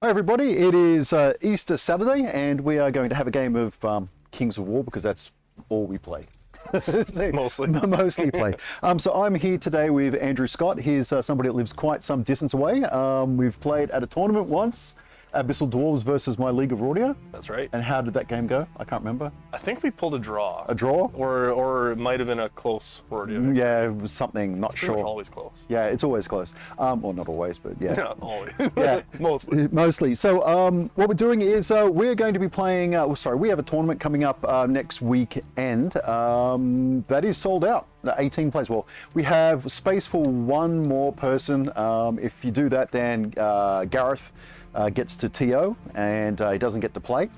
Hi everybody, it is Easter Saturday and we are going to have a game of Kings of War because that's all we play. So, mostly play. So I'm here today with Andrew Scott. He's somebody that lives quite some distance away. We've played at a tournament once, Abyssal Dwarves versus my League of Rordia. That's right. And how did that game go? I can't remember. I think we pulled a draw. A draw? Or it might have been a close Rordia. Yeah, it was something, not Pretty sure. much always close. Yeah, it's always close. Well, not always, but yeah. Not always. Yeah, mostly. So what we're doing is we're going to be playing, we have a tournament coming up next weekend that is sold out, 18 players. Well, we have space for one more person. If you do that, then Gareth gets to TO and he doesn't get to play.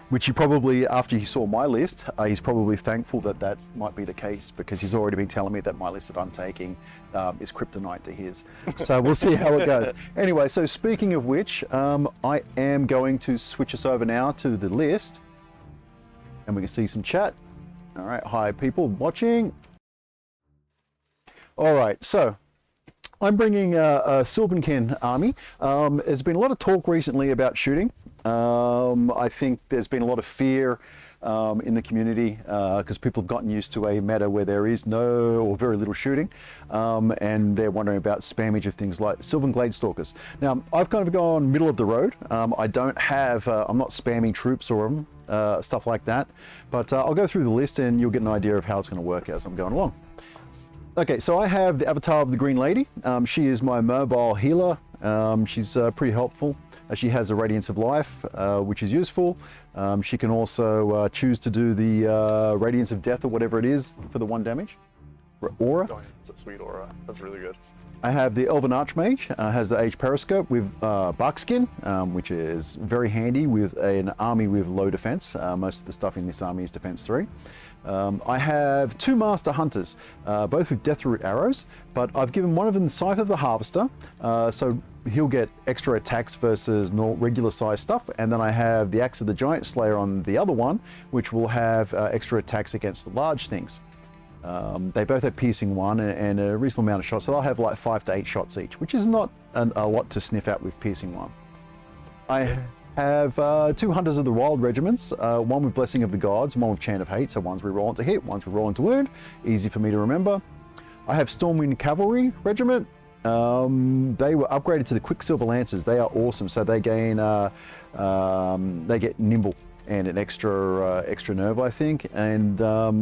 Which he probably, after he saw my list, he's probably thankful that that might be the case because he's already been telling me that my list that I'm taking is kryptonite to his. So we'll see how it goes. Anyway, so speaking of which, I am going to switch us over now to the list and we can see some chat. All right, hi people watching. All right, so I'm bringing a Sylvan Kin army. There's been a lot of talk recently about shooting. I think there's been a lot of fear in the community because people have gotten used to a meta where there is no or very little shooting, and they're wondering about spammage of things like Sylvan Stalkers. Now, I've kind of gone middle of the road. I don't have, I'm not spamming troops or stuff like that, but I'll go through the list and you'll get an idea of how it's going to work as I'm going along. Okay, so I have the avatar of the Green Lady. She is my mobile healer. She's pretty helpful. She has a Radiance of Life, which is useful. She can also choose to do the Radiance of Death or whatever it is for the 1 damage. Aura. Oh, it's a sweet aura. That's really good. I have the Elven Archmage, has the Age Periscope with Buckskin, which is very handy with an army with low defense. Most of the stuff in this army is defense 3. I have 2 Master Hunters, both with Deathroot arrows, but I've given one of them the Scythe of the Harvester, so he'll get extra attacks versus regular size stuff. And then I have the Axe of the Giant Slayer on the other one, which will have extra attacks against the large things. They both have piercing 1 and a reasonable amount of shots, so they'll have like 5 to 8 shots each, which is not a lot to sniff out with piercing 1. I have 2 Hunters of the Wild regiments, one with Blessing of the Gods, one with Chant of Hate, so one's reroll into hit, one's reroll into wound, easy for me to remember. I have Stormwind Cavalry regiment. They were upgraded to the Quicksilver Lancers. They are awesome, so they gain, they get nimble and an extra nerve, I think, and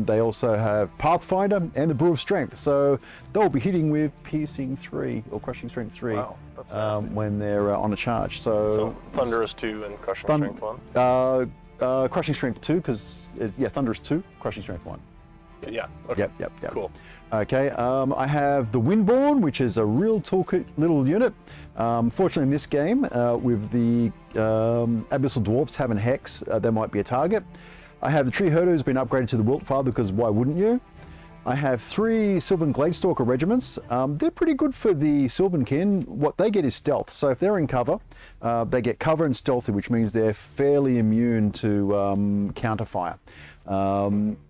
they also have Pathfinder and the Brew of Strength, so they'll be hitting with Piercing 3 or Crushing Strength 3. Wow, that's when they're on a charge. So Thunderous 2 and Crushing Strength 1. Crushing Strength 2, because yeah, Thunderous 2, Crushing Strength 1. Yes. Yeah. Okay. Yep. Cool. Okay. I have the Windborn, which is a real toolkit little unit. Fortunately, in this game, with the Abyssal Dwarves having Hex, there might be a target. I have the Tree Herder who's been upgraded to the Wiltfather because why wouldn't you? I have 3 Sylvan Gladestalker regiments. They're pretty good for the Sylvan Kin. What they get is stealth. So if they're in cover, they get cover and stealthy, which means they're fairly immune to counterfire.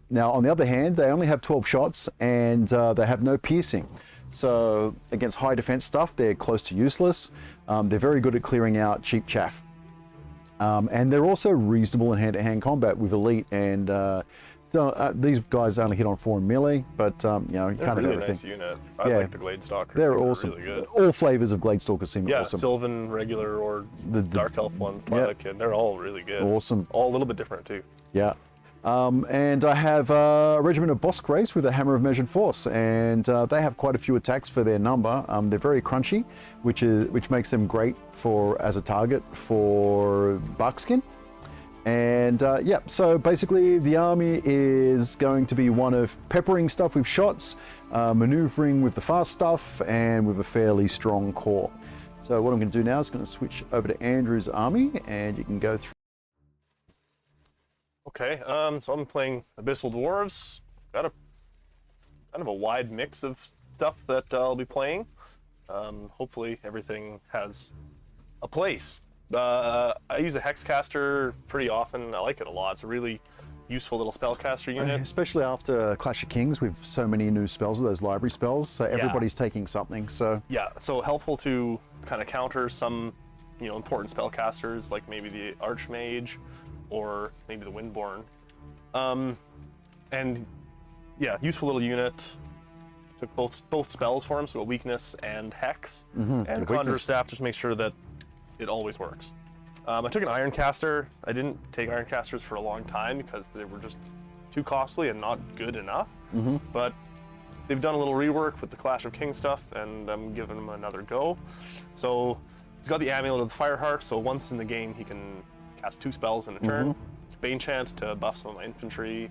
Now, on the other hand, they only have 12 shots and they have no piercing. So against high defense stuff, they're close to useless. They're very good at clearing out cheap chaff. And they're also reasonable in hand-to-hand combat with elite and these guys only hit on 4 in melee, but you know, you can't have everything. Nice unit. I like the Gladestalker. They're awesome. Really good. All flavors of Gladestalker seem awesome. Sylvan, regular, or the Dark Elf one, Twilight Kid. They're all really good. Awesome. All a little bit different too. Yeah. And I have a regiment of Boss Grace with a Hammer of Measured Force, and they have quite a few attacks for their number. They're very crunchy, which makes them great as a target for Buckskin. And yeah, so basically the army is going to be one of peppering stuff with shots, maneuvering with the fast stuff, and with a fairly strong core. So what I'm going to do now is going to switch over to Andrew's army, and you can go through. Okay, so I'm playing Abyssal Dwarves. Got a kind of a wide mix of stuff that I'll be playing. Hopefully everything has a place. I use a Hexcaster pretty often. I like it a lot. It's a really useful little spellcaster unit. Especially after Clash of Kings with so many new spells, those library spells, so everybody's taking something, so... Yeah, so helpful to kind of counter some, important spellcasters, like maybe the Archmage, or maybe the Windborn. And yeah, useful little unit. Took both spells for him, so a weakness and hex. And Conjurer's Staff just makes sure that it always works. I took an Ironcaster. I didn't take Ironcasters for a long time because they were just too costly and not good enough. But they've done a little rework with the Clash of Kings stuff, and I'm giving them another go. So he's got the Amulet of the Fireheart, so once in the game he can cast 2 spells in a turn. Banechant to buff some of my infantry.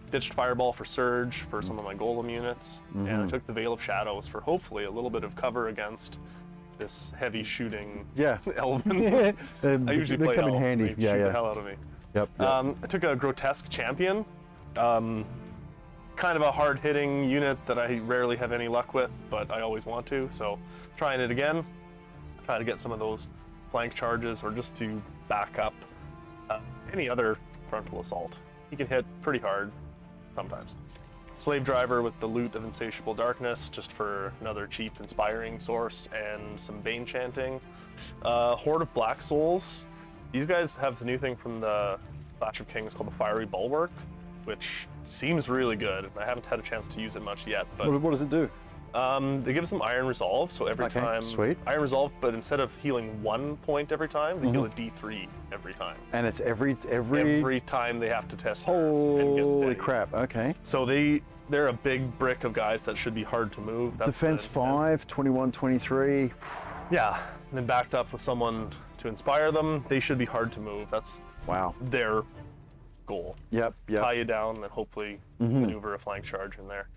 Ditched Fireball for Surge for some of my Golem units, and I took the Veil of Shadows for hopefully a little bit of cover against this heavy shooting element. I usually play come in elf, handy. they shoot the hell out of me. Yep. I took a Grotesque Champion, kind of a hard-hitting unit that I rarely have any luck with, but I always want to, so trying it again. Trying to get some of those flank charges, or just to back up any other frontal assault. He can hit pretty hard sometimes. Slave Driver with the Loot of Insatiable Darkness, just for another cheap inspiring source, and some Bane chanting. Horde of Black Souls. These guys have the new thing from the Clash of Kings called the Fiery Bulwark, which seems really good. I haven't had a chance to use it much yet, but What does it do? they give some Iron Resolve, so every time sweet. Iron Resolve, but instead of healing 1 point every time, they heal a D3 every time. And it's every time they have to test. Holy crap! Okay. So they're a big brick of guys that should be hard to move. That's Defense 5, 21, 23. Yeah, and then backed up with someone to inspire them. They should be hard to move. That's their goal. Yep. Tie you down and hopefully maneuver a flank charge in there.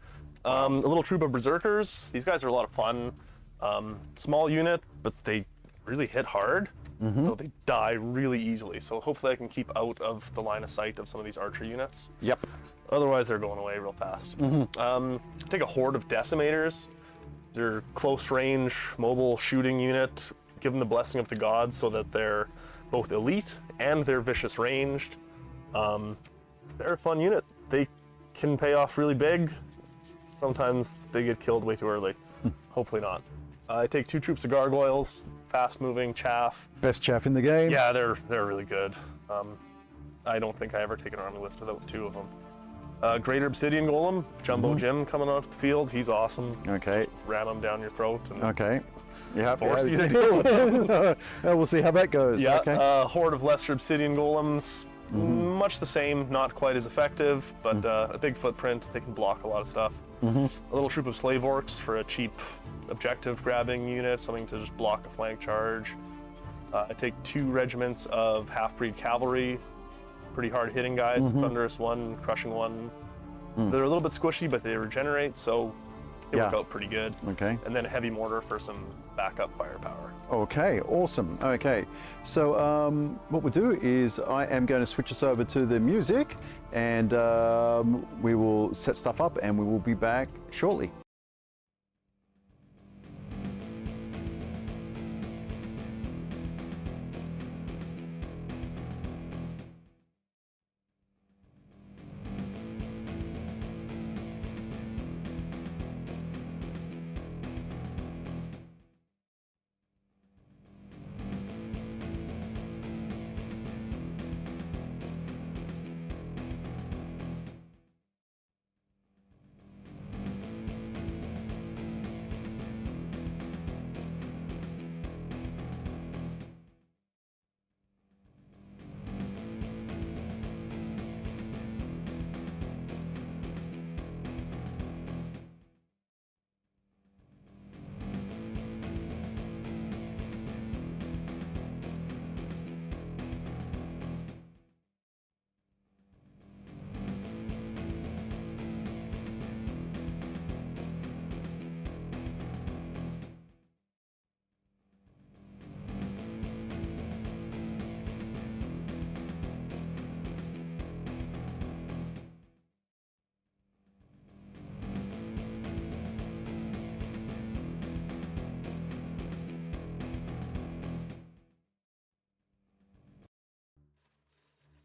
A little troop of Berserkers. These guys are a lot of fun. Small unit, but they really hit hard. So they die really easily. So hopefully I can keep out of the line of sight of some of these archer units. Yep. Otherwise they're going away real fast. Take a Horde of Decimators. They're close range, mobile shooting unit. Give them the Blessing of the Gods so that they're both elite and they're vicious ranged. They're a fun unit. They can pay off really big. Sometimes they get killed way too early. Hopefully not. I take 2 troops of Gargoyles, fast moving, chaff. Best chaff in the game. Yeah, they're really good. I don't think I ever take an army list without 2 of them. Greater Obsidian Golem, Jumbo Jim coming onto the field. He's awesome. Okay. Ram him down your throat. And okay. Yeah. force you to kill him. We'll see how that goes. Yeah. Okay. Horde of Lesser Obsidian Golems. Much the same, not quite as effective, but a big footprint. They can block a lot of stuff. A little troop of Slave Orcs for a cheap objective grabbing unit, something to just block a flank charge. I take 2 regiments of half-breed cavalry, pretty hard hitting guys, Thunderous 1, Crushing 1. They're a little bit squishy, but they regenerate, so they work out pretty good. Okay. And then a heavy mortar for some backup firepower. Okay, awesome. Okay, so what we'll do is I am going to switch us over to the music, and we will set stuff up, and we will be back shortly.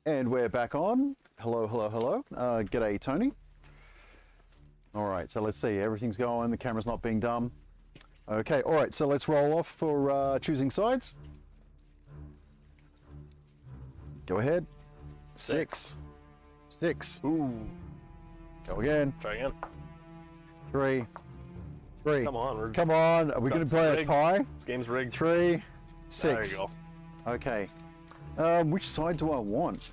And we're back on. Hello, hello, hello. G'day, Tony. All right, so let's see. Everything's going. The camera's not being dumb. Okay, all right, so let's roll off for choosing sides. Go ahead. Six. Ooh. Go again. Try again. Three. Come on. Come on. Are we going to play a tie? This game's rigged. 3, 6. There you go. Okay. Which side do I want?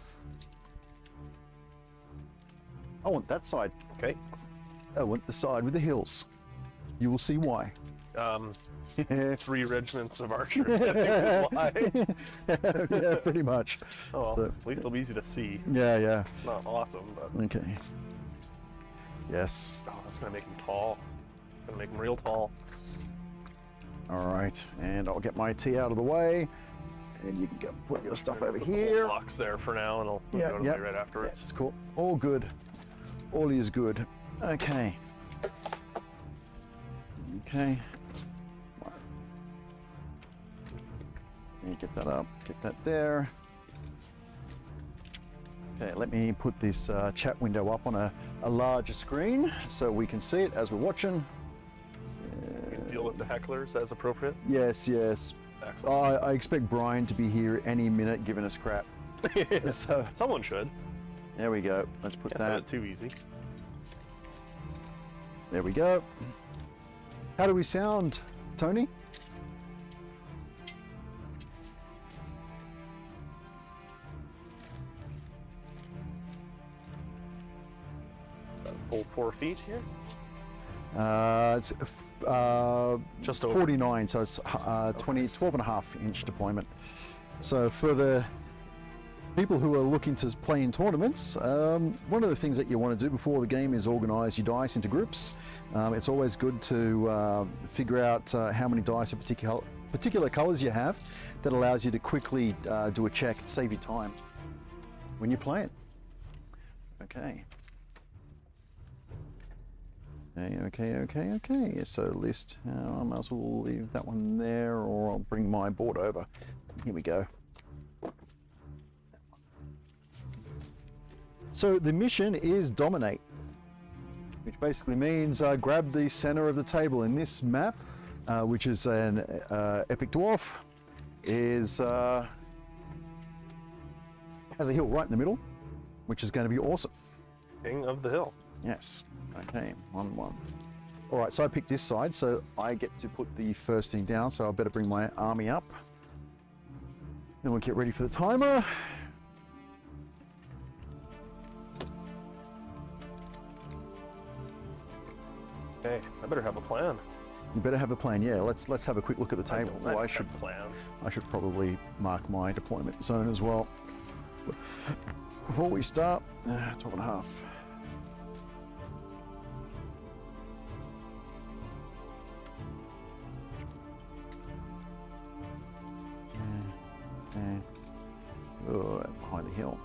I want that side. Okay. I want the side with the hills. You will see why. 3 regiments of archers. Why? Yeah, pretty much. Oh, well, So- at least it'll be easy to see. Yeah. It's not awesome, but Okay. Yes. oh, that's gonna make him tall. Gonna make him real tall. All right. And I'll get my tea out of the way. And you can go put your stuff over Put the whole here. blocks there for now, and I'll Yeah, go to yeah. me right afterwards. It's cool. All good. All is good. Okay. Okay. Let me get that up. Get that there. Okay, let me put this chat window up on a larger screen so we can see it as we're watching. You can deal with the hecklers as appropriate. Yes. Excellent. I expect Brian to be here any minute giving us crap. So Someone should. there we go. Let's put Can't have that. it too easy. There we go. How do we sound, Tony? Full 4 feet here. It's Just over. 49, so it's 12 and a half inch deployment. So for the people who are looking to play in tournaments, one of the things that you want to do before the game is organize your dice into groups. It's always good to figure out how many dice of particular colors you have. That allows you to quickly do a check, save you time when you're playing. Okay. Okay. So list, I might as well leave that one there, or I'll bring my board over. Here we go. So the mission is dominate, which basically means grab the center of the table in this map, which is an epic dwarf, has a hill right in the middle, which is going to be awesome. King of the hill. Yes. Okay, 1-1. All right, so I picked this side, so I get to put the first thing down, so I better bring my army up. Then we'll get ready for the timer. Okay, I better have a plan. You better have a plan. Yeah, let's have a quick look at the table. I Oh, I have should plans. probably mark my deployment zone as well. Before we start, 12 and a half. Oh, behind the hill.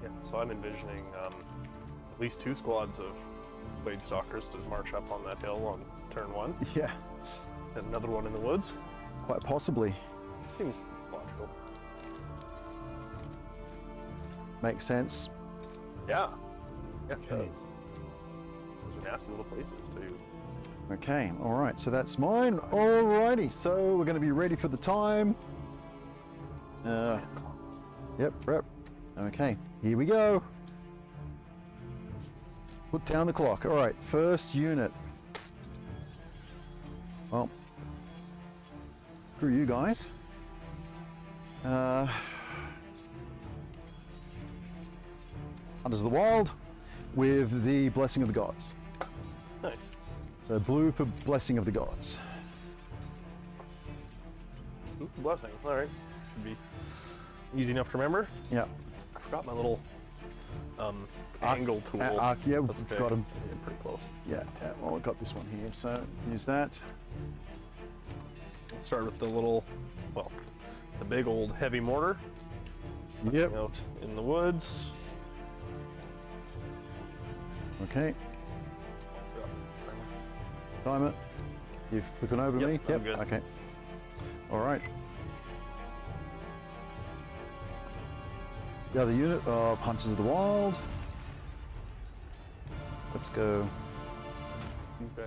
Yeah, so I'm envisioning at least 2 squads of Blade Stalkers to march up on that hill on turn 1, Yeah, and another one in the woods. quite possibly. Seems logical. Makes sense. Yeah. Yeah, it Okay. does. Those are nasty little places too. Okay, all right, so that's mine. All righty, so we're going to be ready for the time. Yep, rep. Okay, here we go. Put down the clock. All right, first unit. Well, screw you guys. Hunters of the Wild with the Blessing of the Gods. Nice. So blue for Blessing of the Gods. Ooh, blessing. All right. Should be easy enough to remember. Yeah. I forgot my little angle tool. Yeah, That's okay. got him. Yeah, pretty close. Yeah, well, I got this one here, so use that. Let's start with the little, well, the big old heavy mortar. Yep. Out in the woods. Okay. Timer. You flipping over Yep, me? I'm good. Okay. All right. The other unit of Hunters of the Wild. Let's go.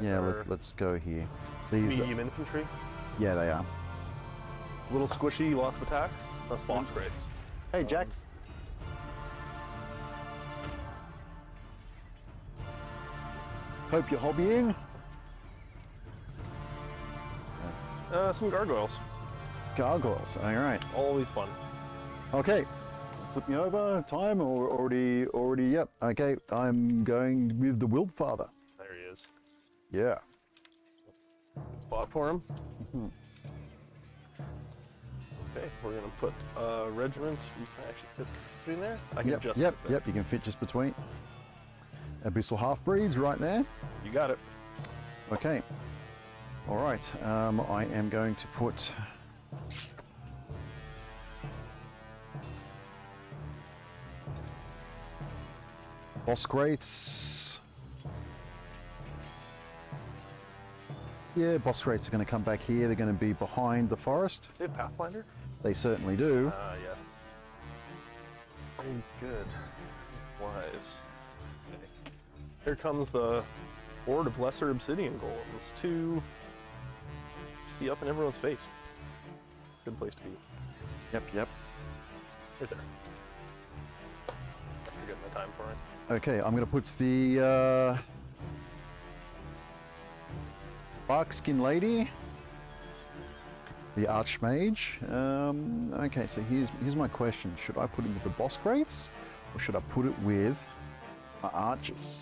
Yeah, let's go here. These medium infantry. Yeah, they are. Little squishy, lots of attacks. That's box grades. Hey, Jax. Hope you're hobbying. Some gargoyles. Gargoyles, all right. Always fun. Okay, flip me over. Time or already, yep. Okay, I'm going with the Wildfather. There he is. Yeah. Spot for him. Okay, we're gonna put regiment. You can actually fit between there. I can just. Yep. You can fit just between. Abyssal half-breeds right there. You got it. Okay. All right. I am going to put. Boss Wraiths. Yeah, Boss Wraiths are going to come back here. They're going to be behind the forest. They have Pathfinder? They certainly do. Yes. Very good. Wise. Okay. Here comes the Horde of Lesser Obsidian Golems to be up in everyone's face. Good place to be. Yep. Right there. You're getting the time for it. Okay, I'm going to put the Barkskin Lady, the Archmage. Okay, so here's my question: should I put it with the Boss Wraiths, or should I put it with my archers,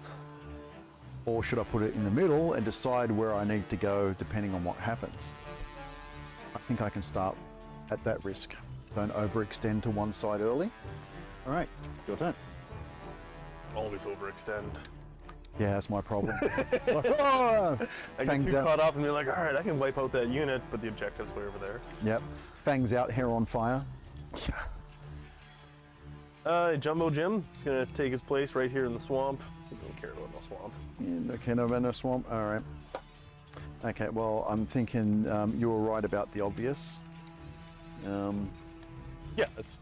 or should I put it in the middle and decide where I need to go depending on what happens? I think I can start at that risk. Don't overextend to one side early. All right, your turn. Always overextend. Yeah, that's my problem. I get too caught up and be like, all right, I can wipe out that unit, but the objective's way over there. Yep. Fangs out, hair on fire. Yeah. Jumbo Jim is going to take his place right here in the swamp. He doesn't care about no swamp. Yeah, okay, no about no swamp. All right. Okay, well, I'm thinking you were right about the obvious. Yeah, it's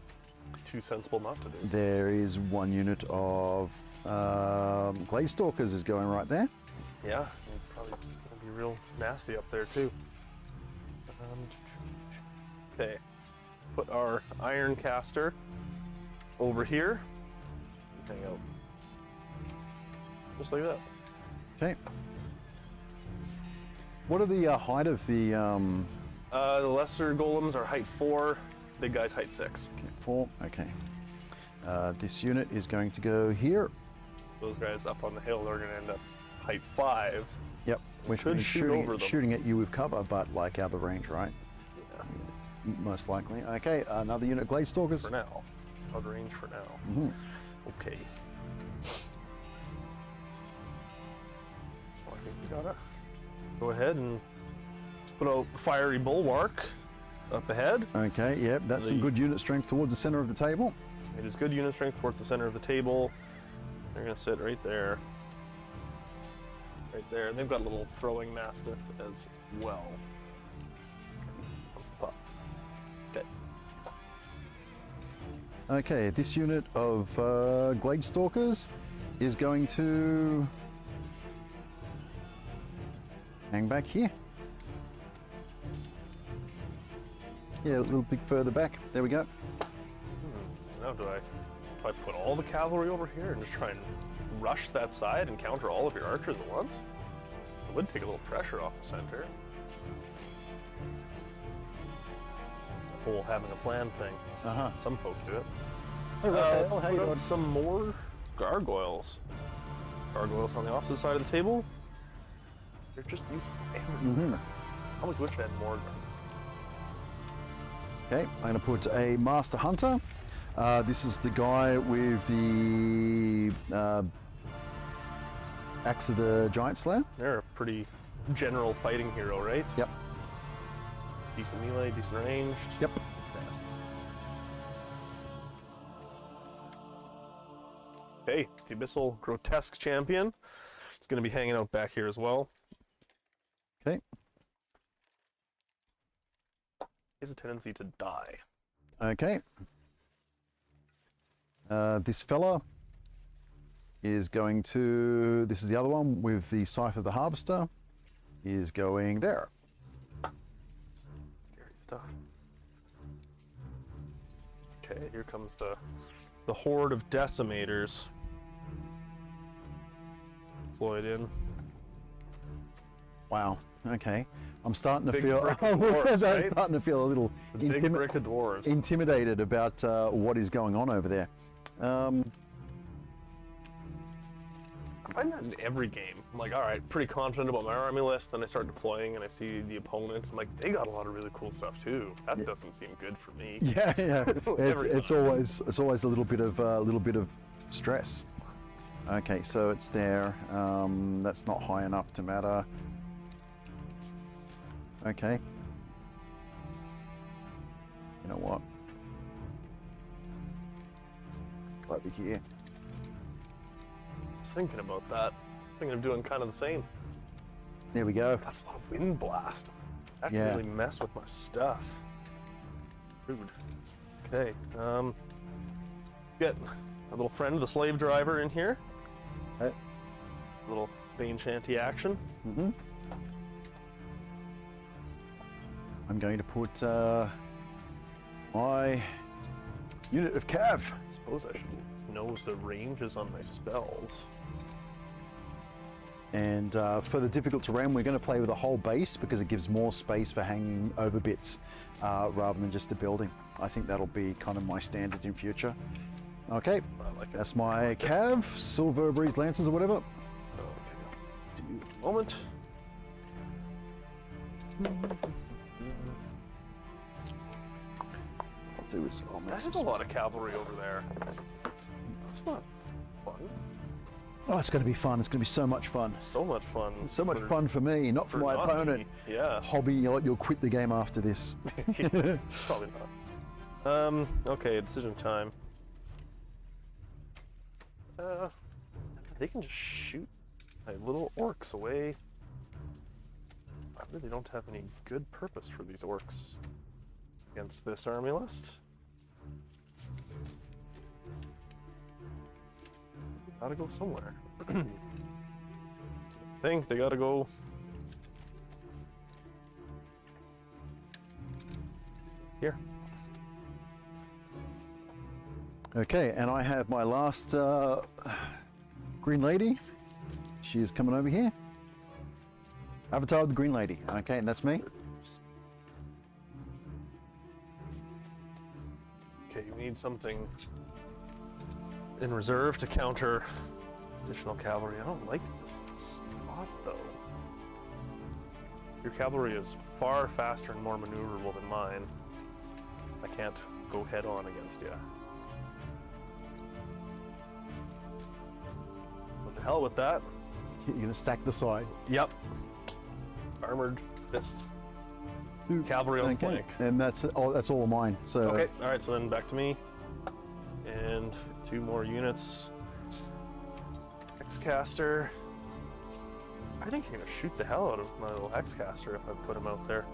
too sensible not to do. There is one unit of Gladestalkers is going right there. Yeah, it's probably going to be real nasty up there too. Okay, let's put our Iron Caster over here. Hang out. Just like that. Okay. What are the height of the... The lesser golems are height 4, big guys height 6. Okay, 4, okay. This unit is going to go here. Those guys up on the hill, they're going to end up height 5. Yep, which could means shoot over them. shooting at you with cover, but like out of range, right? Yeah. Most likely. Okay, another unit of Gladestalkers. For now. Out of range for now. Mm-hmm. Okay. Well, I think we gotta go ahead and put a fiery bulwark up ahead. Okay, yep, that's some good unit strength towards the center of the table. It is good unit strength towards the center of the table. They're gonna sit right there. Right there. And they've got a little throwing mastiff as well. Okay. Okay, this unit of Gladestalkers is going to hang back here. Yeah, a little bit further back. There we go. Now do I put all the cavalry over here and just try and rush that side and counter all of your archers at once? It would take a little pressure off the center. The whole having a plan thing. Uh-huh. Some folks do it. Hey, Raphael, how you Put out doing? some more gargoyles. Gargoyles on the opposite side of the table. They're just useful everywhere. I always wish I had more gargoyles. Okay, I'm going to put a Master Hunter. This is the guy with the Axe of the Giant Slayer. They're a pretty general fighting hero, right? Yep. Decent melee, decent ranged. Yep. It's fast. Okay, the Abyssal Grotesque Champion. It's going to be hanging out back here as well. Okay. He has a tendency to die. Okay. This fella is going to, this is the other one with the Scythe of the Harvester, is going there. Scary stuff. Okay, here comes the horde of decimators. Deployed in. Wow. Okay. I'm starting to Big feel. brick of dwarves, I'm right? starting to feel a little Big brick of dwarves. intimidated about what is going on over there. I find that in every game. I'm like, all right, pretty confident about my army list. Then I start deploying and I see the opponent. I'm like, they got a lot of really cool stuff too. That doesn't seem good for me. Yeah, yeah. Every it's always a little bit of stress. Okay, so it's there. That's not high enough to matter. Okay. You know what? Go over here. I was thinking about that. I was thinking of doing kind of the same. There we go. That's a lot of wind blast. That Yeah. can really mess with my stuff. Rude. Okay. Get a little friend of the slave driver in here. Okay. A little Bane Shanty action. Mm-hmm. I'm going to put my unit of cav. I suppose I should know the ranges on my spells. And for the difficult terrain, we're going to play with a whole base because it gives more space for hanging over bits rather than just the building. I think that'll be kind of my standard in future. Okay, I like it. that's my cav, Silver Breeze Lancers or whatever. Okay. Moment. I'll do is I'll make There's a lot of cavalry over there. That's not fun. Oh, it's going to be fun. It's going to be so much fun. So much fun. So much fun for me, not for my not opponent. me. Yeah. Hobby, you'll quit the game after this. Probably not. Okay, decision time. They can just shoot my little orcs away. I really don't have any good purpose for these orcs against this army list. Gotta go somewhere. I think they gotta go. Here. Okay, and I have my last green lady. She is coming over here. Avatar of the Green Lady. Okay, and that's me. Okay, you need something in reserve to counter additional cavalry. I don't like this spot though. Your cavalry is far faster and more maneuverable than mine. I can't go head on against you. What the hell with that? You're going to stack the side. Yep. Armored fists. Cavalry on flank. And that's all mine. So Okay, alright, so then back to me. And 2 more units. Hexcaster. I think you're gonna shoot the hell out of my little Hexcaster if I put him out there.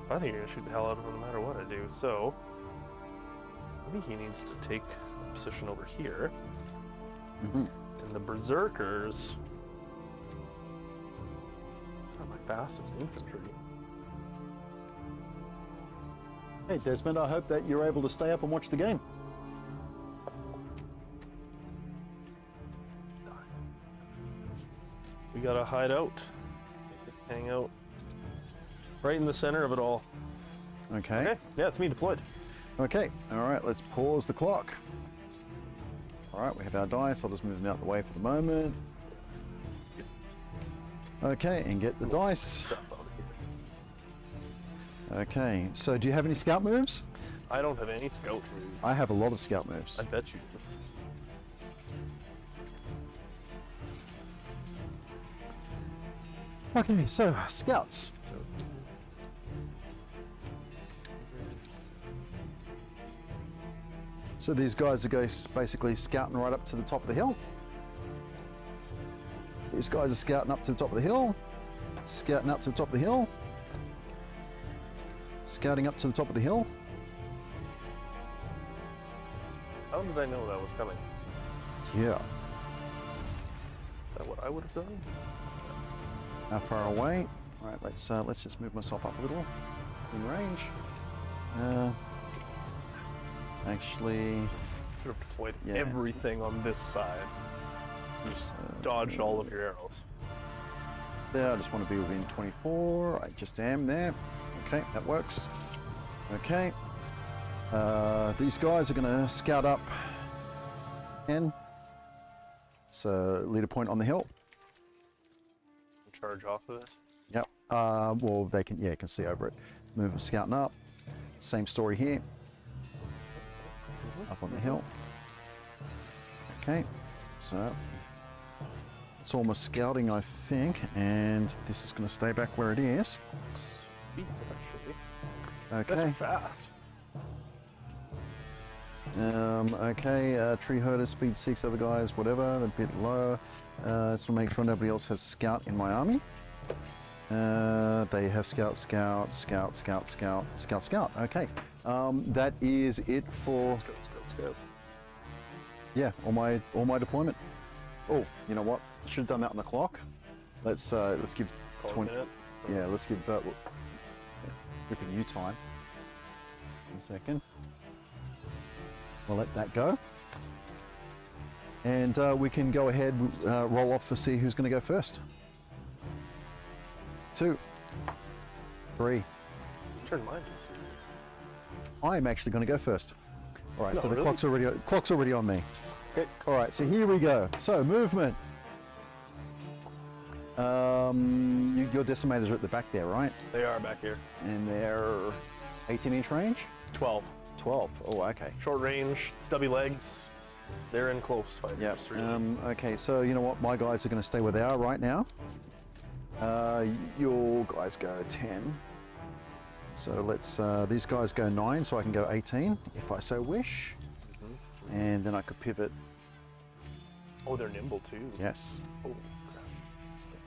I think you're gonna shoot the hell out of him no matter what I do, so maybe he needs to take a position over here. And the Berserkers are my fastest infantry. Hey Desmond, I hope that you're able to stay up and watch the game. We gotta hide out. Hang out right in the center of it all. Okay. Okay, yeah, it's me deployed. Okay, all right, let's pause the clock. All right, we have our dice. I'll just move them out of the way for the moment. Okay, and get the dice. Stuff out of here. Okay, so do you have any scout moves? I don't have any scout moves. I have a lot of scout moves. I bet you do. Okay, so scouts. So these guys are basically scouting right up to the top of the hill. These guys are scouting up to the top of the hill, scouting up to the top of the hill, scouting up to the top of the hill. How did I know that was coming? Yeah. Is that what I would have done? How far away? All right, let's just move myself up a little in range. Actually, Should have deployed everything on this side. Just dodged all of your arrows. there. I just want to be within 24. I just am there. Okay, that works. Okay. These guys are going to scout up 10. So leader point on the hill. Charge off of this. Yep. Well, they can, yeah, can see over it. Move them scouting up. Same story here. Up on the hill. Okay. So it's almost scouting, I think, and this is going to stay back where it is. Speed, actually. Okay. That's fast. Okay, tree herder, speed 6, other guys, whatever, they're a bit low. So make sure nobody else has scout in my army. They have scout. Okay, that is it for. Scout. Yeah, all my deployment. Oh, you know what? Should have done that on the clock. Let's give Call 20. it a minute. Yeah, let's give ripping you time. 1 second. We'll let that go. And we can go ahead, roll off to see who's going to go first. 2, 3. Turn mine. I'm actually going to go first. All right, No, so the really? clock's already on me. Okay. All right, so here we go. So movement. Your decimators are at the back there, right? They are back here. And they're 18-inch range. 12. 12. Oh, okay. Short range, stubby legs. They're in close fight. Yep. Okay, so you know what? My guys are going to stay where they are right now. Your guys go 10. So let's, these guys go 9, so I can go 18 if I so wish. And then I could pivot. Oh, they're nimble too. Yes. Oh,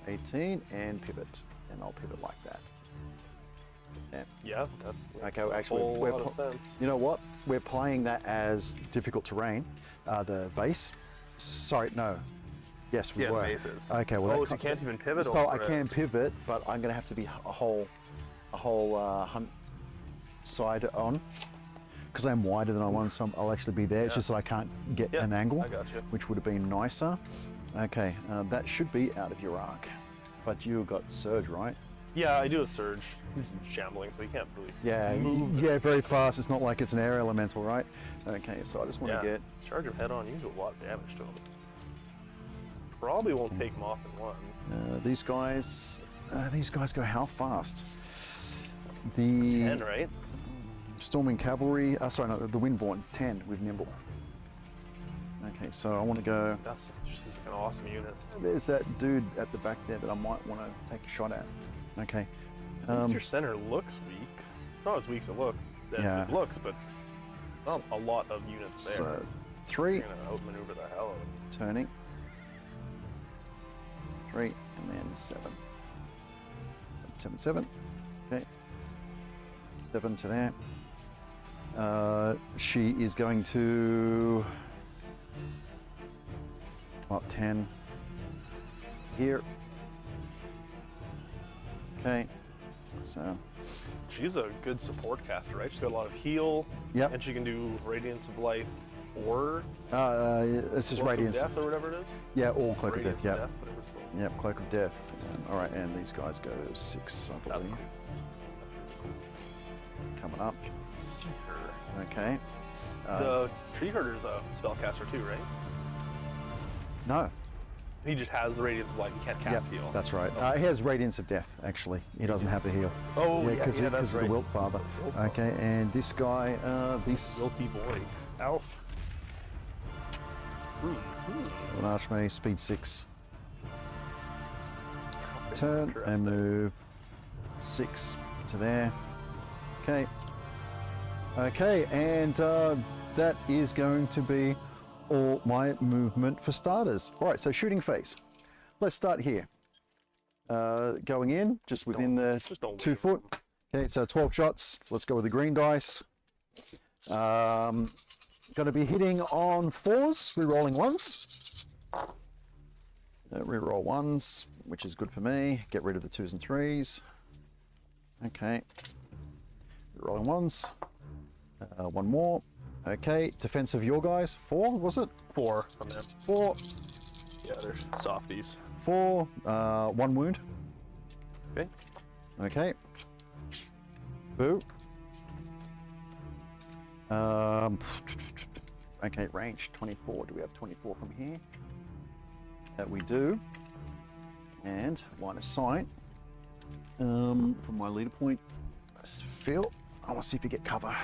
18 and pivot. And I'll pivot like that. yeah, that makes Okay, actually, a whole lot of sense. you know what? We're playing that as difficult terrain. The base. Sorry, no. Yes, we Yeah, were. bases. Okay, well, Oh, that so you can't even pivot So over I it. can pivot, but I'm going to have to be a whole hunt side on because I'm wider than I want. So I'll actually be there. It's just that I can't get an angle, I got you. which would have been nicer. Okay, that should be out of your arc, but you got surge, right? Yeah, I do a surge. Shambling, so you can't really Yeah, move. yeah, very fast. It's not like it's an air elemental, right? Okay, so I just want Yeah. to get. Charge him head on, you do a lot of damage to him. Probably won't take him off in one. These guys go how fast? The 10, right? Storming Cavalry, sorry, no, the Windborn, 10 with Nimble. Okay, so I want to go, That's just like an awesome unit. there's that dude at the back there that I might want to take a shot at. Okay. At least your center looks weak. Not as weak as it looks, but not a lot of units there. So 3, You're gonna outmaneuver the hell out of them. turning. 3, and then 7. 7. Okay. 7 to there. She is going to come up 10 here. Okay. So She's a good support caster, right? She's got a lot of heal. Yep. And she can do Radiance of Light or this is Cloak of Radiance. Death or whatever it is. Yeah, all Cloak of Radiance Death. Yep. whatever it's called. Yep, Cloak of Death. All right, and these guys go 6, I That's believe. cool. Coming up. See her. Okay. The Tree Herder's a spellcaster too, right? No. He just has the Radiance of Light. He can't cast heal. That's right. He has Radiance of Death, actually. He doesn't have the heal. Oh, yeah, because that's of right. the Wilt Father. Wilt Father. Okay, and this guy, this Guilty boy. Alf. an Archmage, speed 6. Turn and Interesting. move 6 to there. Okay. Okay, and that is going to be all my movement for starters. All right, so shooting phase. Let's start here. Going in, just within the Just don't 2 leave. foot. Okay, so 12 shots. Let's go with the green dice. going to be hitting on 4s, re-rolling 1s. Re-roll 1s, which is good for me. Get rid of the 2s and 3s. Okay. Re-rolling 1s. One more. Okay. Defense of your guys. 4, was it? 4 from them. 4. Yeah, they're softies. 4. 1 wound. Okay. Okay. Boo. Okay, range 24. Do we have 24 from here? That we do. And line of sight. From my leader point. Phil, I want to see if you get cover.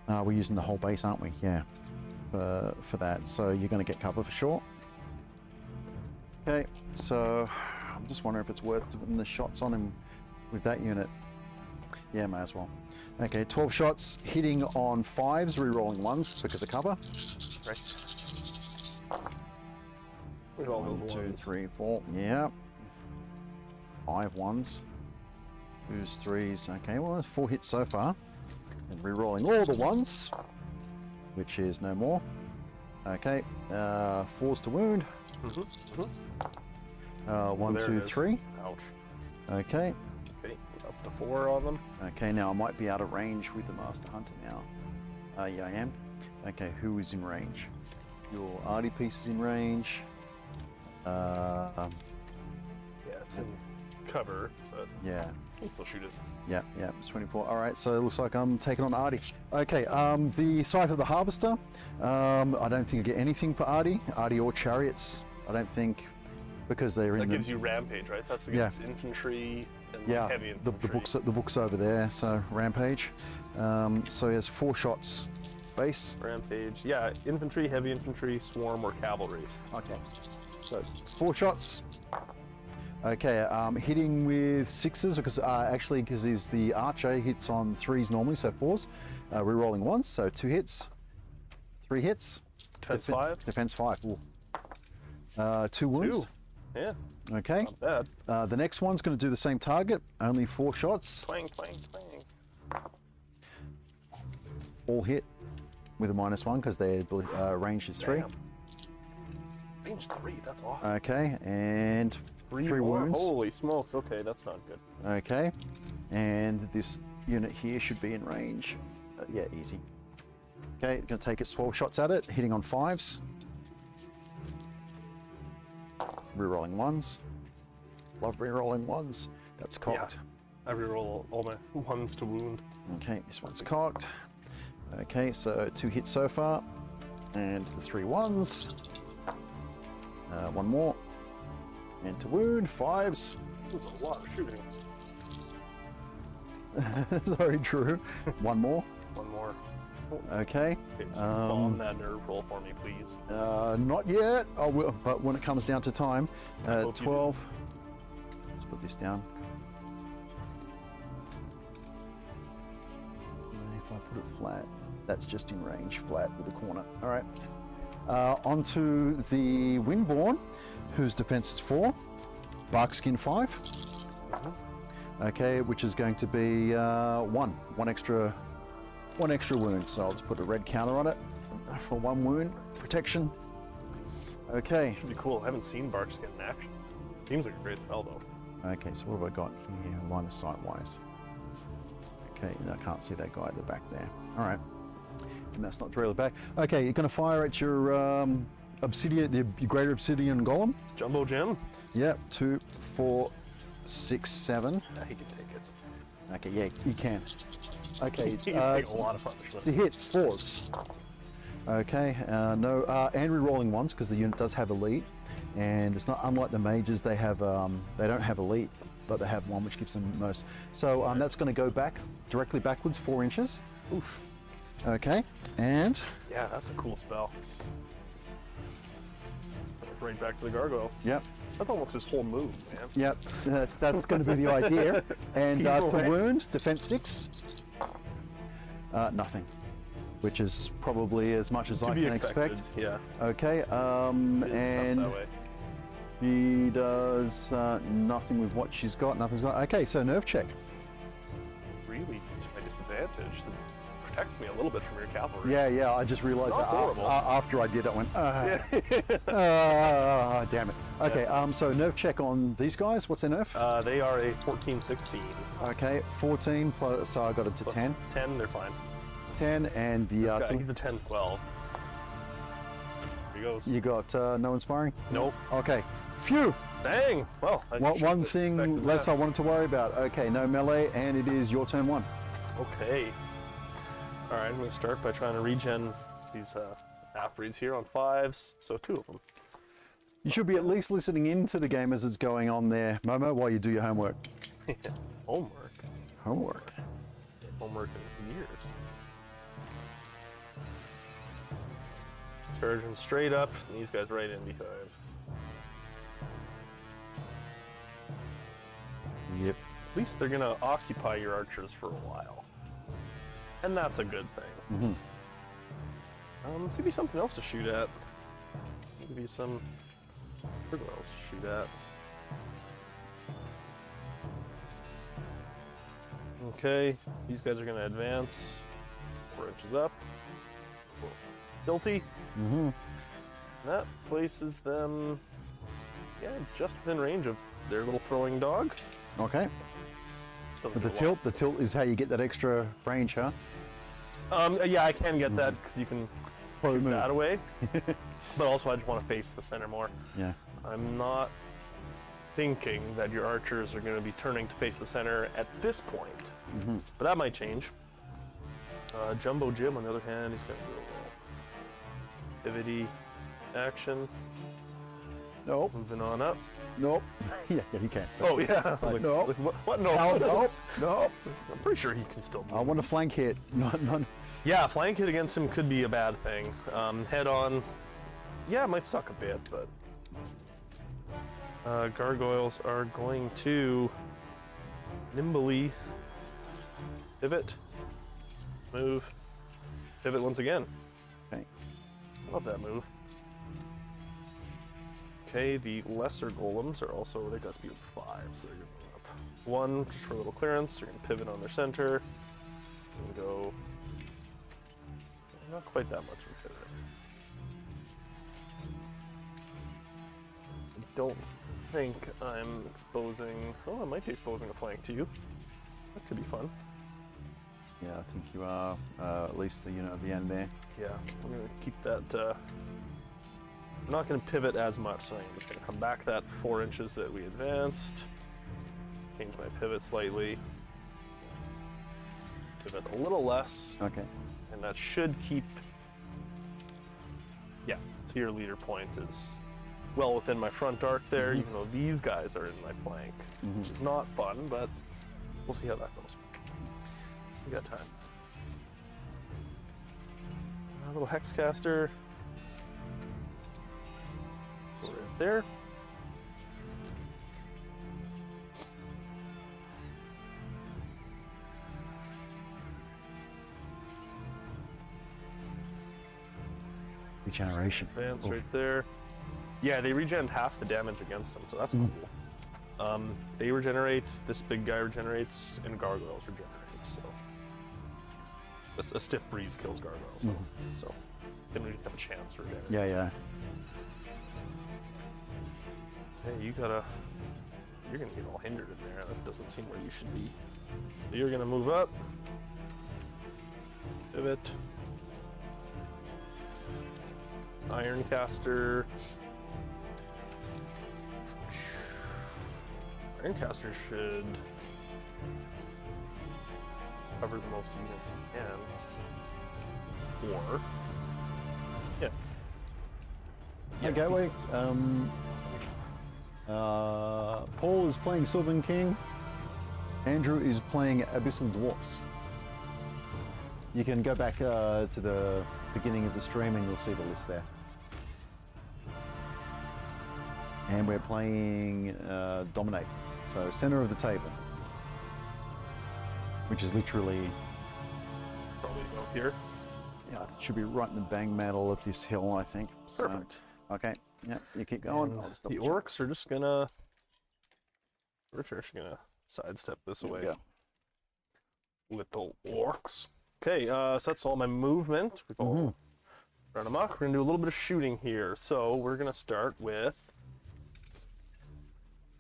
We're using the whole base, aren't we? Yeah. For that. So you're going to get cover for sure. Okay, so I'm just wondering if it's worth doing the shots on him with that unit. Yeah, may as well. Okay, 12 shots, hitting on 5s, re-rolling 1s because of cover. Right. 1, 2, 3, 4. Yeah. 5 1s. 2s, 3s. Okay, well, that's 4 hits so far. And re-rolling all the 1s, which is no more. Okay, 4s to wound. 1, 2, 3. Ouch. Okay. Okay, up to 4 on them. Okay, now I might be out of range with the Master Hunter now. Yeah, I am. Okay, who is in range? Your arty piece is in range. Yeah, it's in cover, but Yeah. you can still shoot it. Yeah, it's 24. All right, so it looks like I'm taking on Artie. Okay, the Scythe of the Harvester. I don't think I get anything for Artie or Chariots. I don't think, because they're in That gives you Rampage, right? So that's against infantry and heavy infantry. The book's over there, so Rampage. So he has 4 shots base. Rampage, yeah, infantry, heavy infantry, swarm, or cavalry. Okay, so 4 shots. Okay, hitting with 6s because he's the archer, hits on 3s normally, so 4s. Re-rolling 1s, so 2 hits, 3 hits. Defense 5. Defense 5. Ooh. 2 wounds. 2. Yeah. Okay. Not bad. The next one's going to do the same target, only 4 shots. Twang, twang, twang. All hit with a -1 because their range is 3. Damn. Range 3, that's awesome. Okay, and 3 wounds. Holy smokes, okay, that's not good. Okay, and this unit here should be in range. Yeah, easy. Okay, going to take its 12 shots at it, hitting on 5s. Rerolling 1s. Love rerolling 1s. That's cocked. Yeah, I reroll all my 1s to wound. Okay, this one's cocked. Okay, so 2 hits so far, and the 3 1s. 1 more. And to wound, 5s. That's a lot of shooting. Sorry, Drew. 1 more. 1 more. Okay. Bomb that nerve roll for me, please. Not yet. I will, but when it comes down to time, hope 12. Let's put this down. If I put it flat, that's just in range, flat with the corner. All right. Onto the Windborn, whose defense is 4, Barkskin 5. Okay, which is going to be 1 extra wound. So I'll just put a red counter on it for 1 wound protection. Okay. Should be cool. I haven't seen Barkskin in action. Seems like a great spell though. Okay, so what have I got here, line of sight wise? Okay, I can't see that guy at the back there. All right. And that's not really back. Okay, you're going to fire at your obsidian, your greater obsidian golem. Jumbo Jim? Yep, 2, 4, 6, 7. Yeah, he can take it. Okay, yeah, you can. Okay, He can take a lot of punishment. to hit, 4s. Okay, no, and re-rolling 1s because the unit does have elite, and it's not unlike the mages. They have, they don't have elite, but they have 1 which gives them most. So that's going to go back directly backwards 4 inches. Oof. Okay, and Yeah, that's a cool spell. Right back to the gargoyles. yep, That's almost his whole move, man. yep, that's going to be the idea. And Either to way. wound, defense 6, nothing, which is probably as much as To I be can expected. expect. Yeah. Okay, It is and tough that way. he does nothing with what she's got. Nothing's got. Okay, so nerve check. Really? I disadvantage. It protects me a little bit from your cavalry. Yeah. I just realized Not that horrible. after I did it, I went, damn it. Okay, so nerf check on these guys. What's their nerf? They are a 14-16. Okay, 14 plus, so I got it to 10. 10, they're fine. 10, and the... This guy, he's a 10-12. Here he goes. You got no inspiring? Nope. Okay, phew! Dang! Well, One thing less I wanted to worry about. Okay, no melee, and it is your turn 1. Okay. Alright, I'm going to start by trying to regen these half-breeds here on 5s. So 2 of them. You should be at least listening into the game as it's going on there, Momo, while you do your homework. Homework? Homework. Homework in years. Charging straight up, and these guys right in behind. Yep. At least they're gonna occupy your archers for a while. And that's a good thing. Let's give you something else to shoot at. Give you some something else to shoot at. Okay, these guys are gonna advance 4 inches up. Tilty. That places them, just within range of their little throwing dog. Okay. But the tilt is how you get that extra range, huh? Yeah, I can get that because you can Pro shoot move. that away. But also, I just want to face the center more. Yeah. I'm not thinking that your archers are going to be turning to face the center at this point. But that might change. Jumbo Jim, on the other hand, he's going to do a little pivot-y action. Nope. Moving on up. Nope. yeah, you can. Oh, yeah. Like, no. What? No. Nope. I'm pretty sure he can still move. I want a flank hit. Not. Yeah, flank hit against him could be a bad thing. Head on, it might suck a bit, but gargoyles are going to nimbly pivot, move, pivot once again. Okay. Love that move. Okay, the lesser golems are also, they got speed of 5, so they're going to go up 1 just for a little clearance. They're going to pivot on their center and go. Not quite that much in pivot. I don't think I'm exposing. Oh, I might be exposing a flank to you. That could be fun. Yeah, I think you are. At least the the end there. Yeah, I'm gonna keep that. I'm not gonna pivot as much, so I'm just gonna come back that 4 inches that we advanced. Change my pivot slightly. Pivot a little less. Okay. And that should keep, so your leader point is well within my front arc there, even though these guys are in my flank, which is not fun, but we'll see how that goes. We got time. A little hexcaster. Go right there. Regeneration. Advance right there. Yeah, they regen half the damage against them, so that's cool. They regenerate, this big guy regenerates, and gargoyles regenerate, so. A stiff breeze kills gargoyles, so didn't really have a chance for damage. Yeah. Hey, you're gonna get all hindered in there. That doesn't seem where you should be. So you're gonna move up. Pivot. Ironcaster. Ironcaster should cover the most units he can. Or, Okay, wait. Paul is playing Sylvan Kin. Andrew is playing Abyssal Dwarves. You can go back to the beginning of the stream and you'll see the list there. And we're playing Dominate, so center of the table, which is literally probably go here. Yeah, it should be right in the bang middle of this hill, I think. So, Perfect. okay, yeah, you keep going. And I'll just the double check. orcs are just gonna. We're just gonna sidestep this There we away. go. little orcs. Okay, so that's all my movement. We've all run amok. We're gonna do a little bit of shooting here. So we're gonna start with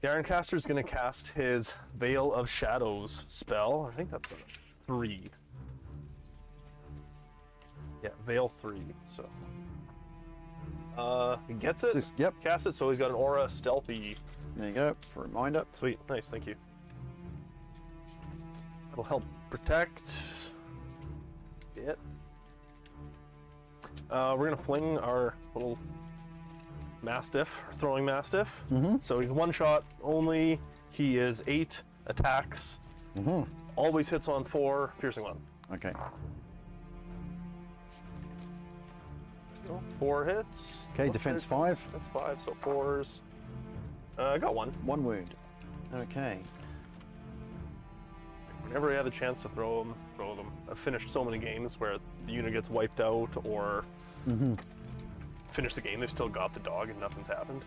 the Ironcaster is gonna cast his Veil of Shadows spell. I think that's a 3. Yeah, Veil 3. So he gets it. Yep. Cast it. So he's got an aura stealthy. There you go. For a reminder. Sweet. Nice. Thank you. That'll help protect it. We're gonna fling our little mastiff, throwing mastiff. So he's one shot only. He is 8 attacks. Always hits on 4, piercing 1. Okay. 4 hits. Okay, defense 5. That's 5, so 4s. I got 1. 1 wound. Okay. Whenever I have the chance to throw them, throw them. I've finished so many games where the unit gets wiped out or finish the game, they've still got the dog and nothing's happened.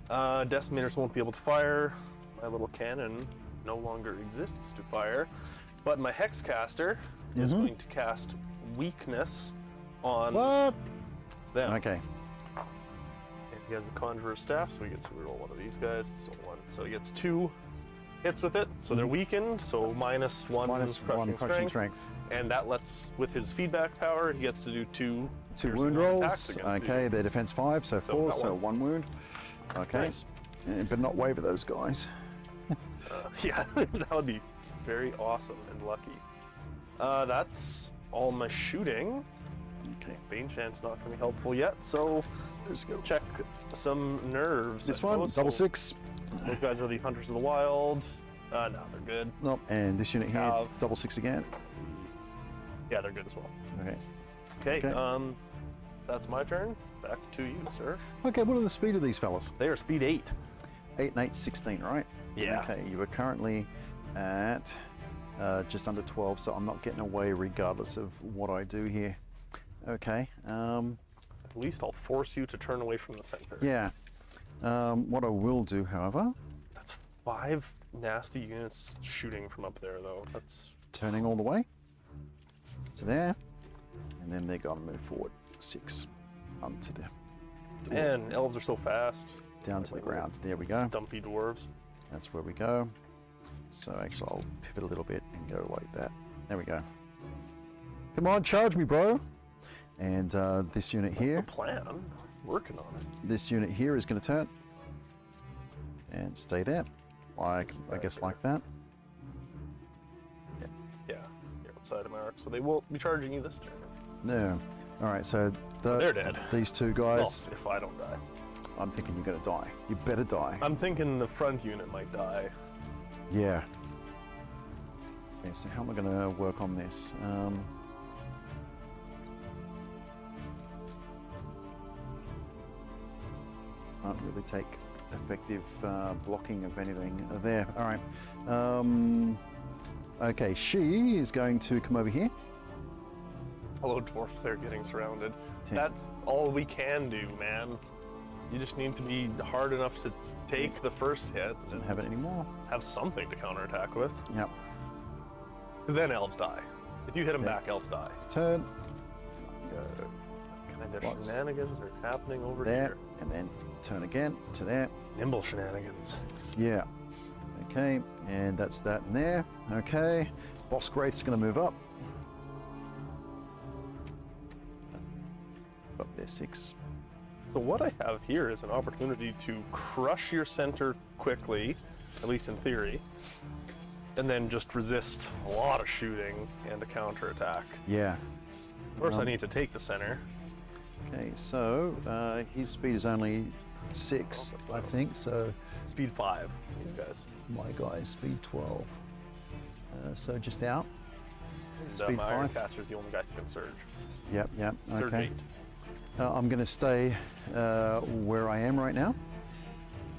Decimators won't be able to fire. My little cannon no longer exists to fire. But my Hexcaster is going to cast Weakness on them. Okay. And he has the Conjurer's Staff, so he gets to reroll one of these guys. So 1. So he gets 2 hits with it, so they're weakened, so -1 crushing strength. And that lets, with his feedback power, he gets to do 2 wound rolls. Okay, they're defense 5, so 4, so 1 wound. Okay. Nice. But not waver those guys. Yeah, that would be very awesome and lucky. That's all my shooting. Okay. Bane Chant's not going to be helpful yet, so Let's go. check some nerves. This one, double 6. Those guys are the Hunters of the Wild. No, they're good. Nope. And this unit here, double 6 again. Yeah, they're good as well. Okay. Okay, that's my turn. Back to you, sir. Okay, what are the speed of these fellas? They are speed 8. 8 and 8, 16, right? Yeah. Okay, you are currently at just under 12, so I'm not getting away regardless of what I do here. Okay. At least I'll force you to turn away from the center. Yeah. What I will do, however... That's 5 nasty units shooting from up there, though. That's... Turning all the way to there, and then they're going to move forward 6 onto the... Man, elves are so fast. Down to the ground. There we go. Dumpy dwarves. That's where we go. So actually, I'll pivot a little bit and go like that. There we go. Come on, charge me, bro. And this unit here. That's the plan. I'm working on it. This unit here is going to turn and stay there, like I guess like that. Yeah, you're outside of my arc, so they won't be charging you this turn. No. All right, so they're dead. These 2 guys. Well, if I don't die. I'm thinking you're going to die. You better die. I'm thinking the front unit might die. Yeah. Okay, so how am I going to work on this? Can't really take effective blocking of anything there. All right. Okay, she is going to come over here. Hello, dwarf. They're getting surrounded. 10. That's all we can do, man. You just need to be hard enough to take the first hit Doesn't have it anymore. have something to counterattack with. Yep. Because then elves die. If you hit them back, elves die. Turn. Go Kind of What's shenanigans are happening over there, here. and then turn again to there. Nimble shenanigans. Yeah. Okay, and that's that in there. Okay. Boss Wraith's going to move up. Up there, 6. So what I have here is an opportunity to crush your center quickly, at least in theory, and then just resist a lot of shooting and a counterattack. Yeah. First, I need to take the center. Okay, so his speed is only 6, I think. So Speed 5, these guys. my guy's speed 12. So just out. And, Speed my 5. Ironcaster is the only guy who can surge. Yep, yep. Surge Okay. 8. I'm going to stay where I am right now.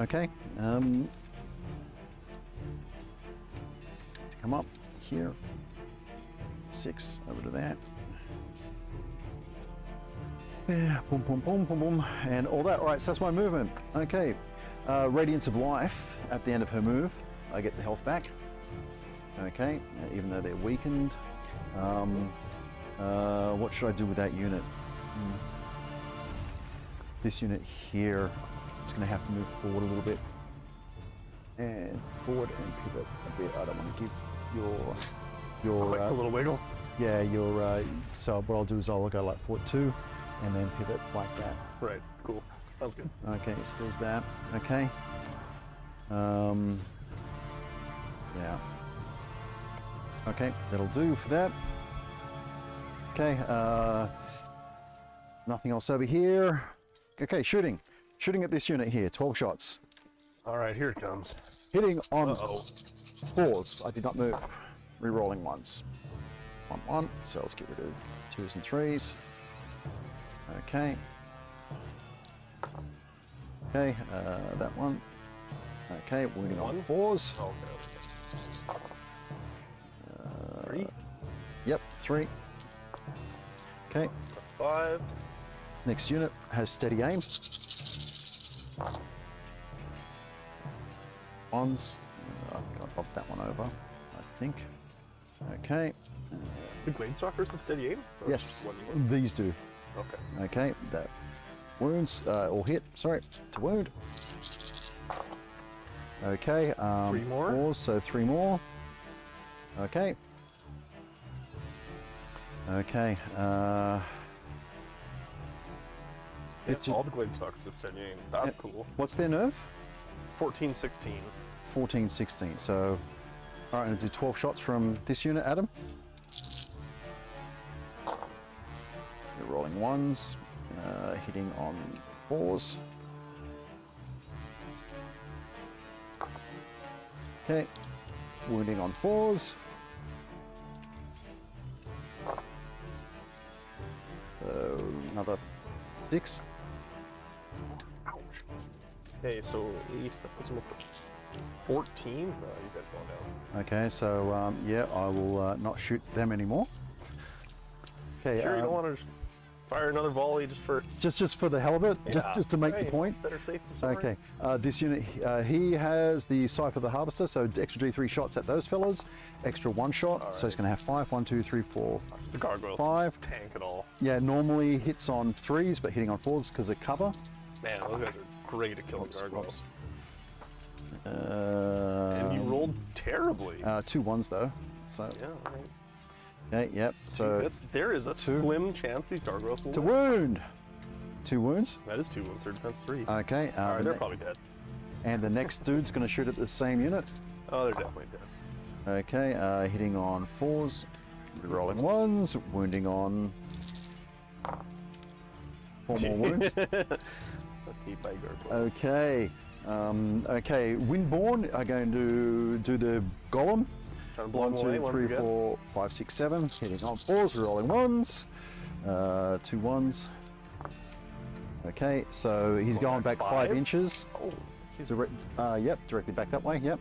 Okay. To come up here. 6 over to that. Yeah, boom, boom, boom, boom, boom, and all that. All right, so that's my movement. Okay. Radiance of Life at the end of her move. I get the health back. Okay, even though they're weakened. What should I do with that unit? This unit here is going to have to move forward a little bit. And forward and pivot a bit. I don't want to give your Quite a little wiggle. yeah, so what I'll do is I'll go like forward 2 and then pivot like that. Right, cool. Sounds good. Okay, so there's that. Okay. Yeah. Okay, that'll do for that. Okay, nothing else over here. Okay, shooting. Shooting at this unit here, 12 shots. All right, here it comes. Hitting on Uh-oh. 4s. I did not move. Rerolling 1s. 1, so let's get rid of 2s and 3s. Okay. Okay, that one. Okay, wounding on 4s. Okay. 3. Yep, 3. Okay, 5. next unit has steady aim. 1s. I think I bumped that one over, I think. Okay. Do Glade Stalkers have steady aim? Or Yes, one more? these do. Okay. Okay, that wounds, or hit, sorry, to wound. Okay, 3 more? 4s, so 3 more. Okay. Okay, It's all the Glade Stalkers with steady aim. That's cool. what's their nerve? 14, 16. 14, 16, so, all right, I'm gonna do 12 shots from this unit, Adam. You're rolling 1s, hitting on 4s. Okay, wounding on 4s. So another 6. Ouch. Okay, so 8, that puts him up to 14. No, he's got going down. Okay, so yeah, I will not shoot them anymore. Okay, Sure, you don't want to just fire another volley just for... just for the hell of it, Yeah. just to make Hey, the point. Better safe than sorry. Okay, this unit, he has the Scythe of the Harvester, so extra D3 shots at those fellas, extra 1 shot, so he's going to have 5, 1, 2, 3, 4, The gargoyle 5. tank it all. Yeah, normally hits on 3s, but hitting on 4s because of cover. Man, those guys are great at killing gargoyles. Oops. And you rolled terribly. 2 1s though, so, Yeah, all right. okay, yep, so There is a 2. slim chance these gargoyles will to win. wound. 2 wounds. That is 2 wounds, their defense 3. Okay, all right, the they're ne- probably dead. and the next dude's going to shoot at the same unit. Oh, they're definitely dead. Okay, hitting on 4s, rolling 1s, wounding on 4 more wounds. Lucky by gargoyles. Okay, okay, Windborn are going to do the golem. Trying to blow 1, them away, 2, one 3, forget. 4, 5, 6, 7. Hitting on 4s, rolling 1s, 2 1s. Okay, so he's Going going back back 5? 5 inches. Oh, geez. Yep, directly back that way. Yep.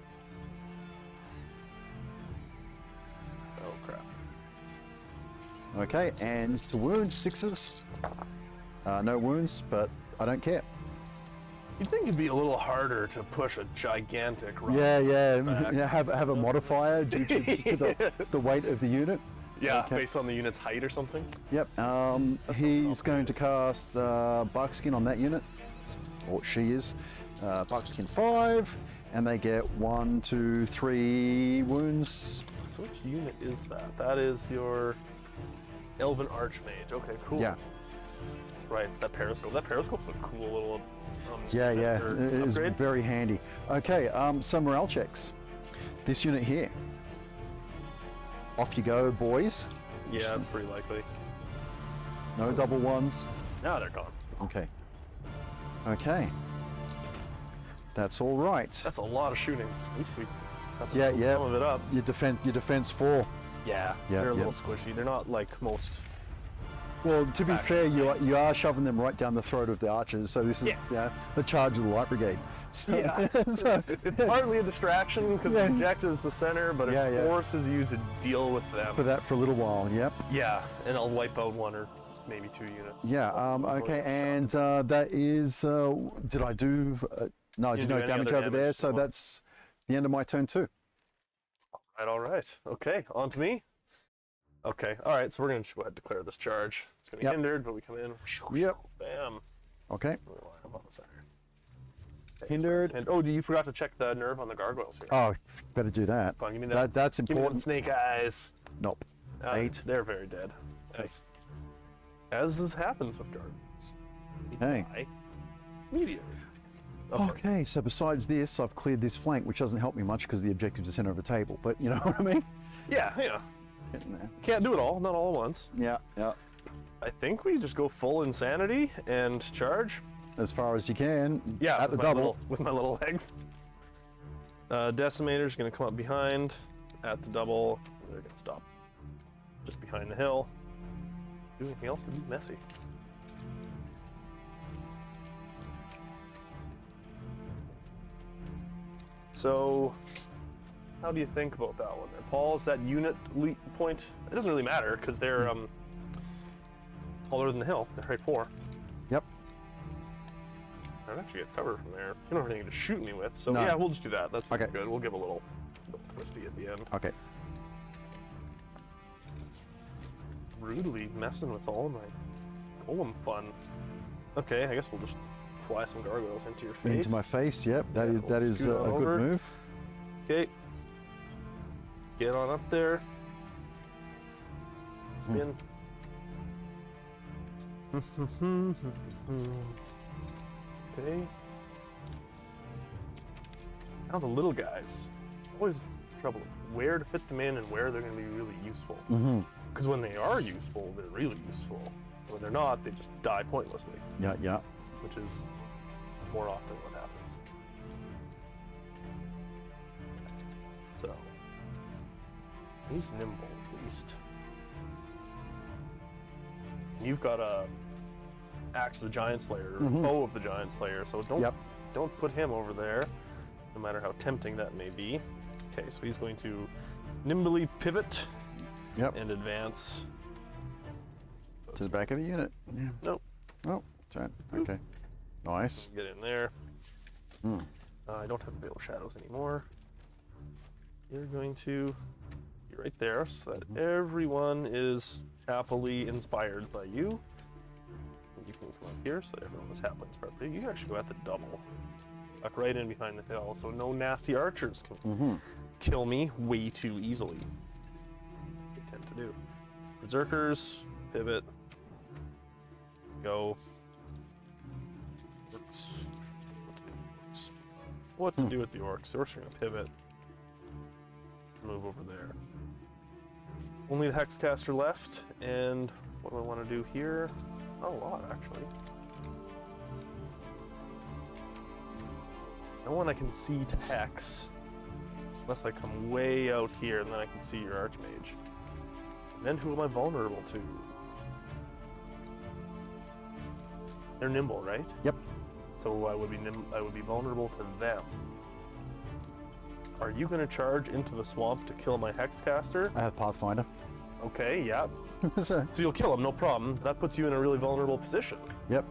Oh, crap. Okay, and to wound 6s. No wounds, but I don't care. You'd think it'd be a little harder to push a gigantic rock. Yeah, yeah. back. Yeah, have a modifier due to the weight of the unit. Yeah, Okay. based on the unit's height or something. Yep. He's going to cast Buckskin on that unit, or she is. Buckskin 5, and they get 1, 2, 3 wounds. So which unit is that? That is your Elven Archmage. Okay, cool. Yeah. Right, that periscope. That periscope's a cool little Yeah, yeah. or It is upgrade. very handy. Okay, some morale checks. This unit here. Off you go, boys. Yeah, pretty likely. No double 1s. Now they're gone. Okay. Okay. That's all right. That's a lot of shooting. At least we got to Yeah, build yeah. some of it up. Your defense 4. Yeah, Yeah, they're a yeah. little squishy. They're not like most. Well, to be Faction. fair, you are shoving them right down the throat of the archers. So this is Yeah. the charge of the light brigade. So, Yeah. so, It's partly a distraction because Yeah. the objective is the center, but it Yeah, yeah. forces you to deal with them. for that for a little while. Yep. Yeah, and I'll wipe out 1 or maybe 2 units. Yeah. Okay. And that is. Did I do? No, I You did didn't no do any damage other over there. damage, So so- that's the end of my turn too. All right. Okay, on to me. Okay, all right, so we're going to go ahead and declare this charge. It's going to be hindered, but we come in. Yep. Bam. Okay. Okay, Hindered. So oh, you forgot to check the nerve on the gargoyles here. Oh, better do that. Come on, give me that. That's Give me important. them snake eyes. Nope. 8. They're very dead. As happens with gargoyles. Okay. Die immediately. Okay, so besides this, I've cleared this flank, which doesn't help me much because the objective's the center of a table, but you know what I mean? Yeah, yeah. Getting there. Can't do it all, not all at once. Yeah, yeah. I think we just go full insanity and charge. As far as you can. Yeah, at the double. With my little legs. Decimator's gonna come up behind at the double. They're gonna stop just behind the hill. Do anything else to be messy. So, how do you think about that one there? Paul, is that unit point? It doesn't really matter because they're taller than the hill. They're height 4. Yep. I'd actually get cover from there. You don't have anything to shoot me with, so No. yeah, we'll just do that. That's Okay. good. We'll give a little twisty at the end. Okay. Rudely messing with all my golem fun. Okay, I guess we'll just fly some gargoyles into your face. Into my face, yep. That Yeah, is we'll scoot a on good over. move. Okay. Get on up there. Spin. Okay. Now the little guys. Always trouble where to fit them in and where they're going to be really useful. Mm-hmm. Because when they are useful, they're really useful. When they're not, they just die pointlessly, Yeah, yeah. which is more often what happens. So, he's nimble at least. You've got a axe of the giant slayer, or bow of the giant slayer, so don't put him over there, no matter how tempting that may be. Okay, so he's going to nimbly pivot and advance. To the back of the unit. Yeah. Nope. Oh, turn. Okay. Nice. Get in there. I don't have Veil of Shadows anymore. You're going to be right there so that everyone is happily inspired by you. You can come up here so that everyone is happily inspired by you. You actually go at the double. Tuck right in behind the hill so no nasty archers can kill me way too easily. As they tend to do. Berserkers, pivot, go. What to do with the orcs? The orcs are going to pivot. Move over there. Only the Hexcaster left, and what do I want to do here? Not a lot, actually. No one I can see to Hex, unless I come way out here, and then I can see your Archmage. And then who am I vulnerable to? They're nimble, right? Yep. So I would be vulnerable to them. Are you going to charge into the swamp to kill my Hexcaster? I have Pathfinder. Okay, yeah. So, So you'll kill him, no problem. That puts you in a really vulnerable position. yep.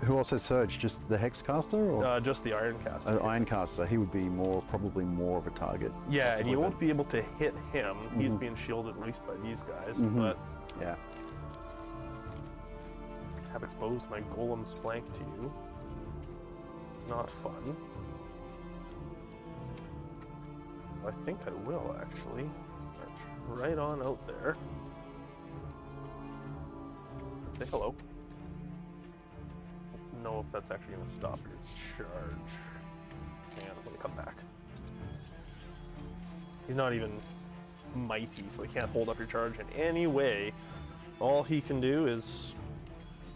Who else has Surge? Just the Hexcaster or Just the Ironcaster. Ironcaster? He would be probably more of a target. Yeah, and you possibly, won't be able to hit him. He's being shielded at least by these guys, but Yeah. have exposed my golem's flank to you. Not fun. I think I will actually. March right on out there. Say hello. Don't know if that's actually going to stop your charge. And let me come back. He's not even mighty, so he can't hold up your charge in any way. All he can do is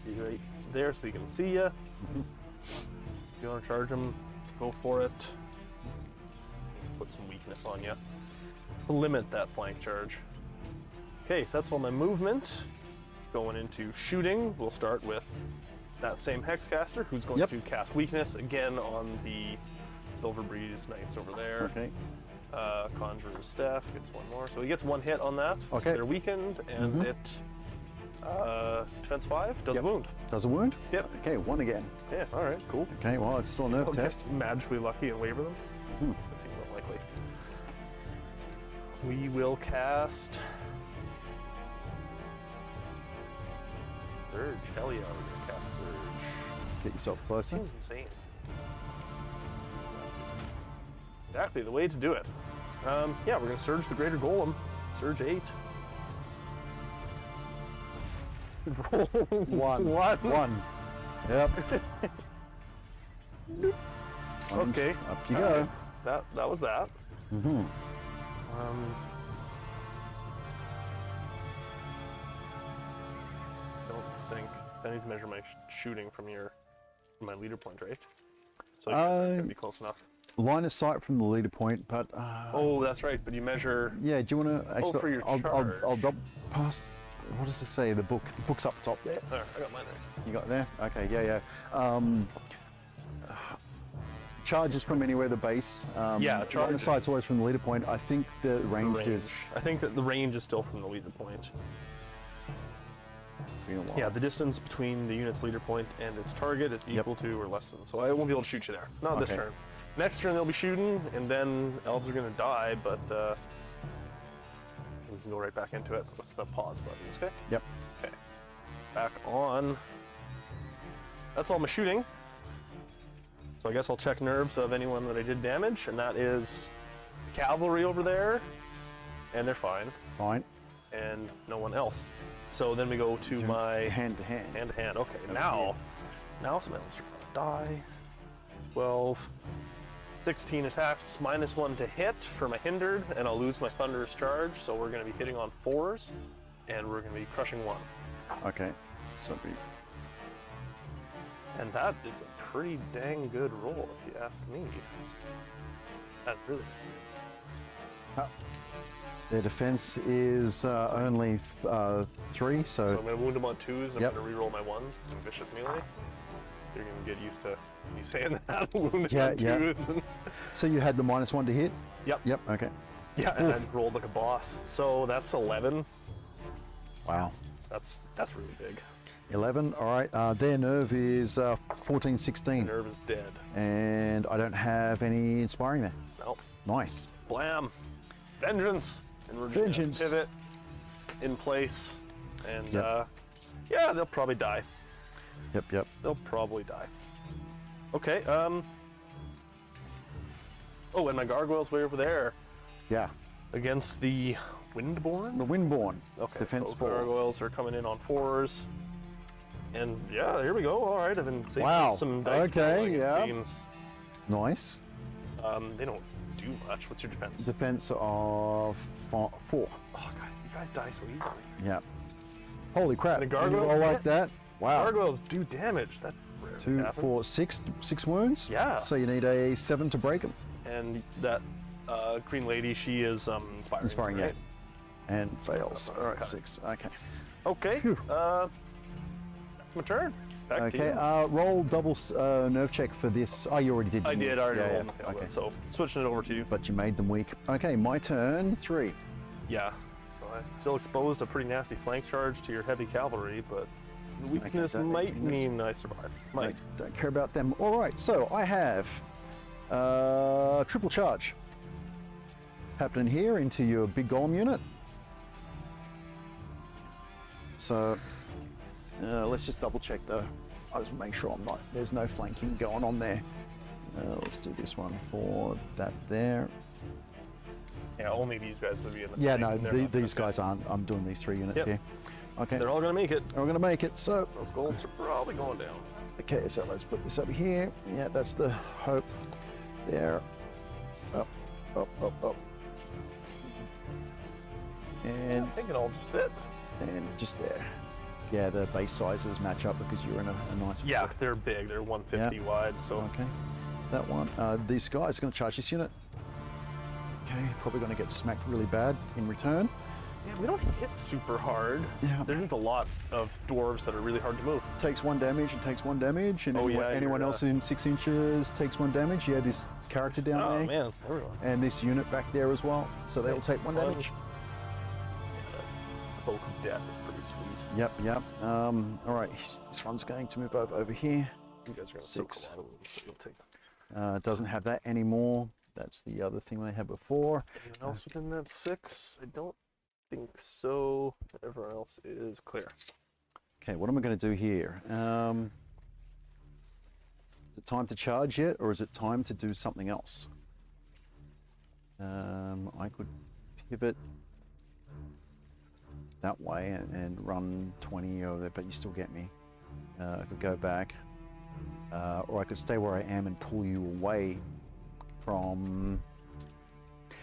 be right there so he can see you. If you want to charge him, go for it. Put some weakness on you to limit that flank charge. Okay, so that's all my movement. Going into shooting, we'll start with that same Hexcaster who's going to cast weakness again on the Silver Breeze Knights over there. Okay. Conjurer's Staff gets one more. So he gets one hit on that. Okay. So they're weakened, and it defense 5 does a wound. Does a wound? Yep. Okay, 1 again. Yeah, alright, cool. Okay, well, it's still a nerve I'll test. get magically lucky and waver them. That seems unlikely. we will cast Surge. Hell yeah, we're gonna cast Surge. Get yourself closer. Seems insane. Exactly the way to do it. Yeah, we're gonna Surge the Greater Golem. Surge 8. Roll One. Yep. Okay. Up you go. That was that. Mm-hmm. Don't think I need to measure my shooting from my leader point, right? So it's gonna be close enough. Line of sight from the leader point, but Oh, that's right. But you measure. yeah. Do you want to actually? for your I'll charge. double pass. What does it say? The book's up top there. There, I got mine there. You got there? Okay. Yeah. Charges from anywhere the base. Yeah, Line of charges. sight's always from the leader point. I think the range is. I think that the range is still from the leader point. Been a while. Yeah, the distance between the unit's leader point and its target is equal to or less than. So I won't be able to shoot you there. Not this Okay. turn. Next turn they'll be shooting, and then elves are gonna die, but we can go right back into it. What's the pause button? Okay. Yep. Okay. Back on. That's all my shooting. So I guess I'll check nerves of anyone that I did damage, and that is cavalry over there, and they're fine, Fine. and no one else. So then we go to my Hand to hand. hand to hand. Okay, now some elves are gonna die. 12, 16 attacks, -1 to hit for my hindered, and I'll lose my thunderous charge. So we're gonna be hitting on 4s, and we're gonna be crushing 1. Okay. So be. And that is a pretty dang good roll, if you ask me. That really. Their defense is only 3, So I'm gonna wound them on 2s, and Yep. I'm gonna reroll my 1s, some vicious melee. You're gonna get used to me saying that, wounded Yeah, on yeah. 2s. And So you had the -1 to hit? Yep. Yep, okay. Yeah, and Oof. I rolled like a boss. So that's 11. Wow. That's really big. 11, all right. Their nerve is 14, 16. Nerve is dead. And I don't have any inspiring there. No. Nice. Blam. Vengeance. And we're just gonna Vengeance. pivot in place. And Yep. yeah, they'll probably die. Yep. They'll probably die. Okay, oh, and my gargoyle's way over there Yeah. against the Windborn? The Windborn. Okay, Defense so 4. gargoyles are coming in on 4s. And yeah, here we go. All right, I've been saving Wow, some dice okay, rolling, it yeah. seems. Nice. They don't do much. What's your defense? Defense of 4. Oh, guys, you guys die so easily. Yeah. Holy crap. The When you gargoyle roll like hit? that? Wow. Gargoyles do damage. That rarely 2, happens. 4, 6 wounds? Yeah. So you need a 7 to break them. And that green lady, she is inspiring. Inspiring, yeah. right? And fails. All right, Okay. 6. Okay. Okay. Phew. That's my turn. Back to Okay, you. roll double nerve check for this. Oh, you already did. I didn't you? did already Yeah, roll. yeah. Okay. Okay. So switching it over to you. But you made them weak. Okay, my turn. 3. Yeah. So I still exposed a pretty nasty flank charge to your heavy cavalry, but the weakness don't might weakness. mean I survive. Might. Don't care about them. All right, so I have triple charge happening here into your big golem unit. So let's just double check though. I just make sure there's no flanking going on there. Let's do this one for that there. Yeah, only these guys would be in the Yeah, flank, no, and they're not these gonna- guys aren't. I'm doing these 3 units Yep. here. Okay, They're all gonna make it. we're gonna make it. So, Those golems are probably going down. okay, so let's put this over here. Yeah, that's the hope. There. Up. And I think it all just fit. just there. Yeah, the base sizes match up because you're in a nice. Yeah, they're big. They're 150 wide. So Okay. It's that one. These guys are going to charge this unit. Okay, probably going to get smacked really bad in return. yeah, we don't hit super hard. Yeah. There's just a lot of dwarves that are really hard to move. Takes 1 damage and takes 1 damage, and Oh, anyone, yeah, anyone you're, else in 6 inches takes 1 damage. Yeah, this character down Oh there, man, everyone. and this unit back there as well. So they all take 1 One. damage. Cloak of Death is pretty sweet. Yep. All right, this one's going to move over here. You guys are gonna soak 6. a lot of them, so you'll take them. Doesn't have that anymore. That's the other thing they had before. Anyone else within that 6? I don't think so. Everyone else is clear. Okay, what am I going to do here? Is it time to charge yet, or is it time to do something else? I could pivot that way and run 20 over there, but you still get me. I could go back, or I could stay where I am and pull you away from...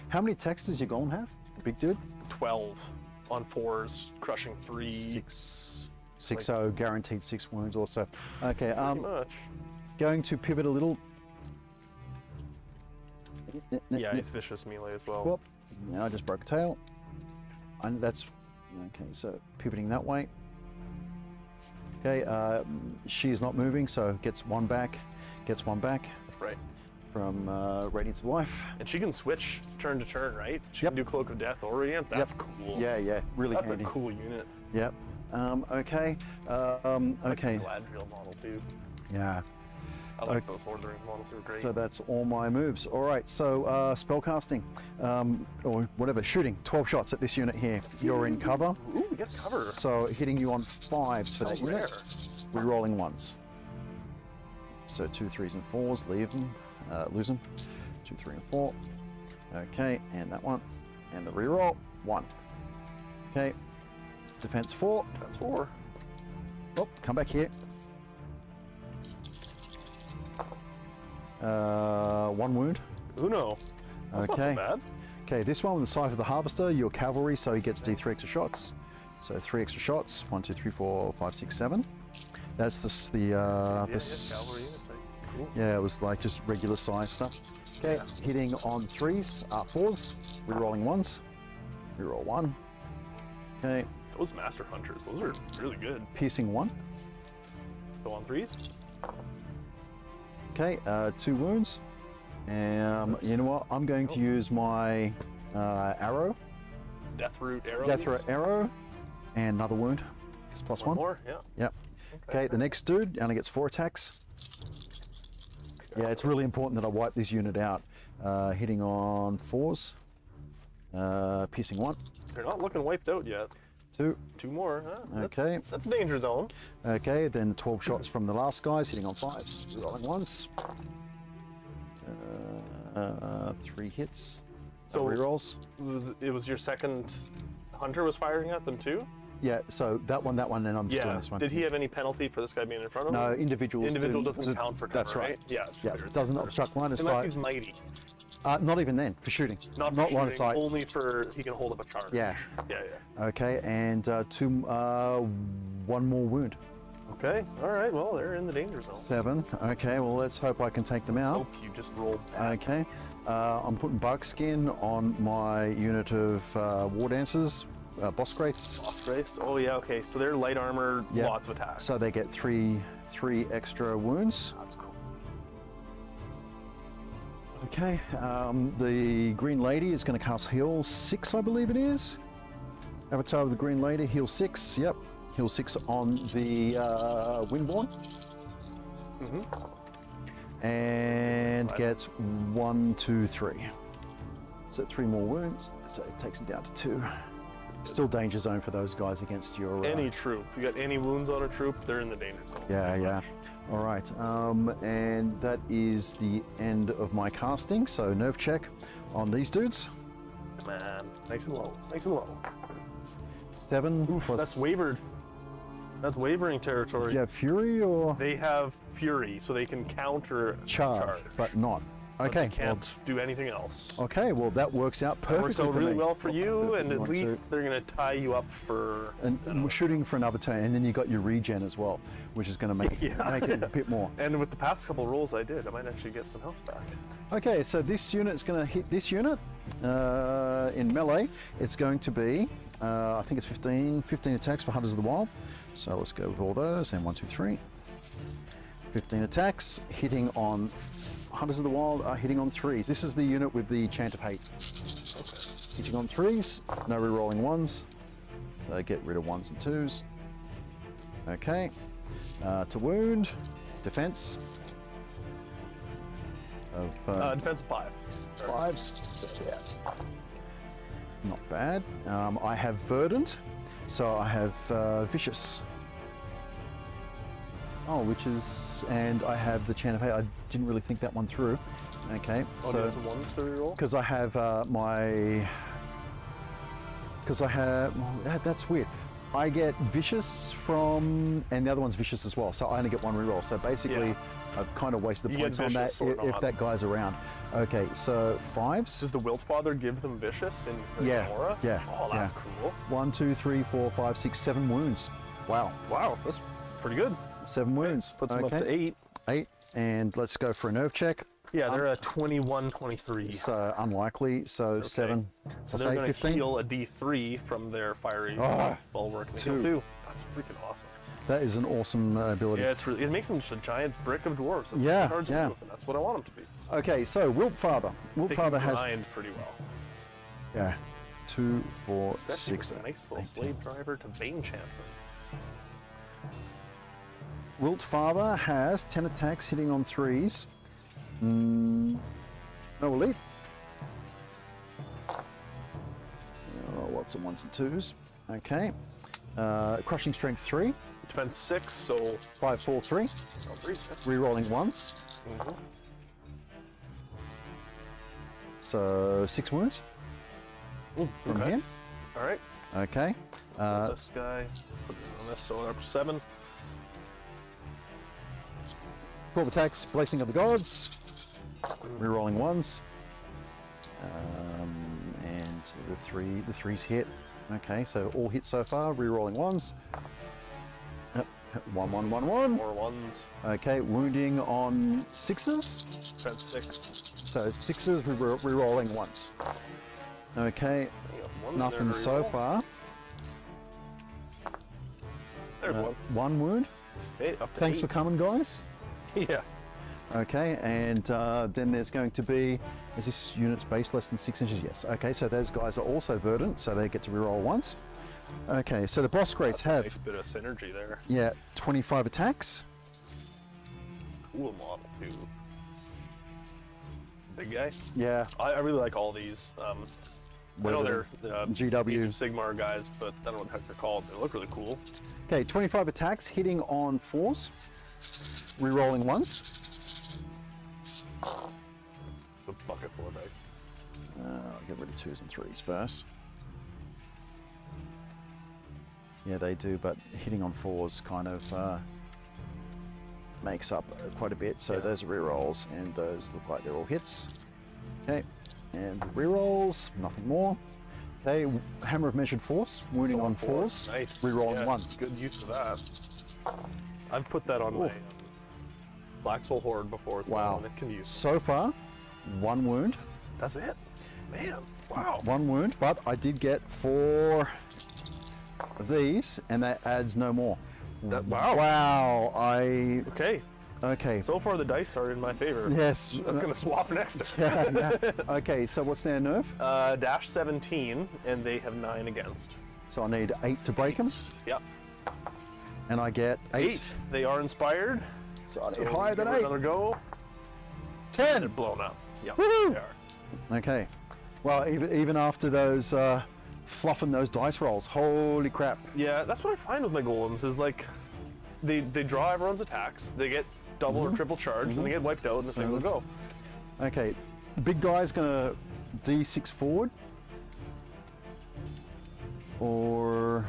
How many attacks does your golem have, big dude? 12 on 4s, crushing 3. 6-0, guaranteed 6 wounds also. Okay, Pretty much. going to pivot a little. Yeah, he's vicious melee as well. Whoop. Now I just broke a tail. And that's... Okay, so pivoting that way. Okay, she is not moving, so gets one back. Gets one back. Right. From Radiance of Life. And she can switch turn to turn, right? She Yep. can do Cloak of Death or Radiant. That's cool. Yeah, really That's handy. a cool unit. Yep. Okay. Okay. The Galadriel model too. Yeah. I like those Lord of the Rings models. They're great. So that's all my moves. All right. So spell casting, or whatever, shooting. 12 shots at this unit here. You're in cover. Ooh, we got cover. So hitting you on 5s for that rare. unit. Rerolling 1s. So 2, 3s, and 4s. Leave them. Lose them. 2, 3, and 4. Okay, and that one. And the reroll. 1. Okay. Defense 4. That's 4. Oh, come back here. 1 wound. Uno. That's Okay. not so bad. Okay, this one with the Scythe of the Harvester, your cavalry, so he gets D3 extra shots. So 3 extra shots. 1, 2, 3, 4, 5, 6, 7. That's the Cavalry this. unit. Cool. Yeah, it was like just regular size stuff. Okay, hitting on 3s, 4s, rerolling 1s. Reroll 1. Okay, Those Master Hunters, those are really good. piercing 1. So on 3s. Okay, 2 wounds. You know what? I'm going to use my arrow. Deathroot arrow. Deathroot arrow. And another wound. It's plus 1. More, yeah. Yep. Okay, the next dude only gets 4 attacks. Yeah, it's really important that I wipe this unit out. Hitting on 4s. Piercing 1. They're not looking wiped out yet. 2. 2 more. Huh? Okay. That's danger zone. Okay, then 12 shots from the last guys, hitting on 5s. Rolling 1s. 3 hits. So rerolls. It was your second hunter was firing at them too? Yeah, so that one, and I'm just doing this one. Did he have any penalty for this guy being in front of him? No, individuals. Individual doesn't count for cover, That's right. Yeah, Yeah, it doesn't obstruct line of unless sight. he's mighty. Not even then, for shooting. Not line of shooting, sight. only for he can hold up a charge. Yeah. Yeah. Okay, and 1 more wound. Okay. All right. Well, they're in the danger zone. 7. Okay, well, let's hope I can take them out. Hope you just rolled back. Okay, I'm putting buckskin on my unit of war dancers, boss wraiths. Boss wraiths. Oh yeah. Okay. So they're light armor, Yeah. lots of attacks. So they get 3 extra wounds. That's cool. Okay, the Green Lady is going to cast Heal 6, I believe it is. Avatar of the Green Lady, Heal 6, yep. Heal 6 on the Windborn. And gets 1, 2, 3. So 3 more wounds, so it takes him down to 2. Still danger zone for those guys against your... Any troop. You got any wounds on a troop, they're in the danger zone. Yeah. All right, and that is the end of my casting. So nerve check on these dudes. Man, nice and low. Nice and low. 7. Oof, plus... that's wavered. That's wavering territory. Do you have Fury or They have Fury, so they can counter charge, but not. But Okay. they can't do anything else. Okay, well that works out perfectly. That works out for really me. well for you, and at Want least to- they're going to tie you up for... And we're shooting for another turn, and then you got your regen as well, which is going to make Yeah. it a bit more. And with the past couple rolls I did, I might actually get some health back. Okay, so this unit is going to hit this unit in melee. It's going to be, I think it's 15 attacks for Hunters of the Wild. So let's go with all those, and 1, 2, 3. 15 attacks, hitting on Hunters of the Wild are hitting on 3s. This is the unit with the Chant of Hate. Okay. Hitting on 3s, no rerolling 1s. So get rid of 1s and 2s. Okay. To wound, defense. of Defense 5. fives. Yeah. Not bad. I have Verdant, so I have Vicious. Oh, which is, and I have the Chant of Hate. I didn't really think that one through. Okay, Oh, so there's one to reroll? because I have that's weird. I get Vicious from, and the other one's Vicious as well, so I only get one reroll. So basically, Yeah. I've kind of wasted You points get on that Vicious or if not. that guy's around. Okay, so fives. Does the Wildfather give them Vicious in the Yeah, aura? yeah, Oh, that's yeah. cool. 1, 2, 3, 4, 5, 6, 7 wounds. Wow, Wow, that's pretty good. 7 wounds. Puts them up to 8. 8, and let's go for a nerve check. Yeah, they're at 21, 23. So unlikely. So 7. So I'll they're say going to 15. heal a D3 from their fiery Ah, bulwark. And they 2. heal 2. That's freaking awesome. That is an awesome ability. Yeah, it makes them just a giant brick of dwarves. That's Yeah, cards yeah. move, and that's what I want them to be. Okay, so Wildfather. They can Wildfather has grind pretty well. yeah, 2, 4, Especially 6. with a nice little 18. slave driver to Bane Champion. Wildfather has 10 attacks hitting on 3s. No elite. Lots of 1s and 2s. Okay. Crushing strength 3. Defense 6, so 5, 4, 3. Rerolling 1s. Mhm. So 6 wounds Ooh, from okay. him. All right. Okay. This guy, put this on this, so we're up to 7. 12 attacks, Blessing of the Gods. Rerolling 1s. And the 3s hit. Okay, so all hits so far, rerolling 1s. 1, 1, 1, 1. More 1s. Okay, wounding on 6s. Defense 6. So 6s, rerolling 1s. Okay, nothing so far. There's one. 1 wound. Hey, up to Thanks for 8. coming, guys. Yeah. Okay, and then there's going to be, is this unit's base less than 6 inches? Yes. Okay, so those guys are also verdant, so they get to reroll 1s. Okay, so the boss greats have, Nice bit of synergy there. yeah, 25 attacks. Cool model too. Big guy. Yeah. I really like all these. I know they're GW. Age of Sigmar guys, but I don't know what the heck they're called. They look really cool. Okay, 25 attacks, hitting on 4s, rerolling 1s. The bucket full of dice. I'll get rid of 2s and 3s first. Yeah, they do, but hitting on 4s kind of makes up quite a bit. So those are rerolls, and those look like they're all hits. Okay, and rerolls, nothing more. Okay, Hammer of Measured Force, wounding So on 4s, Nice. rerolling Yeah, 1. Good use of that. I've put that on my Black Soul Horde before as well, Wow. and it can use. So far, 1 wound. That's it. Man, wow. 1 wound, but I did get 4 of these, and that adds no more. Wow. Wow, Okay, okay. so far the dice are in my favor. Yes. That's gonna swap next. Yeah, yeah. Okay, so what's their nerf? Dash 17, and they have 9 against. So I need 8 to break them, Yep. and I get 8. They are inspired. So I need So higher than give it 8. Another go. 10. Blown up. Yep. Woohoo! They are. Okay. Well, even after those fluffing those dice rolls, holy crap. Yeah, that's what I find with my golems is like, they draw everyone's attacks, they get double or triple charge, and they get wiped out in the single go. Okay, the big guy's gonna D6 forward, or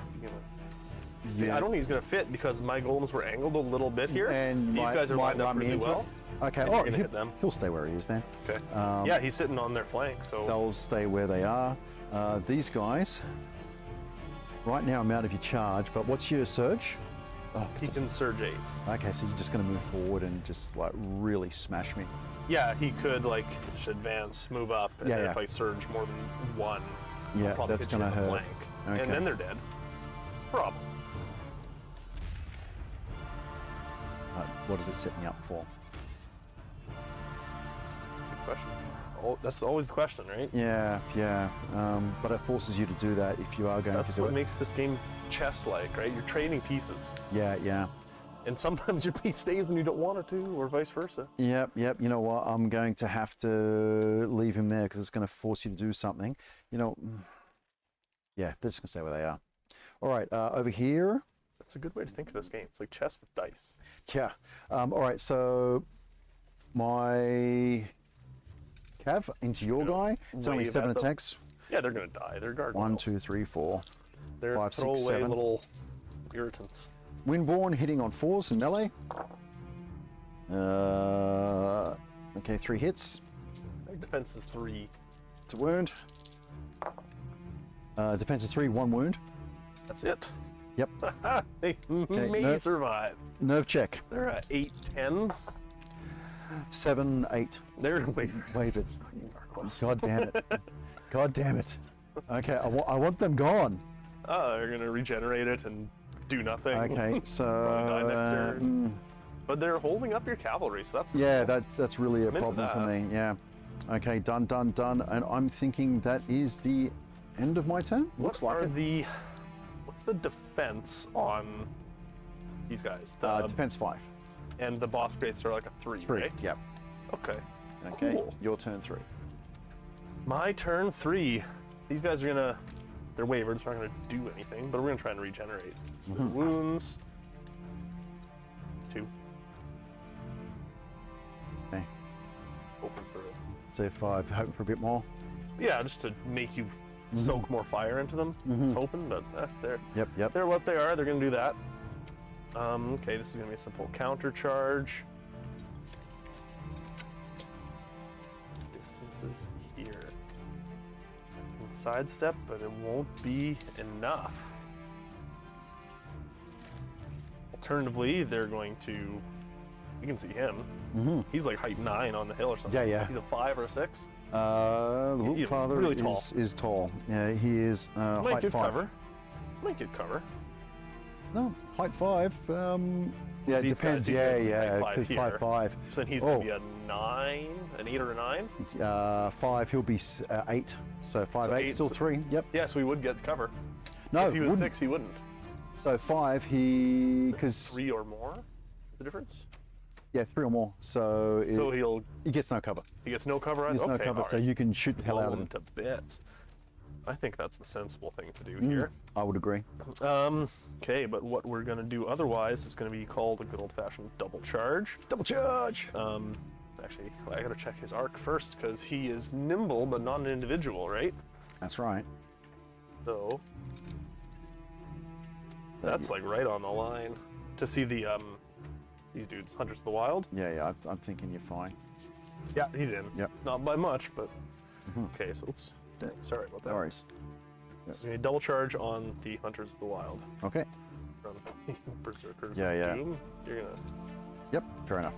Yeah, I don't think he's gonna fit because my golems were angled a little bit here. and These guys are lined up really well. Okay, And you're gonna hit them. he'll stay where he is then. Okay. Yeah, he's sitting on their flank, so They'll stay where they are. These guys, right now I'm out of your charge, but what's your surge? Oh, he can surge 8. okay, so you're just gonna move forward and just like really smash me. Yeah, he could like just advance, move up, and Yeah, then yeah. if I surge more than 1, Yeah, I'll probably that's hit you gonna in the hurt. flank. Okay. And then they're dead. Problem. What does it set me up for? Good question. Oh, that's always the question, right? Yeah, yeah. But it forces you to do that if you are going That's to do what it. makes this game chess-like, right? You're trading pieces. Yeah, yeah. And sometimes your piece stays when you don't want it to, or vice versa. Yep, yep. You know what? I'm going to have to leave him there because it's going to force you to do something. You know, yeah, they're just going to stay where they are. All right, over here. That's a good way to think of this game. It's like chess with dice. Yeah. All right, so my Cav into your guy. It's only Wave 7 at them. attacks. Yeah, they're going to die. They're gargoyles. 1, 2, 3, 4. They're 5, 6, throwaway 7. little irritants. Windborn hitting on 4s in melee. Okay, 3 hits. Their defense is 3. It's a wound. Defense is 3, 1 wound. That's it. Yep. They may no. survive. Nerve check. They're at 8, 10. 7, 8. They're wait. Wavered. Gargoyles. God damn it. God damn it. Okay, I want them gone. Oh, they're gonna regenerate it and do nothing. Okay, so Probably die next turn. But they're holding up your cavalry, so that's yeah, cool. that's really a I'm into problem for that. me. Yeah. Okay, done, done, done. And I'm thinking that is the end of my turn. Looks like it. What's the defense on these guys? Defense 5. And the boss rates are like a 3, 3. right? Yep. Okay. Okay. Cool. Your turn 3. My turn 3. These guys are they're wavered, so they're not gonna do anything, but we're gonna try and regenerate. Wounds. 2. Okay. Open for it. So 5. Hoping for a bit more. Yeah, just to make you stoke more fire into them. Hoping, but they're Yep. Yep. they're what they are. They're gonna do that. Okay, this is gonna be a simple counter charge. Distances here. I can sidestep, but it won't be enough. Alternatively, they're going to. You can see him. He's like height 9 on the hill or something. Yeah, yeah. He's a 5 or a 6. The little He's father really tall. is tall. Yeah, he is Might height get 5. cover. Might get cover. No, height 5. Yeah, it These depends. guys, Yeah, he's yeah. height 5 'Cause 5, here. 5. So then he's Oh. gonna be a 9, an 8 or a 9. 5. He'll be 8. So 5, So 8, 8, still 3. Yep. Yeah, so we would get cover. No, If he was wouldn't. 6, he wouldn't. So 5, he because 3 or more. The difference. yeah, 3 or more. So, So he gets no cover. he gets no cover. He gets okay, no cover, all so right. you can shoot the hell out Blow of him him. to bits. I think that's the sensible thing to do here. I would agree. Okay, but what we're gonna do otherwise is gonna be called a good old-fashioned double charge. Double charge. Actually, I gotta check his arc first because he is nimble but not an individual, right? That's right. So that's like right on the line. To see the these dudes, Hunters of the Wild. Yeah, yeah. I'm thinking you're fine. Yeah, he's in. Yep. Not by much, but okay. So oops. Sorry about that. No worries. So it's gonna be double charge on the Hunters of the Wild. Okay. From Berserkers. Yeah, yeah. Doom. You're gonna. Yep. Fair enough.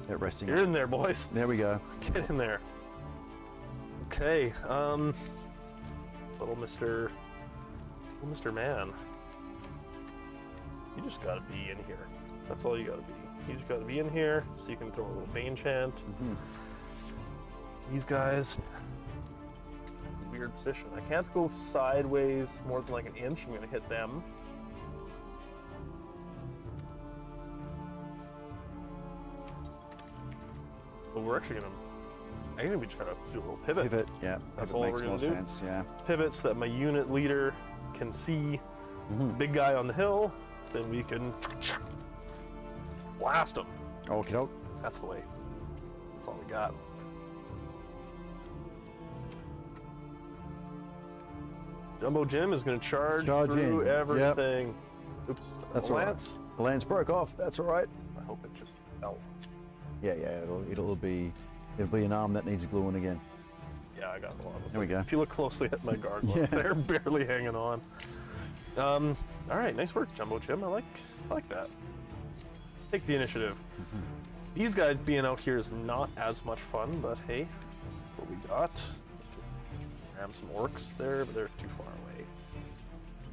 Get resting. You're in there, boys. There we go. Get in there. Okay. Little Mr. Man. You just gotta be in here. That's all you gotta be. You just gotta be in here so you can throw a little Bane chant. These guys, weird position. I can't go sideways more than like an inch. I'm gonna hit them. But we're actually gonna. I think we try to do a little pivot. Pivot. Yeah. That's Pivot all makes we're more gonna do. sense. Yeah. Pivot so that my unit leader can see the big guy on the hill. Then we can blast him. Okay. doke. That's the way. That's all we got. Jumbo Jim is going to charge through in. Yep. everything. Oops. That's all right. Lance. The lance broke off. That's all right. I hope it just fell. Yeah, yeah. It'll be an arm that needs gluing again. Yeah, I got a lot of There we go. If you look closely at my gargoyles, Yeah. they're barely hanging on. All right, nice work, Jumbo Jim. I like that. Take the initiative. These guys being out here is not as much fun, but hey, what we got. Ram some orcs there, but they're too far away.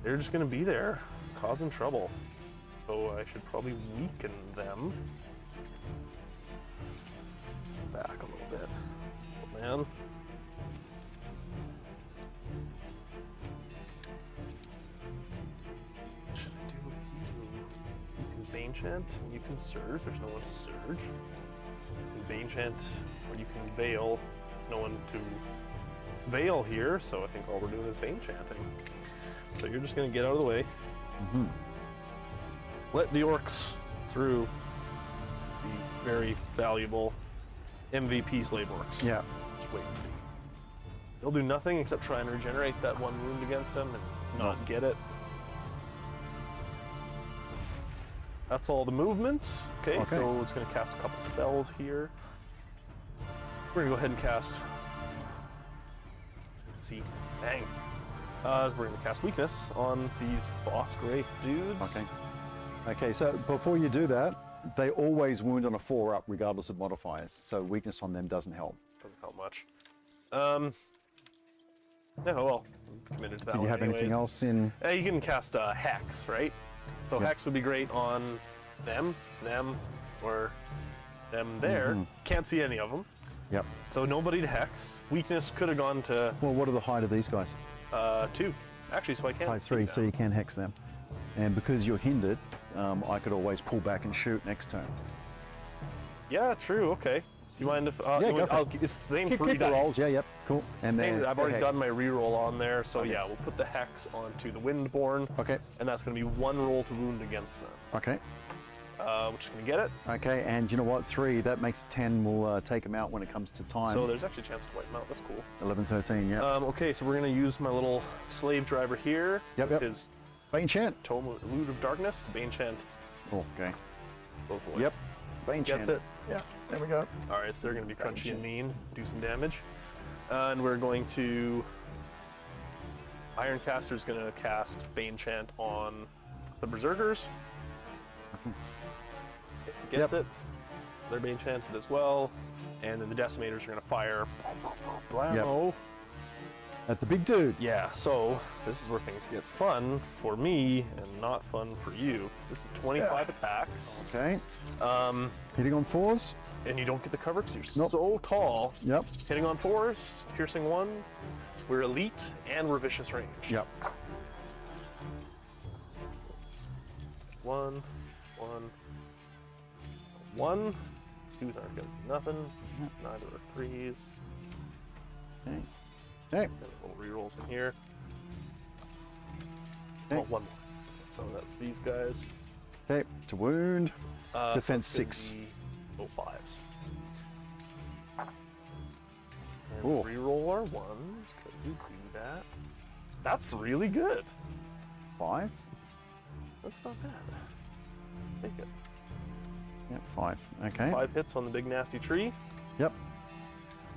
They're just gonna be there, causing trouble. So I should probably weaken them. Back a little bit. Oh, man. What should I do with you? You can Enchant, you can surge. There's no one to surge. You can Enchant, or you can Veil. No one to Veil here, so I think all we're doing is Bane Chanting. So you're just gonna get out of the way. Let the orcs through the very valuable MVP slave orcs. Yeah. Just wait and see. They'll do nothing except try and regenerate that one wound against him and not get it. That's all the movement. Okay, so it's going to cast a couple spells here. We're going to go ahead and cast. Let's see. Bang. We're going to cast weakness on these boss great dudes. Okay. Okay, so before you do that, they always wound on a 4-up regardless of modifiers. So weakness on them doesn't help. Doesn't help much. Yeah, well, I'm committed to that. Do you have anything else in? You can cast Hex, right? So Hex would be great on them, or them there. Can't see any of them. Yep. So nobody to Hex. Weakness could have gone to Well, what are the height of these guys? 2. Actually, so I can't Height see 3, them. so you can hex them. And because you're hindered, I could always pull back and shoot next turn. Yeah, true. Okay. Do you mind if? Yeah, go for it. It's the same Kick 3 the dice. rolls, yeah, yep, cool. And then I've already hex. done my reroll on there, so Okay. yeah, we'll put the Hex onto the Windborn. Okay. And that's going to be 1 roll to wound against them. Okay. Which is going to get it. Okay, and you know what? 3, that makes 10. We'll take them out when it comes to time. So there's actually a chance to wipe them out. That's cool. 11, 13, yeah. Okay, so we're going to use my little slave driver here. Yep, with yep. His Bane Chant. Tome of Root of Darkness to Bane Chant Oh, okay. both ways. Yep. Bane Gets Chant. it. Yeah, there we go. All right, so they're going to be crunchy and mean, do some damage. And we're going to... Ironcaster's going to cast Bane Chant on the Berserkers. Gets it. They're Bane Chanted as well. And then the Decimators are going to fire. Blammo. At the big dude. Yeah, so this is where things get fun for me and not fun for you. 'Cause this is 25 attacks. Okay. Hitting on 4s. And you don't get the cover because you're Nope. so tall. Yep. Hitting on 4s, piercing 1. We're elite and we're vicious range. Yep. 1, 1, 1. 2s aren't gonna do nothing. Neither are 3s. Okay. Okay. And little rerolls in here. Okay. Oh, 1 more. So that's these guys. Okay. To wound. Defense so it's 6. gonna be 5s. And Ooh. reroll our 1s. Could we do that? That's really good. 5. That's not bad. Take it. Yep. 5. Okay. 5 hits on the big nasty tree. Yep.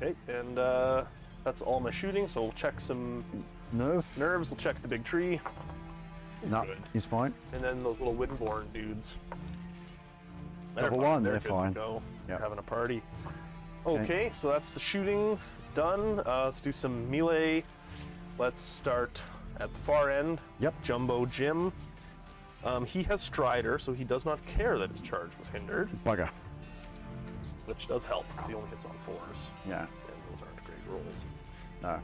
Okay, and that's all my shooting, so we'll check some Nerve. nerves, we'll check the big tree. He's No, good. he's fine. And then those little Windborn dudes. Double fine, 1, they're they're good to fine. go. Yep. They're having a party. Okay, so that's the shooting done. Let's do some melee. Let's start at the far end. Yep. Jumbo Jim. He has Strider, so he does not care that his charge was hindered, Bugger. which does help because he only hits on 4s. Yeah. And those aren't great rolls. No.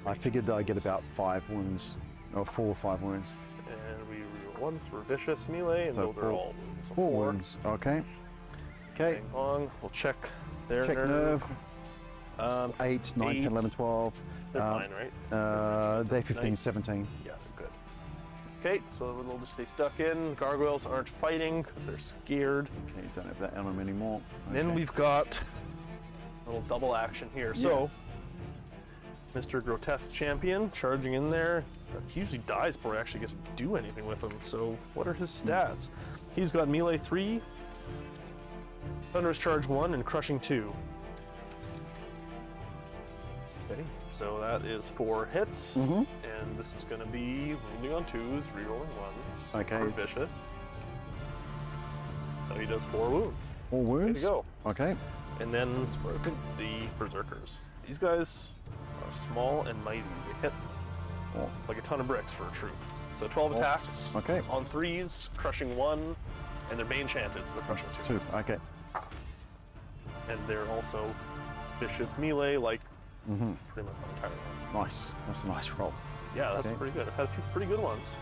I figured that I'd get about 5 wounds, or 4 or 5 wounds. And we reroll 1s for vicious melee, and So those are 4 all wounds. So 4 wounds. Okay. Okay. Bang bong. We'll check their Check nerve. 8, 9, 8. 10, 11, 12. They're fine, right? They're 15, Nice. 17. Yeah, they're good. Okay, so they'll just stay stuck in. Gargoyles aren't fighting because they're scared. Okay, don't have that on them anymore. Then Okay. we've got a little double action here. So, Mr. Grotesque Champion charging in there. He usually dies before he actually gets to do anything with him. So, what are his stats? He's got melee 3, Thunderous Charge 1, and Crushing 2. Okay, so that is 4 hits. And this is going to be wounding on 2s, rerolling 1s. Okay. For vicious. So he does 4 wounds. 4 wounds. go. Okay. And then the Berserkers. These guys are small and mighty. They hit Oh, like a ton of bricks for a troop. So 12 attacks okay. on 3s, crushing 1, and they're Bane Chanted, so they're crushing 2. 2. Okay. And they're also vicious melee, like pretty much my entire one. Nice. That's a nice roll. Yeah, that's Okay. pretty good. I've had 2 pretty good ones.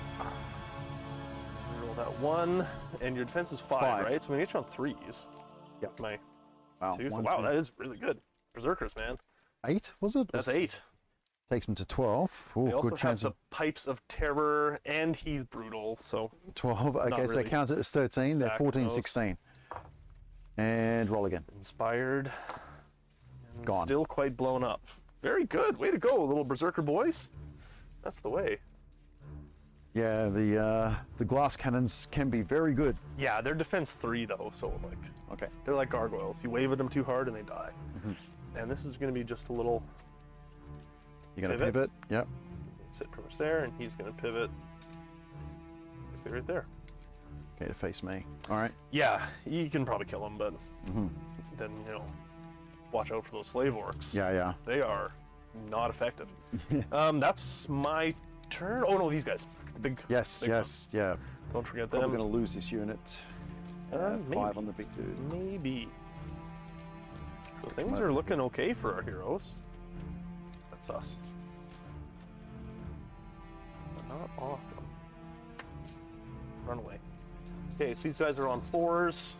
Reroll So that 1, and your defense is 5, right? So I'm gonna get you on 3s. Yep. My Wow. 2. So 1, wow, 2, that is really good. Berserkers, man. 8 was it? That's 8. Takes him to 12. They Oh, also good have chance the of pipes of terror, and he's brutal. So 12. Okay, so they really. count it as 13. They're Stack 14, those. 16. And roll again. inspired. And Gone. Still quite blown up. Very good. Way to go, little berserker boys. That's the way. Yeah, the glass cannons can be very good. Yeah, they're defense 3 though, so like Okay. they're like gargoyles. You wave at them too hard and they die. And this is going to be just a little You're gonna Pivot. pivot. Yep. sit pretty much there, and he's going to pivot. Let's get right there. Okay, to face me. All right. Yeah, you can probably kill him, but then watch out for those slave orcs. Yeah, yeah. They are not effective. That's my turn. Oh no, these guys. The big. Yes, big yes, yeah. ones. Don't forget Probably them. gonna lose this unit. Maybe. 5 on the big dude. Maybe. So things are looking okay for our heroes. That's us. But not awesome. Run away. Okay, so these guys are on 4s.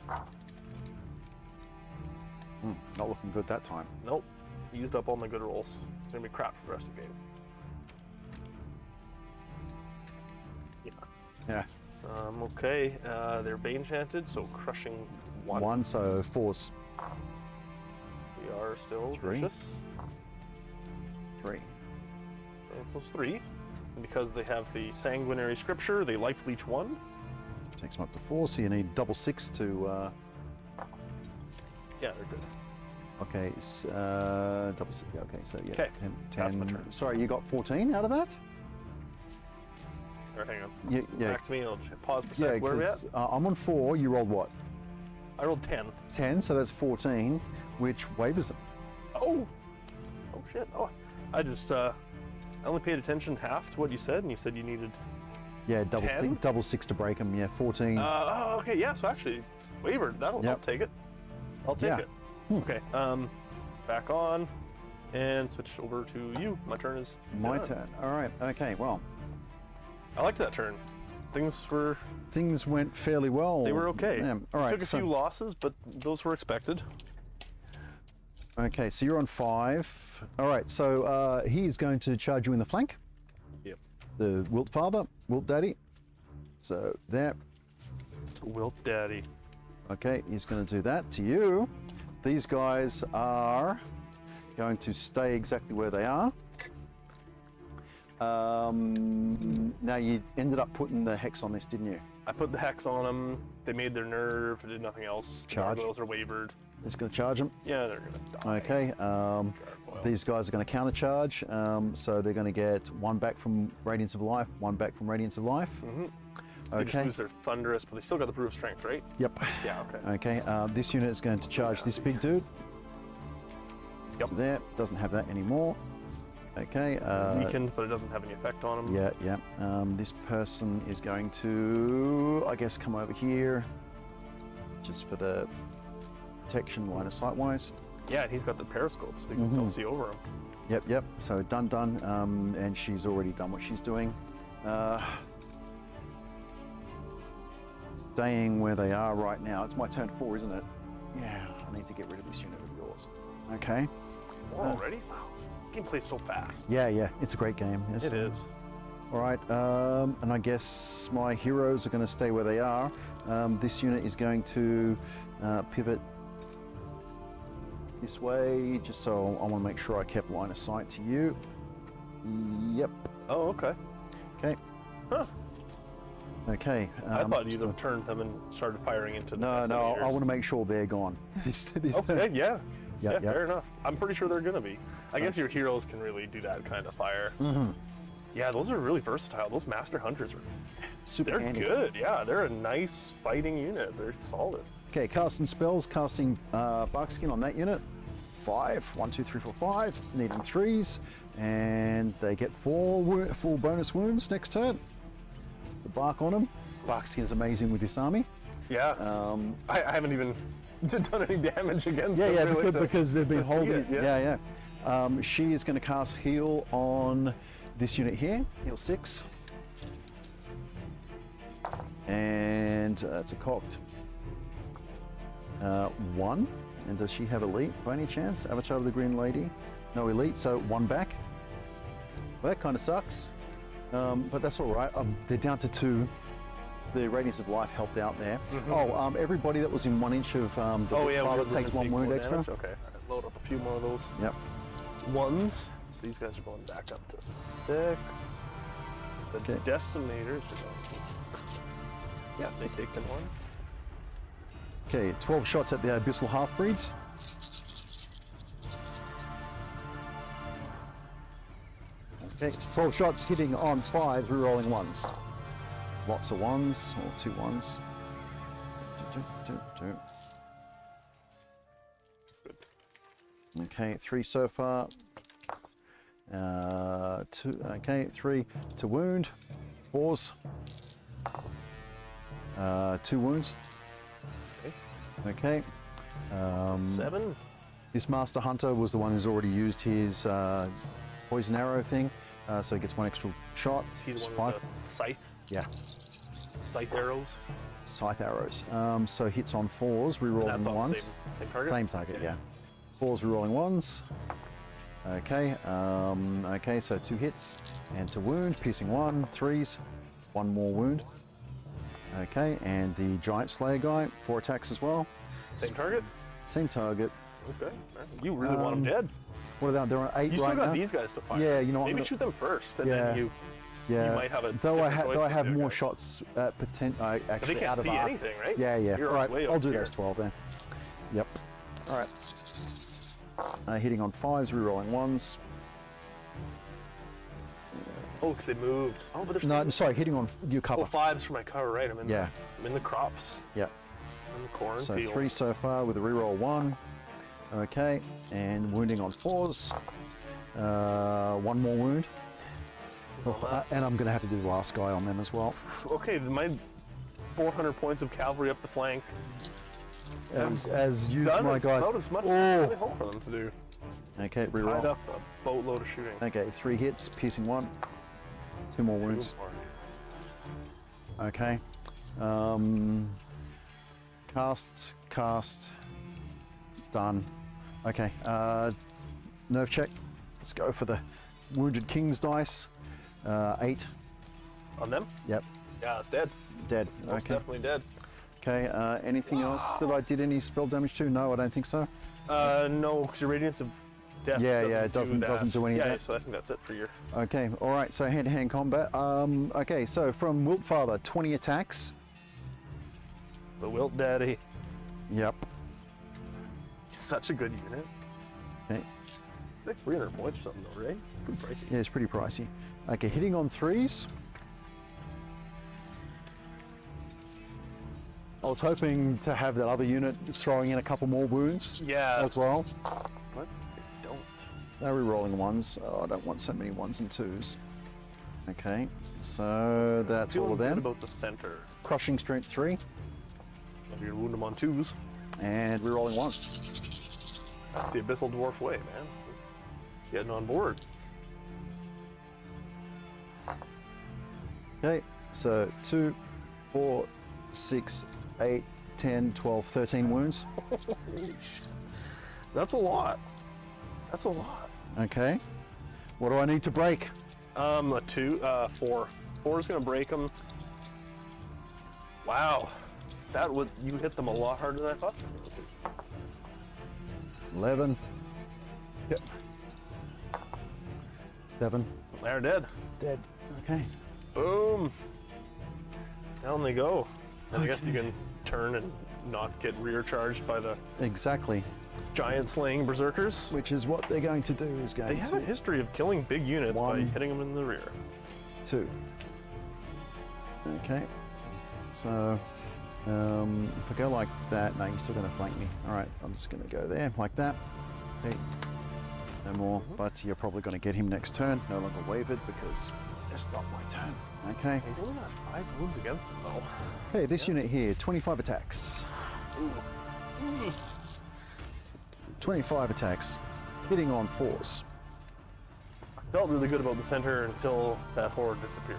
Not looking good that time. Nope. Used up all my good rolls. It's gonna be crap for the rest of the game. Yeah. Yeah. Okay. They're Bane enchanted, so crushing 1. 1, so 4s. We are still 3. vicious. 3. Plus 3. And because they have the sanguinary scripture, they life leech 1. So it takes them up to 4, so you need double 6 to. Yeah, they're good. Okay, double 6. Yeah, okay, so yeah. Okay, 10, that's my turn. Sorry, you got 14 out of that? Alright, hang on. Yeah, yeah. Back to me, I'll just pause for a Yeah, sec. Where are we at? because I'm on 4, you rolled what? I rolled 10. 10, so that's 14, which wavers them. Oh! Oh shit. Oh, I just, I only paid attention half to what you said, and you said you needed... Yeah, 10? double 6 to break them, yeah, 14. Oh, okay, yeah, so actually, wavered. I'll Yep. take it. I'll take Yeah. it. Okay, back on, and switch over to you. My turn is My done. turn. All right, okay, well, I liked that turn. Things were, things went fairly well. they were okay. Yeah, all right, Took a so, few losses, but those were expected. okay, so you're on 5. All right, so he is going to charge you in the flank. Yep. The Wilt Father, Wilt Daddy. So there. Wilt Daddy. Okay, he's going to do that to you. These guys are going to stay exactly where they are. Now you ended up putting the hex on this, didn't you? I put the hex on them. They made their nerve. Did nothing else. The Charge. gargoyles are wavered. It's going to charge them. Yeah, they're gonna die. Okay. Gargoyle. These guys are going to countercharge, so they're going to get 1 back from Radiance of Life, 1 back from Radiance of Life. They just Okay. lose their thunderous, but they still got the brew of strength, right? Yep. Yeah. Okay. Okay. This unit is going to charge this big dude. Yep. So there, doesn't have that anymore. Okay. Weakened, but it doesn't have any effect on them. Yeah, yeah. This person is going to, I guess, come over here, just for the protection line of sight wise. Yeah, and he's got the periscope, so we can still see over him. Yep, yep. So done. And she's already done what she's doing. Staying where they are right now. It's my turn 4, isn't it? Yeah, I need to get rid of this unit of yours. Okay. More already? Wow. This game plays so fast. Yeah, yeah. It's a great game. Yes. It is. All right, and I guess my heroes are going to stay where they are. This unit is going to pivot this way, just so I want to make sure I kept line of sight to you. Yep. Oh, okay. Okay. Huh. Okay. I thought you'd have turned them and started firing into the No, I decimators. want to make sure they're gone. This Okay, yeah. Yep, Yeah, yep. fair enough. I'm pretty sure they're gonna be. I guess your heroes can really do that kind of fire. Yeah, those are really versatile. Those master hunters are, Super they're handy. good. Yeah, they're a nice fighting unit. They're solid. Okay, casting spells, casting Barkskin on that unit. 5. 1, 2, 3, 4, 5. Needing 3s, and they get 4 bonus wounds next turn. The bark on them. Barkskin is amazing with this army. Yeah. I haven't even done any damage against Yeah, them. yeah, really because they've been to see holding it, it. yeah. Yeah. She is going to cast heal on this unit here. Heal 6. And it's a cocked 1. And does she have elite by any chance? Avatar of the Green Lady? No elite, so 1 back. Well, that kind of sucks, but that's all right. They're down to 2. The Radiance of Life helped out there. Everybody that was in 1 inch of the father takes 1 wound extra. Damage? Okay, all right, load up a few more of those. Yep. 1s. So these guys are going back up to 6. The decimators are going to... Yeah, they take them 1. Okay, 12 shots at the Abyssal Half-Breeds. Okay, 12 shots hitting on 5, rerolling 1s. Lots of 1s, or 2 1s. Okay, 3 so far. 2, okay, 3 to wound. 4s. 2 wounds. Okay. 7. This Master Hunter was the one who's already used his poison arrow thing, so he gets 1 extra shot. He's the one with the scythe? Yeah. Scythe arrows? Scythe arrows. So hits on 4s, rerolling 1s. Same target? Same target, yeah. 4s, rerolling 1s. Okay. Okay, so 2 hits. And to wound, piercing 1, 3s, 1 more wound. Okay, and the Giant Slayer guy, 4 attacks as well. Same target? Same target. Okay. You really want them dead. What about, there are 8 right now? You still got these guys to fire. Yeah, you know what? Maybe shoot them first, and then you might have a Though I have more guys. shots actually They can't out of see arc. anything, right? Yeah, yeah. You're All right, way I'll up do here. those 12 then. Yep. All right. Hitting on 5s, rerolling 1s. Oh, because they moved. Oh, but there's No, sorry, hitting on your cover. Oh, 5s for my cover, right? I'm in Yeah. I'm in the crops. Yep. I'm in the corn So field. 3 so far with a reroll 1. Okay, and wounding on 4s. 1 more wound. And I'm going to have to do the last guy on them as well. Okay, my 400 points of cavalry up the flank. As you, Done. my It's guy. about as much as I really hope for them to do. Okay, Tied reroll. up a boatload of shooting. Okay, 3 hits, piercing 1. 2 more wounds. Okay. Cast. Done. Okay. Nerve check. Let's go for the Wounded King's dice. 8. On them? Yep. Yeah, it's dead. Dead. Most Okay. definitely dead. Okay. Anything else that I did any spell damage to? No, I don't think so. No, because your Radiance of Death It doesn't do any of yeah, that. so I think that's it for your... Okay. All right. So hand-to-hand combat. Okay. So from Wiltfather, 20 attacks. The Wilt Daddy. Yep. He's such a good unit. Okay. Like 300 points or something though, right? Pretty pricey. Yeah, it's pretty pricey. Okay, hitting on 3s. I was hoping to have that other unit throwing in a couple more wounds Yeah. as well. But they don't. They're re-rolling 1s. Oh, I don't want so many 1s and 2s. Okay, so that's all Feeling of good them. about the center. Crushing strength 3 If you're wound them on 2s. and re-rolling 1s. That's the Abyssal Dwarf way, man. Getting on board. Okay, so 2, 4, 6, 8, 10, 12, 13 wounds. That's a lot. That's a lot. Okay, what do I need to break? A 2, 4. 4 is gonna break them. Wow. You hit them a lot harder than I thought. 11. Yep. 7. They're dead. Dead. Okay. Boom. Down they go. And I guess you can turn and not get rear charged by the Exactly. giant slaying berserkers. Which is what they're going to do is They going have to a history of killing big units by 1, hitting them in the rear. 2. Okay. So if I go like that, no, you're still going to flank me. All right, I'm just going to go there like that. Okay. No more, but you're probably going to get him next turn. No longer wavered because it's not my turn. Okay. He's only got 5 wounds against him though. Hey, this unit here, 25 attacks. Ooh. 25 attacks. Hitting on 4s. Felt really good about the center until that horde disappeared.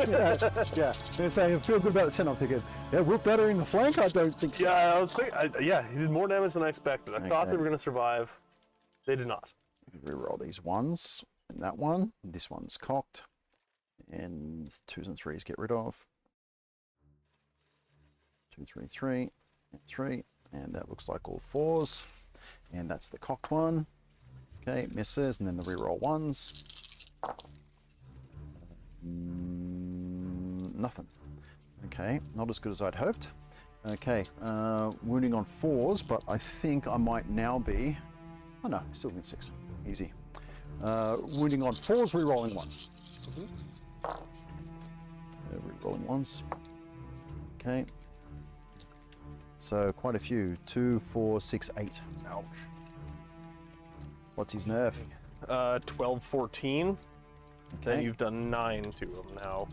yeah. They're saying, I feel good about the center. I'm thinking, yeah, we're better in the flank? I don't think so. Yeah, I was thinking, yeah, he did more damage than I expected. I thought they were going to survive. They did not. Reroll these ones, and that one. This one's cocked. And 2s and 3s get rid of. 2, 3, 3, and 3. And that looks like all 4s. And that's the cocked one. Okay, misses, and then the reroll 1s. Nothing. Okay, not as good as I'd hoped. Okay, wounding on 4s, but I think I might now be... Oh no, still win 6. Easy. Wounding on 4s, rerolling 1s. Rerolling 1s. Okay. So quite a few. 2, 4, 6, 8. Ouch. What's his nerf? 12, 14. Okay. Then you've done 9 to him now.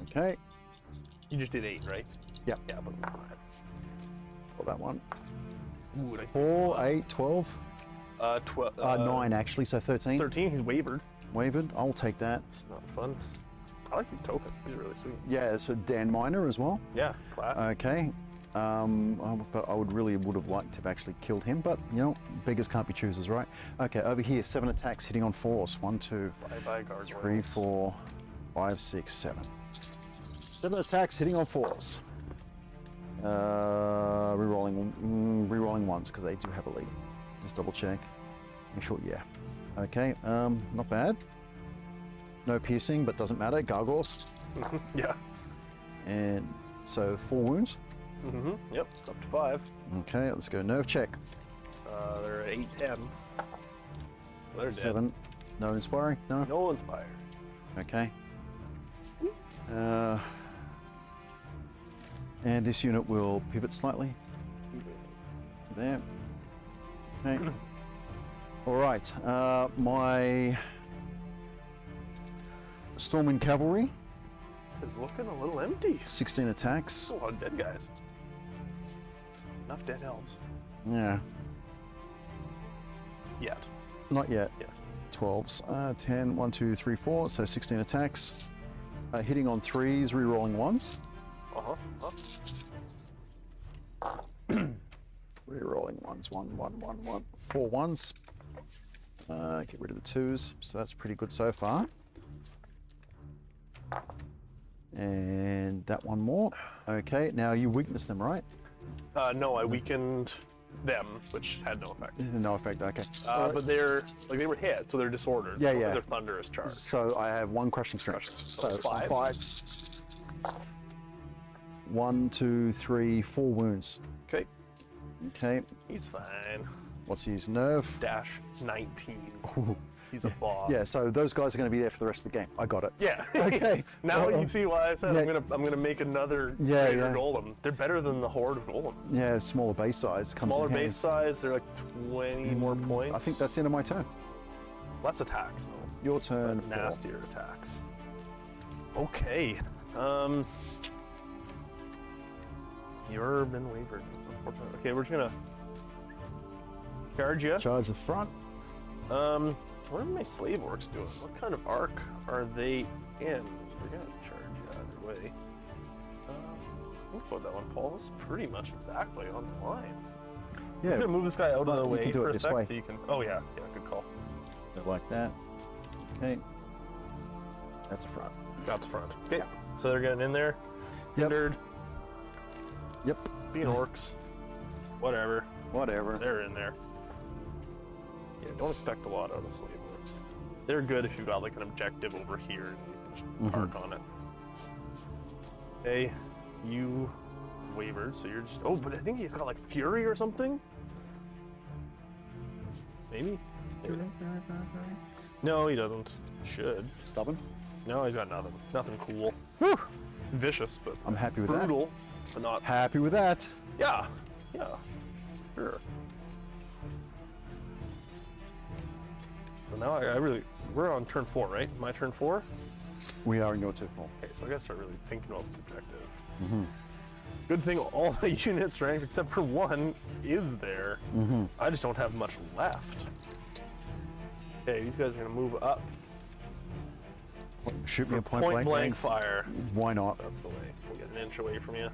Okay. You just did 8, right? Yep. Yeah, but Got that one. ooh, 4, 8, 12. 9 actually, so 13. 13, he's wavered. Wavered. I'll take that. It's not fun. I like these tokens. These are really sweet. Yeah, so Dan Miner as well. Yeah, classic. Okay. But I would have liked to have actually killed him, but you know, beggars can't be choosers, right? Okay, over here, 7 attacks hitting on 4s. 1, 2, Bye-bye, guards. 3, 4, 5, 6, 7. 7 attacks hitting on 4s. Rerolling 1s because they do have a lead. Just double check. Make sure, yeah. Okay, not bad. No piercing, but doesn't matter. Gargoyles. Yeah. And so 4 wounds. Yep, up to 5. Okay, let's go nerve check. They're at 8, 10. They're 7. dead. No inspiring? No? No inspire. Okay. And this unit will pivot slightly. There. Okay. All right. My Storming Cavalry. It's looking a little empty. 16 attacks. A lot of dead guys. Enough dead elves. Yeah. Yet. Not yet. Yeah. 12s. 10, 1, 2, 3, 4. So 16 attacks. Hitting on 3s, re-rolling 1s. Re-rolling 1s. 1, 1, 1, 1. 4 1s. Get rid of the 2s. So that's pretty good so far. And that one more. Okay, now you weakness them, right? No, I weakened them, which had no effect. No effect, okay. But they're, like, they were hit, so they're disordered. Yeah, so yeah. They're thunderous charge. So I have 1 crushing strike. So 5. 5s. 1, 2, 3, 4 wounds. Okay. Okay. He's fine. What's his nerve? Dash 19. Ooh. He's a boss. Yeah, so those guys are going to be there for the rest of the game. I got it. Yeah. Okay. Now you see why I said yeah. I'm gonna make another Yeah, greater yeah. golem. They're better than the horde of golems. Yeah, smaller base size. Comes Smaller in handy. base size, they're like 20 more points. I think that's the end of my turn. Less attacks though. Your turn. But nastier attacks. Okay. You're been wavered. That's unfortunate. Okay, we're just gonna charge you. Charge the front. What are my slave orcs doing? What kind of arc are they in? They're gonna charge you either way. Think about that one, Paul. This is pretty much exactly on the line. Yeah. I'm gonna move this guy out of the you way can do for it a this sec way. so you can. Oh yeah, good call. Like that. Okay. That's a front. That's front. Okay, so they're getting in there. Yep. Hindered. Yep. Being orcs. Whatever. Whatever. They're in there. Yeah, don't expect a lot out of slave orcs. They're good if you've got like an objective over here and you can just park on it. Okay, you wavered, so you're just. Oh, but I think he's got like fury or something. Maybe. No, he doesn't. Should. Stubborn. No, he's got nothing. Nothing cool. Whew. Vicious, but I'm happy with brutal, but not. Happy with that. Yeah. Yeah. Sure. So now I really. We're on turn 4, right? My turn 4? We are in your turn 4. Okay, so I gotta start really thinking about this objective. Good thing all the unit strength except for 1 is there. I just don't have much left. Okay, these guys are gonna move up. Shoot me a point Blank blank. fire. Why not? That's the way. We'll get an inch away from you.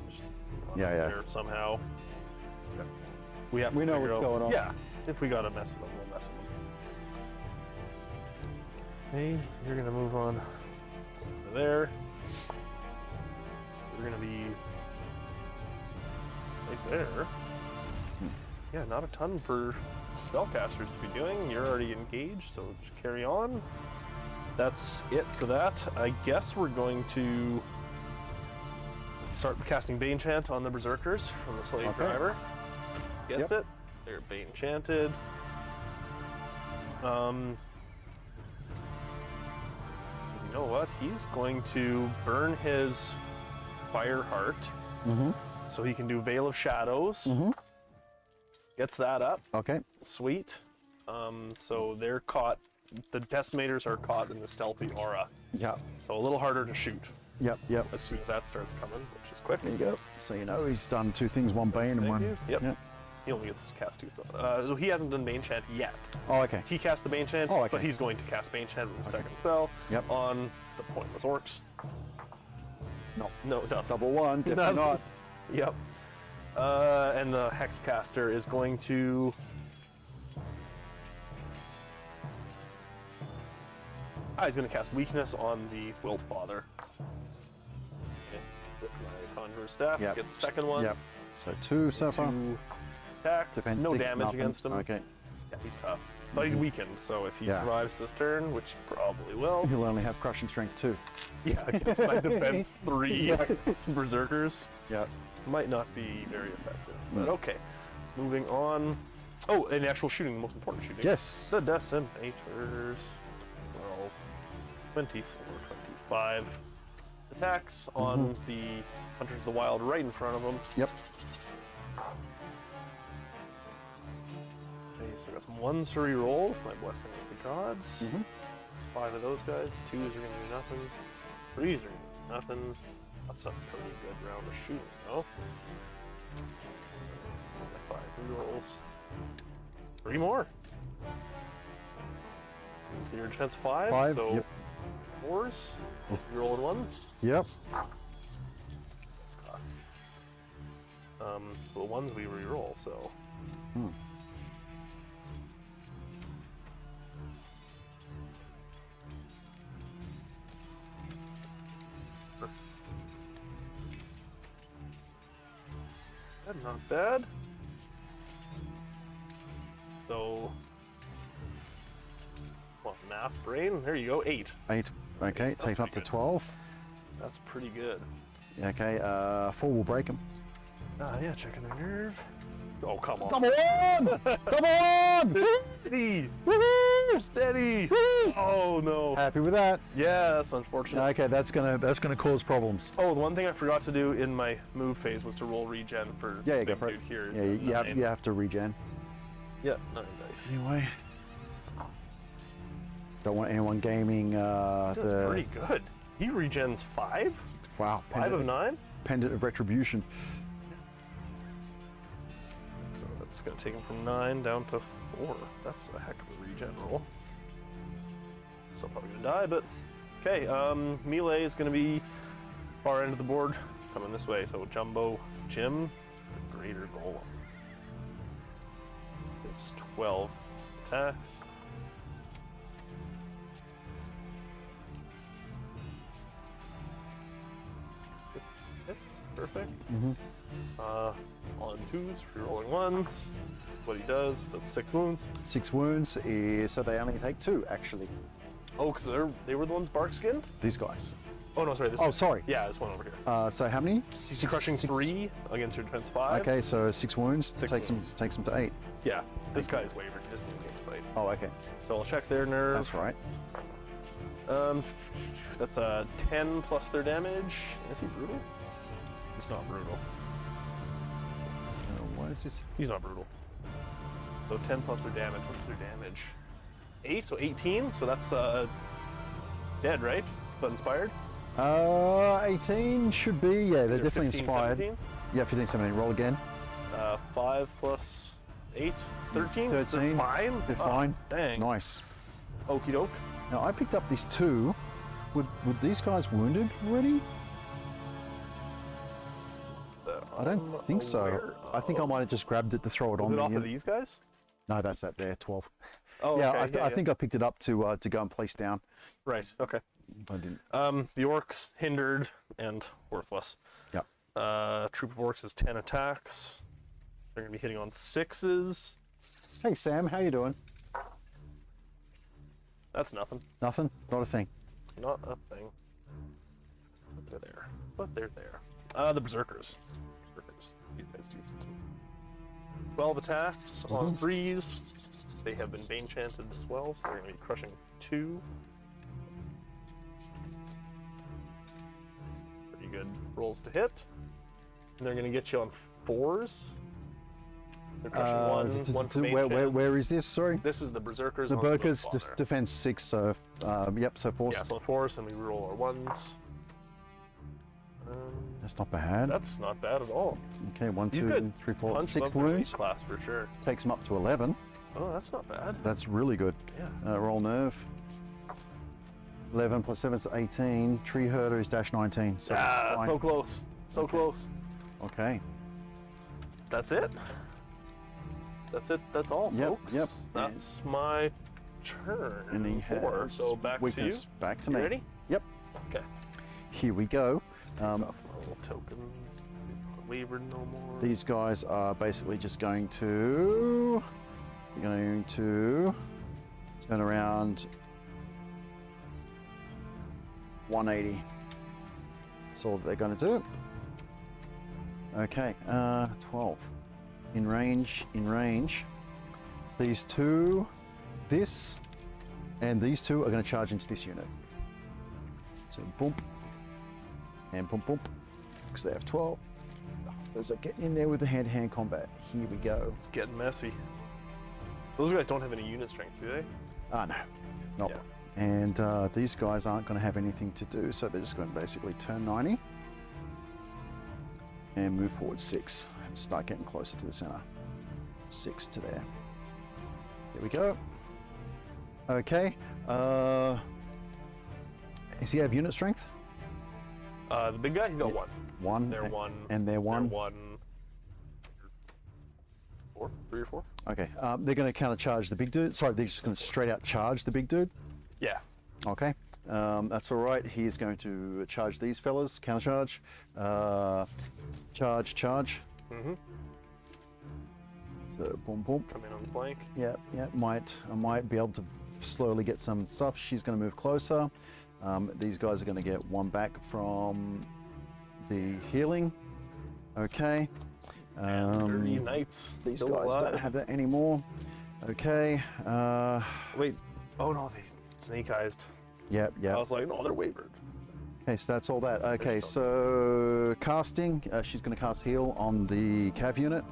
Just Yeah, up yeah. there somehow. Yep. We have. We to know figure what's out- going on. Yeah. If we gotta mess with them, we'll mess with them. Okay, you're gonna move on over there. We're gonna be right there. Yeah, not a ton for spellcasters to be doing. You're already engaged, so just carry on. That's it for that. I guess we're going to start casting Bane Chant on the Berserkers from the Slave Okay. Driver. Gets Yep. it. They're Bane Chanted. You know what? He's going to burn his Fire Heart Mm-hmm. so he can do Veil of Shadows. Mm-hmm. Gets that up. Okay. Sweet. So they're caught. The Decimators are caught in the stealthy aura. Yep. So a little harder to shoot Yep. Yep. as soon as that starts coming, which is quick. There you go. So you know he's done two things: one Bane and Thank one. you. Yep. He only gets to cast 2 spells. So he hasn't done Bane Chant yet. Oh, okay. He cast the Bane Chant, Oh, okay. but he's going to cast Bane Chant with the second spell Yep. on the Pointless Orcs. No. No, nothing. Double one. Definitely not. Yep. And the Hexcaster is going to... he's going to cast Weakness on the Wilt Father. Okay. With my Conjurer Staff, Yep. gets the second one. Yep. So 2 so far. 2 attack, Defense no 6, damage nothing. against him. Okay. Yeah, he's tough. But he's weakened, so if he Yeah. survives this turn, which he probably will, He'll only have crushing strength 2. yeah, against my defense 3 Berserkers, Yep. might not be very effective. But Mm. okay, moving on. Oh, and actual shooting, the most important shooting. Yes. The Decimators. 12, 24, 25 attacks on the Hunters of the Wild right in front of them. Yep. Okay, so I got some 1s to reroll for my Blessing of the Gods. Mhm. 5 of those guys. 2s are going to do nothing. 3s are going to do nothing. That's a pretty good round of shooting, though. 5 rerolls. 3 more. So your defense 5. 5, So yep. 4s. Reroll 1s. Yep. That's caught. The 1s we reroll, so. Hmm. Not bad. So, well, math brain. There you go. 8. 8. Okay. That's Take him up pretty to good. 12. That's pretty good. Okay. 4 will break him. Yeah, checking the nerve. Oh, come on. Double one! Double one! Steady. Woohoo! Steady. Oh no. Happy with that. Yeah, that's unfortunate. Okay, that's gonna cause problems. Oh, the one thing I forgot to do in my move phase was to roll regen for Yeah, the you go big for it. dude here. Yeah, you have, 9. you have to regen. Yeah, 9 dice. Anyway. Don't want anyone gaming That's the pretty good. He regens 5? wow 5 of 9? pendant of retribution. So that's going to take him from 9 down to 4. That's a heck of a regen roll. So I'm probably going to die, but... Okay, melee is going to be far end of the board, coming this way. So Jumbo Jim, the Greater Golem. It's 12 attacks. It's perfect. On 2s, rerolling 1s. What he does, that's 6 wounds. 6 wounds, so they only take 2 actually. Oh, because they were the ones bark skinned? These guys. Oh, no, sorry. This Oh, one. sorry. Yeah, this one over here. So how many? He's crushing 3 against your defense 5. Okay, so 6 wounds 6 takes wounds. them takes them to 8. Yeah, this guy's wavered. He doesn't even get to fight. Oh, okay, So I'll check their nerve. that's right. That's a 10 plus their damage. Is he brutal? He's not brutal. What is this? He's not brutal. So 10 plus their damage. What's their damage? 8, so 18. So that's dead, right? But inspired? 18 should be. Yeah, they're definitely 15, inspired. 17? Yeah, 15, 17. Roll again. 5 plus 8, 13? 13. Fine? They're fine. Dang. Nice. Okie doke. Now I picked up these 2. Were these guys wounded already? I don't think so. I think I might have just grabbed it to throw it on Is it the off of unit. these guys? No, that's that there, 12. Oh, yeah, okay. I think I picked it up to go and place down. Right, okay. I didn't. The orcs, hindered and worthless. Yep. Troop of orcs is 10 attacks. They're going to be hitting on 6s. Hey Sam, how you doing? That's nothing. Nothing? Not a thing. Not a thing. But they're there. But they're there. The berserkers. These guys do some 12 attacks on 3s. They have been bane chanted as well, so they're going to be crushing 2. Pretty good rolls to hit. And they're going to get you on 4s. They're crushing 1 for bane chant. Where is this? Sorry. This is the berserkers. The on Berkers spawner. defense 6, so yep, so 4. Yeah, so on 4s, and we roll our 1s. That's not bad. That's not bad at all. Okay, 1, These 2, guys 3, 4, punch 6 above their weight wounds. class for sure. Takes them up to 11. Oh, that's not bad. That's really good. Yeah. Roll nerve. 11 plus 7 is 18. Tree herder is dash 19. So fine. So close. So close. Okay. That's it. That's it. That's all, Yep, folks. yep. That's my turn. And he 4. has So back weakness. to you. Back to You me. ready? Yep. Okay. Here we go. Take off my little tokens. Wavered no more. These guys are basically just going to turn around 180. That's all that they're going to do. Okay, 12. In range. These 2, this, and these 2 are going to charge into this unit. So boom, and boom, boom, because they have 12. Those are getting in there with the hand-to-hand combat. Here we go. It's getting messy. Those guys don't have any unit strength, do they? Ah, no. Nope. Yeah. And these guys aren't going to have anything to do, so they're just going to basically turn 90 and move forward 6 and start getting closer to the center. 6 to there. There we go. Okay. Does he have unit strength? The big guy, he's got 1. 1. They're 1. And they're 1. They're 1. 4? 3 or 4? Okay. They're going to counter-charge the big dude. Sorry, they're just going to straight out charge the big dude. Yeah. Okay. That's all right. He's going to charge these fellas. Counter-charge. Charge. Mm-hmm. So boom, boom. Come in on the flank. Yeah. I might be able to slowly get some stuff. She's going to move closer. These guys are going to get 1 back from the healing. Okay. Dirty Knights. These still guys alive. don't have that anymore. Okay. Wait. Oh no, they snake-eyed. Yep. I was like, no, they're wavered. Okay, so that's all that. Okay, so casting. She's going to cast heal on the cav unit.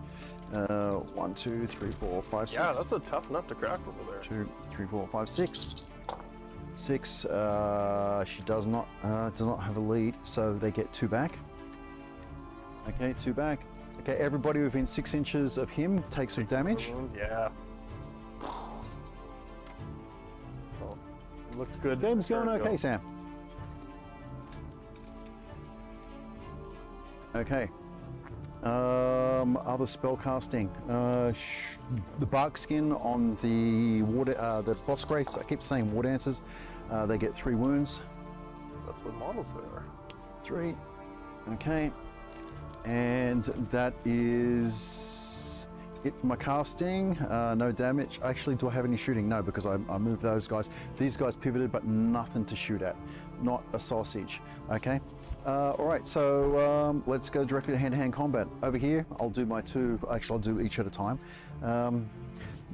1, 2, 3, 4, 5, 6. Yeah, that's a tough nut to crack over there. 2, 3, 4, 5, 6. 6. She does not have a lead, so they get 2 back. Okay, 2 back. Okay, everybody within 6 inches of him takes some damage. Yeah. Well, it looks good. Game's going There we okay, go. Sam. Okay. Other spell casting. The bark skin on the boss grace. I keep saying war dancers. They get 3 wounds. That's what models they are. 3. Okay. And that is it for my casting. No damage. Actually, do I have any shooting? No, because I moved those guys. These guys pivoted, but nothing to shoot at. Not a sausage. Okay. All right, so let's go directly to hand-to-hand combat. Over here, I'll do my 2. Actually, I'll do each at a time.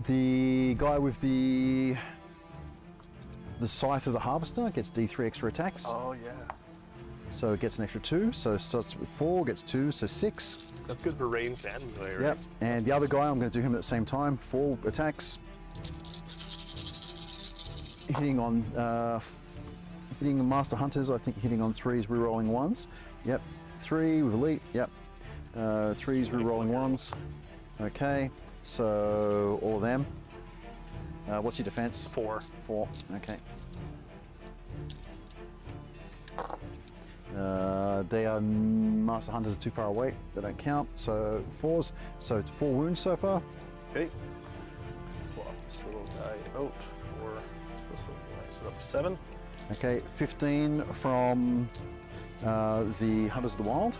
The guy with the Scythe of the Harvester gets D3 extra attacks. Oh yeah. So it gets an extra 2. So it starts with 4, gets 2, so 6. That's good for ranged and melee, right? Yep. And the other guy, I'm going to do him at the same time. 4 attacks. Hitting on hitting the Master Hunters, I think hitting on 3s, rerolling 1s. Yep. 3 with Elite. Yep. 3s, rerolling 1s. Okay. So all of them. What's your defense? 4. 4. Okay. They are master hunters are too far away. They don't count. So 4s. So 4 wounds so far. Okay. Swap this little guy out for this little guy. So up to 7. Okay, 15 from the Hunters of the Wild.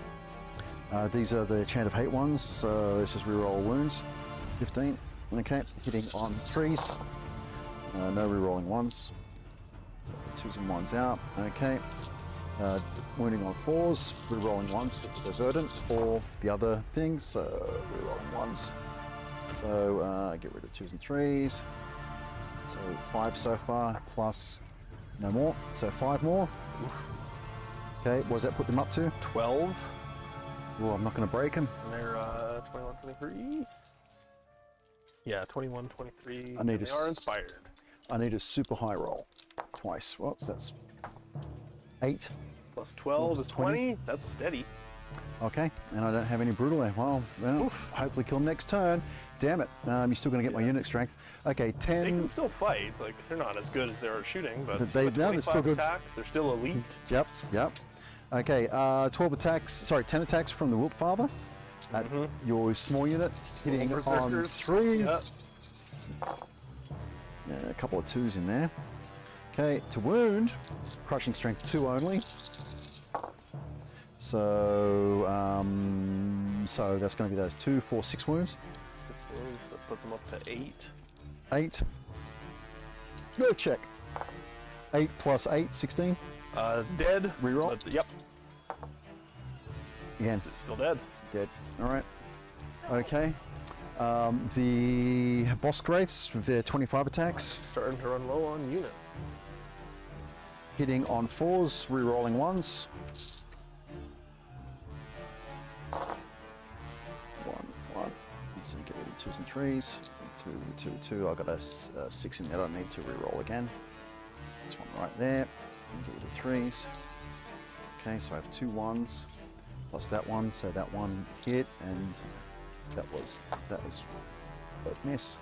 These are the Chant of Hate ones, so let's just reroll wounds. 15. Okay, hitting on 3s. No rerolling 1s. So 2s and 1s out. Okay. Wounding on 4s, rerolling 1s for the verdant or the other things, so rerolling 1s. So get rid of 2s and 3s. So 5 so far, plus no more, so 5 more. Okay, what does that put them up to? 12. Oh, I'm not going to break them. And they're 21, 23. Yeah, 21, 23. I need they are inspired. I need a super high roll. Twice. Whoops, that's 8. Plus 12 is 20. That's steady. Okay, and I don't have any brutal there. Well, hopefully kill them next turn. Damn it, you're still going to get my unit strength. Okay, 10. They can still fight. Like, they're not as good as they are at shooting, but they're still good. Attacks, they're still elite. Yep. Okay, 12 attacks, sorry, 10 attacks from the Wiltfather at your small unit, hitting on 3. Yep. Yeah, a couple of 2s in there. Okay, to wound, crushing strength 2 only. So, so that's going to be those 2, 4, 6 wounds. 6 wounds, that puts them up to 8. 8. Go check. 8 plus 8, 16. It's dead. Reroll. Yep. Again. It's still dead. Dead. All right. Okay. The boss wraiths with their 25 attacks. Starting to run low on units. Hitting on 4s, rerolling 1s. 1. So get rid of 2s and 3s. 2, 2, 2. I've got a 6 in there. I don't need to reroll again. This one right there. And get rid of 3s. Okay, so I have 2 1s plus that one. So that one hit, and that was both miss.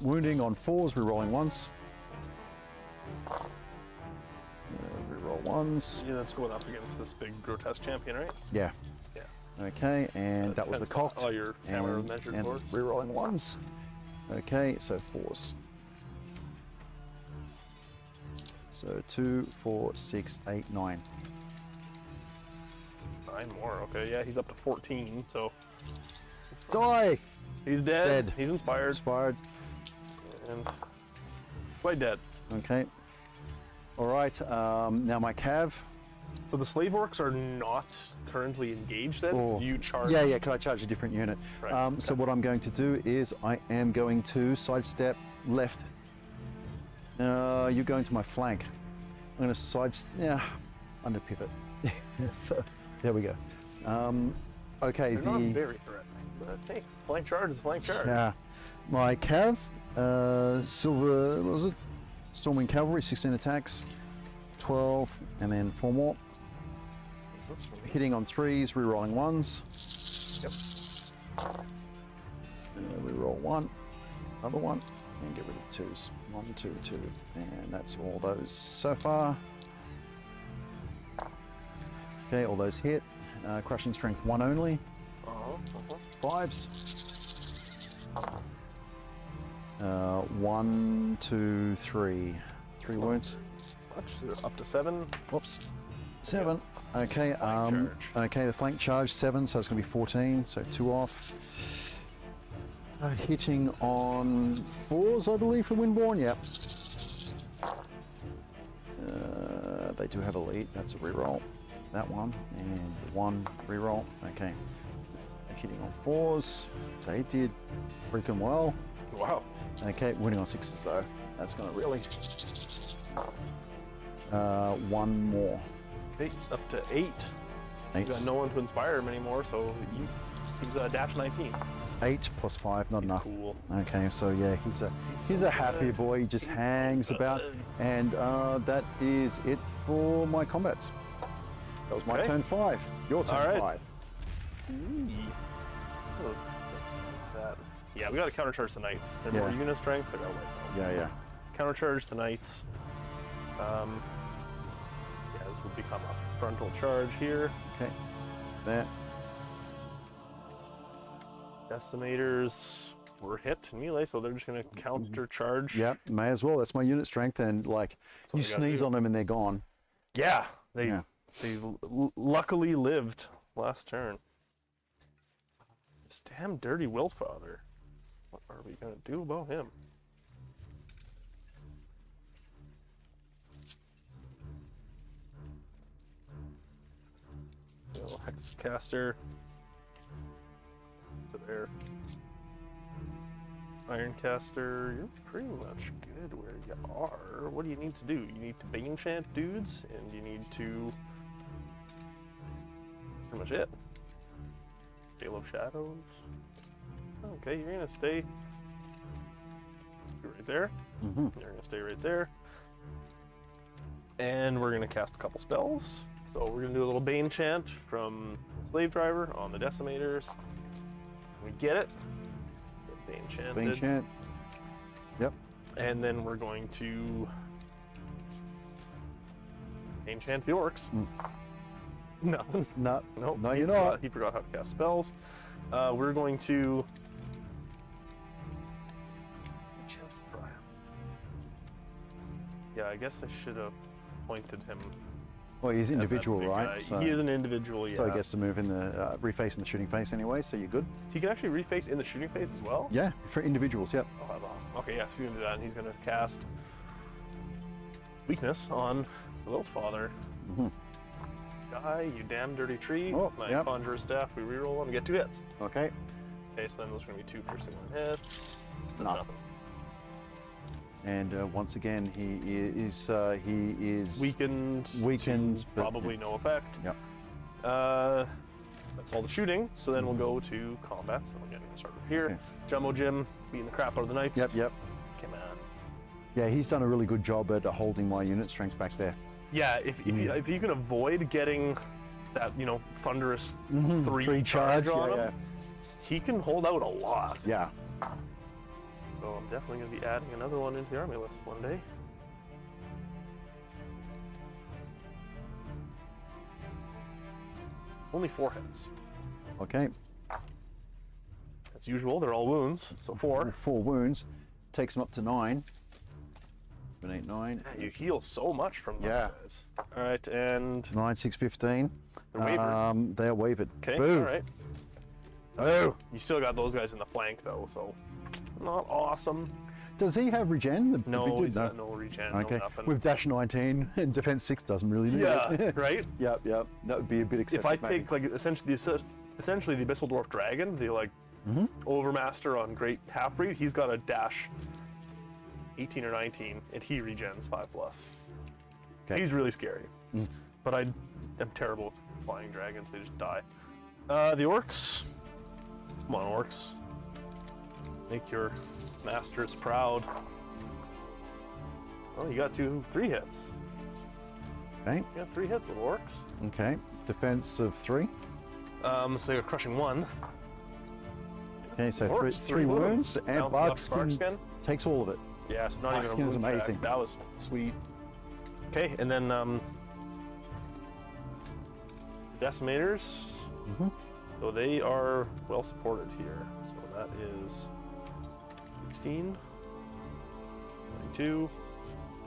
Wounding on 4s, rerolling 1s. Reroll 1s. Yeah, that's going up against this big grotesque champion, right? Yeah. Yeah. Okay, and that was the cocked. Oh, your camera measured and for. rerolling 1s. Okay, so 4s. So 2, 4, 6, 8, 9. 9 more. Okay, yeah, he's up to 14. So Die! he's dead. Dead. He's inspired. Inspired. And quite dead. Okay. All right. Now my cav. So the slave orcs are not currently engaged. Then Oh. you charge. Yeah. Can I charge a different unit? Right, So what I'm going to do is I am going to sidestep left. You're going to my flank. I'm going to under pivot. So there we go. Okay. They're not very threatening, but hey, flank charge is flank charge. Yeah. My cav, silver. What was it? Storming cavalry, 16 attacks, 12, and then 4 more. Hitting on 3s, rerolling 1s. Yep. Reroll 1, another 1, and get rid of 2s. 1, 2, 2, and that's all those so far. Okay, all those hit. Crushing strength 1 only. 5s. 1, 2, 3. 3 wounds. Up to 7. Whoops. 7. Okay. Charge. Okay. The flank charge 7, so it's going to be 14. So 2 off. Hitting on 4s, I believe, for Windborn. Yep. They do have a lead. That's a reroll. That one and 1 reroll. Okay. Hitting on 4s. They did freaking well. Wow. Okay, winning on 6s though. That's going to really. 1 more. Okay, up to 8. He's got no one to inspire him anymore, so he's dash 19. 8 plus 5, not enough. Cool. Okay, so yeah, he's a happy boy. He just hangs about, and that is it for my combats. That was my turn 5. Your turn 5. What's that? Yeah, we gotta countercharge the knights. They're more unit strength, I gotta wipe them. Yeah. Countercharge the knights. Yeah, this will become a frontal charge here. Okay. There. Decimators were hit in melee, so they're just gonna countercharge. Yep, may as well. That's my unit strength, and like you sneeze on them and they're gone. Yeah, they luckily lived last turn. This damn dirty Wildfather. What are we gonna do about him? Little Hexcaster. To there. Ironcaster, you're pretty much good where you are. What do you need to do? You need to Bane Chant dudes, and you need to... pretty much it. Veil of Shadows. Okay, you're gonna stay right there. You're gonna stay right there. And we're gonna cast a couple spells. So we're gonna do a little Bane Chant from Slave Driver on the Decimators. We get it. Bane Chanted. Bane Chant. Yep. And then we're going to Bane Chant the Orcs. No. No, you're not. He forgot how to cast spells. We're going to Chance of Brian. Yeah, I guess I should have pointed him. Well, he's individual, big right? guy. So, He is an individual, yeah. so he gets to move in the reface in the shooting face anyway, so you're good. He can actually reface in the shooting phase as well? Yeah, for individuals, yep. Oh, that's awesome. Okay, yeah, so he's gonna do that, and he's gonna cast Weakness on the Wildfather. Die, you damn dirty tree. Oh, My yep. Conjurer Staff, we reroll and get 2 hits. Okay. Okay, so then those are gonna be 2 piercing 1 hit. No. Nothing. And once again, he is Weakened. Weakened, but- Probably no effect. Yep. That's all the shooting. So then we'll go to combat. So again, we'll start over here. Okay. Jumbo Jim beating the crap out of the knights. Yep. Come on. Yeah, he's done a really good job at holding my unit strength back there. Yeah, if you can avoid getting that, thunderous 3 charge on him, he can hold out a lot. Yeah. So I'm definitely going to be adding another one into the army list one day. Only 4 hits. Okay. As usual, they're all wounds, so 4. 4 wounds. Takes him up to 9. 7, 8, 9. You heal so much from those guys. All right, and 9, 6, 15. They're wavered. They're wavered. Okay, Boo. all right. Oh, you still got those guys in the flank though, so not awesome. Does he have regen? The No, big dude? he's got no regen, Okay. no nothing. With dash 19 and defense 6 doesn't really need it. Yeah, right? Yep. That would be a bit excessive. If I maybe. take like essentially the Abyssal Dwarf Dragon, the Overmaster on Great Half-Breed, he's got a dash 18 or 19, and he regens 5+. Okay. He's really scary. But I am terrible with flying dragons, they just die. The orcs. Come on, orcs. Make your masters proud. Oh, you got 3 hits. Okay. You got 3 hits, little orcs. Okay. Defense of 3. So you're crushing 1. Okay, so Orcs, 3 wounds, and Barkskin. Barkskin takes all of it. Yeah, so not even a Barkskin is wound check. amazing. That was sweet. Okay, and then Decimators. So they are well supported here. So that is 16, 22,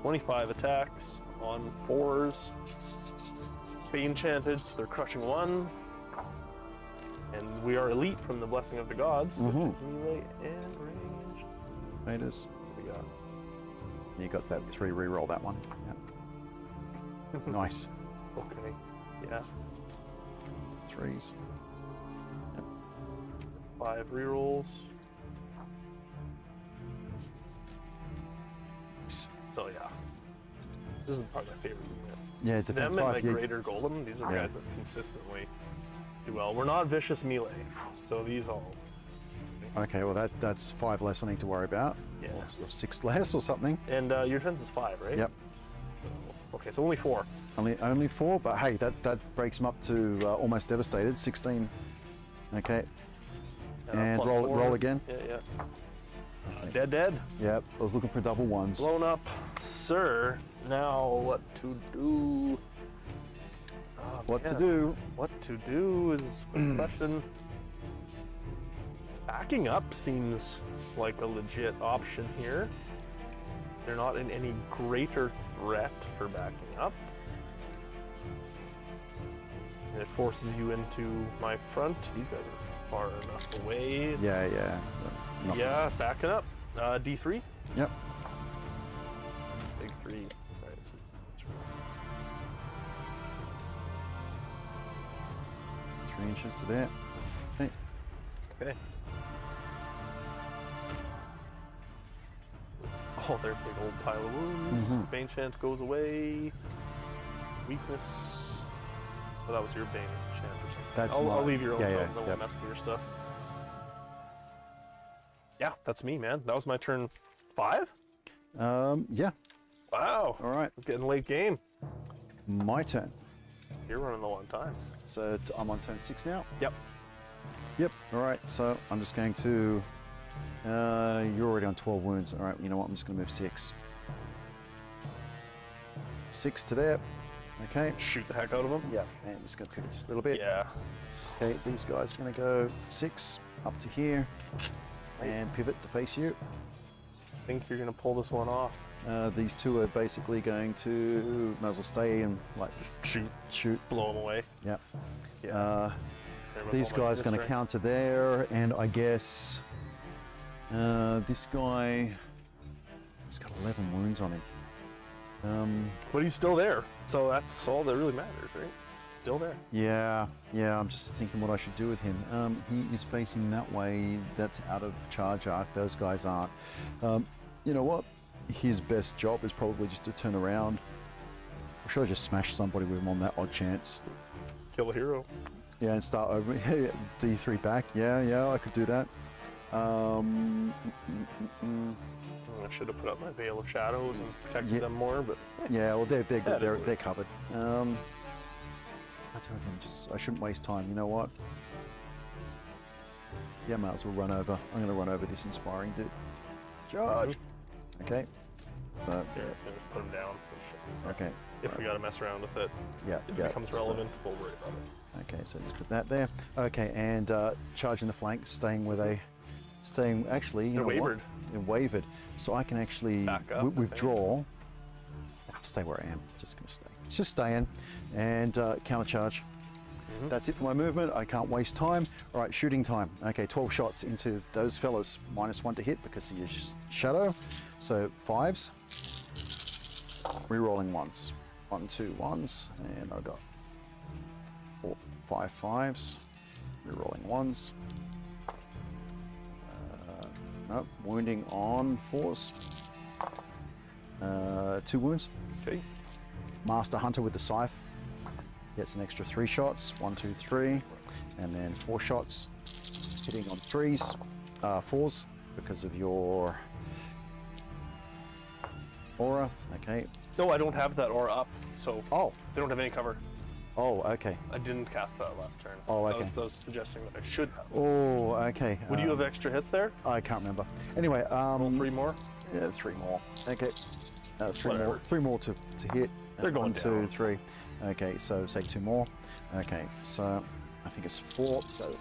25 attacks on 4s. Bane Chanted, so they're crushing 1. And we are elite from the Blessing of the Gods, which is melee and ranged. Meters. What do we got? You got that 3 reroll that one. Yep. Nice. Okay, yeah. 3s. 5 rerolls. So yeah, this is probably my favorite unit. Yeah, defense Them 5. and my Greater Golem, these are guys that consistently do well. We're not vicious melee, so these all. Okay, well that's 5 less I need to worry about. Yeah. Or 6 less or something. And your defense is 5, right? Yep. Okay, so only 4. Only 4, but hey, that breaks them up to almost devastated. 16. Okay. And plus roll, 4. roll again. Yeah. Dead. Yep, I was looking for double ones. Blown up, sir. Now what to do? Oh, What to man. do? What to do is a good question. Backing up seems like a legit option here. They're not in any greater threat for backing up. And it forces you into my front. These guys are far enough away. Yeah. Nothing. Yeah, backing up. D3. Yep. Big 3. Right. 3 inches to there. Okay. Okay. Oh, there's a big old pile of wounds. Bane Chant goes away. Weakness. Oh, that was your Bane Chant or something. That's I'll leave your own. yeah, Don't mess with your stuff. Yeah, that's me, man. That was my turn 5? Yeah. Wow. All right. Getting late game. My turn. You're running low on time. So I'm on turn 6 now. Yep. Yep. All right. So I'm just going to. You're already on 12 wounds. All right. You know what? I'm just going to move 6. 6 to there. Okay. Shoot the heck out of them. Yeah. And just going to pivot just a little bit. Yeah. Okay. These guys are going to go 6 up to here, and pivot to face you. I think you're gonna pull this one off. These two are basically going to might as well stay and like shoot. Blow them away. Yep. Yeah. These guys are going to counter there, and I guess this guy has got 11 wounds on him. But he's still there, so that's all that really matters, right? Still there. Yeah. I'm just thinking what I should do with him. He is facing that way. That's out of charge arc. Those guys aren't. You know what? His best job is probably just to turn around. Or should I just smash somebody with him on that odd chance? Kill a hero. Yeah, and start over. D3 back. Yeah, I could do that. I should have put up my Veil of Shadows and protected them more, but yeah, well they're good. Yeah, They're covered. I shouldn't waste time. You know what? Yeah, might as well run over. I'm going to run over this inspiring dude. Charge. Okay. So. yeah, just put him down. Okay. If we got to mess around with it, Yeah. it becomes relevant. We'll worry about it. Okay, so just put that there. Okay, and charging the flank, staying actually. You know wavered. What? They're wavered. So I can actually Back up, withdraw. I'll stay where I am. Just going to stay. It's just staying and counter charge. That's it for my movement. I can't waste time. All right, shooting time. Okay, 12 shots into those fellas. -1 to hit because he is shadow. So 5s. Rerolling 1s. 1, 2 1s. And I got 4, 5 5s. Rerolling 1s. Nope, wounding on 4s. 2 wounds. Okay. Master Hunter with the scythe. Gets an extra 3 shots, 1, 2, 3, and then 4 shots, hitting on 3s, 4s, because of your aura. Okay. No, I don't have that aura up, so Oh. they don't have any cover. Oh, okay. I didn't cast that last turn. Oh, okay. I was suggesting that I should have. Oh, okay. Would you have extra hits there? I can't remember. Anyway, Roll 3 more? yeah, 3 more. Okay. 3 Whatever. more. 3 more to hit. They're going 1, 2, down. 3. Okay, so say 2 more. Okay, so I think it's 4. So,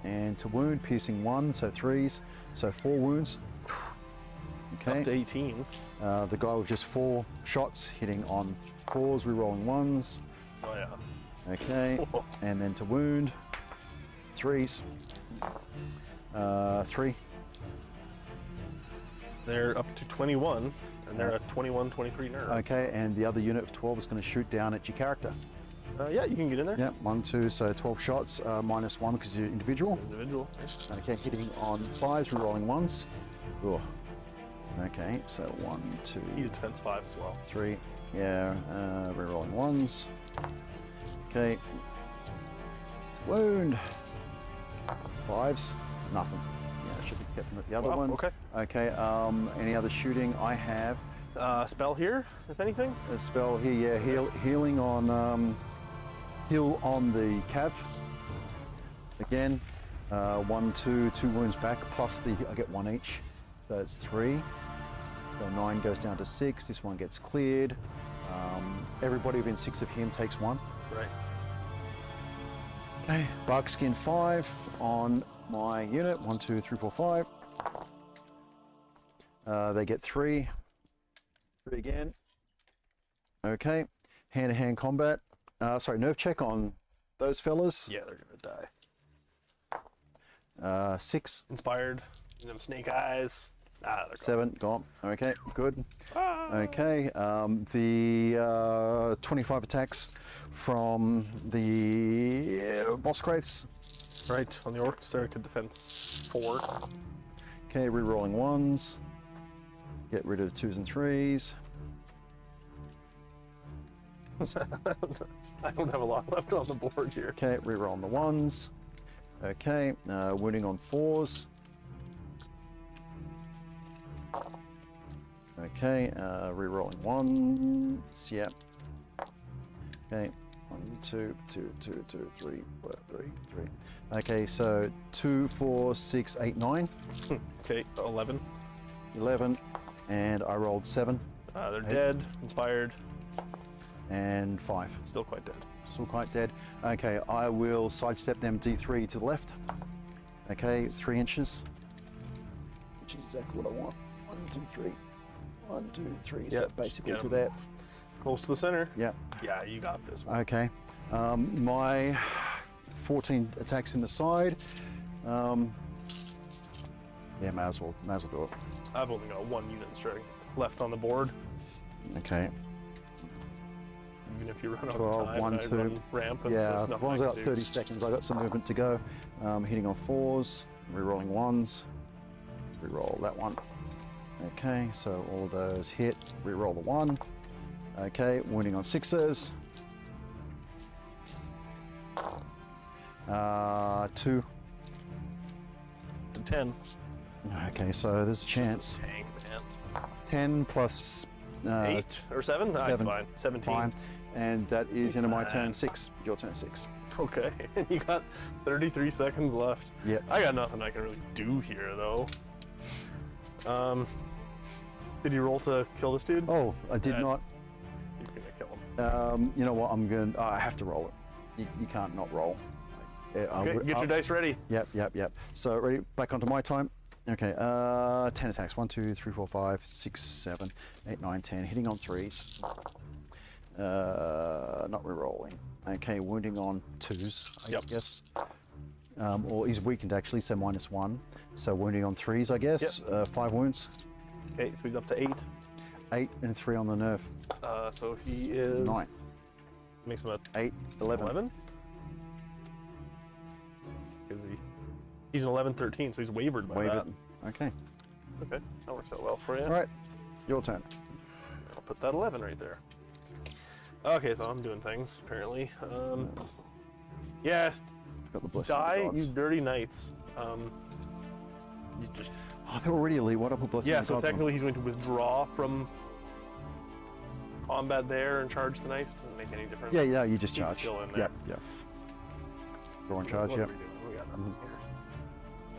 and to wound, piercing 1, so 3s, so 4 wounds. Okay. Up to 18. The guy with just 4 shots, hitting on 4s, rerolling 1s. Oh yeah. Okay, and then to wound, 3s. 3. They're up to 21, and they're at 21, 23 nerve. Okay, and the other unit of 12 is going to shoot down at your character. Yeah, you can get in there. Yeah, 1, 2, so 12 shots, -1 because you're individual. Individual. Okay, hitting on 5s, rerolling 1s. Oh. Okay, so 1, 2, He's defense 5 as well. 3. Yeah, rerolling 1s. Okay. Wound. 5s. Nothing. Yeah, I should have kept them at the other one. Okay. Okay, any other shooting? I have Spell here, if anything. a spell here, yeah, healing on, heal on the cav. Again, 1, 2, 2 wounds back, plus I get 1 each. So it's 3. So 9 goes down to 6. This one gets cleared. Everybody within 6 of him takes 1. Right. Okay, Buckskin 5 on my unit. 1, 2, 3, 4, 5. They get 3. 3 again. Okay, hand-to-hand combat. Sorry, nerve check on those fellas. Yeah, they're gonna die. 6. Inspired. Them snake eyes. They're 7, gone. Okay, good. Ah. Okay, the 25 attacks from the boss Wraiths. Right, on the orcs, they're to defense 4. Okay, re-rolling 1s. Get rid of 2s and 3s. I don't have a lot left on the board here. Okay, re-rolling the 1s. Okay, wounding on 4s. Okay, re-rolling 1s. Yep. Okay, 1, 2, 2, 2, 2, 3, 4, 3, 3. Okay, so 2, 4, 6, 8, 9. Okay, 11. 11, and I rolled 7. They're dead, inspired, and 5. still quite dead. Still quite dead. Okay, I will sidestep them D3 to the left. Okay, 3 inches, which is exactly what I want. 1, 2, 3. 1, 2, 3. So Yep, basically get to 'em. that. Close to the center. Yeah. Yeah, you got this one. Okay. My 14 attacks in the side. Yeah, may as well do it. I've only got 1 unit strike left on the board. Okay. Even if you run out 12, of time, 1, and 2. I run ramp and Yeah, there's as nothing long as I I got can 30 do. seconds, I got some movement to go. Hitting on 4s, re-rolling 1s, re-roll that one. Okay, so all of those hit, re-roll the 1. Okay, wounding on 6s. 2. To 10. Okay, so there's a chance. Tank, man. 10 plus 8 or 7? That's 7. fine. 17. Fine. And that is into my turn Fine. 6. Your turn 6. Okay, you got 33 seconds left. Yep. I got nothing I can really do here, though. Did you roll to kill this dude? Oh, I did Yeah. not. You're gonna kill him. You know what? I have to roll it. You can't not roll. Okay, get your dice ready. Yep. So ready, back onto my time. Okay, 10 attacks. 1, 2, 3, 4, 5, 6, 7, 8, 9, 10. Hitting on 3s. Not re-rolling. Okay, wounding on 2s, I guess. Or he's weakened actually, so -1. So wounding on 3s, I guess. 5 wounds. Okay, so he's up to 8. 8 and 3 on the nerve. So he is 9. Makes him a 8, 11. 11. Is he's an 11, 13, so he's wavered by Wave that. it. Okay. Okay, that works out well for you. All right, your turn. I'll put that 11 right there. Okay, so I'm doing things apparently. Yeah, Got the blessing of the die, gods. you dirty knights. You just Oh, they're already elite. What up with blessing yeah. of the So gods on? technically, he's going to withdraw from combat there and charge the knights. Doesn't make any difference. Yeah, you just He's charge. still in there. Yeah. Draw and charge, What yeah. are we doing? We got nothing here.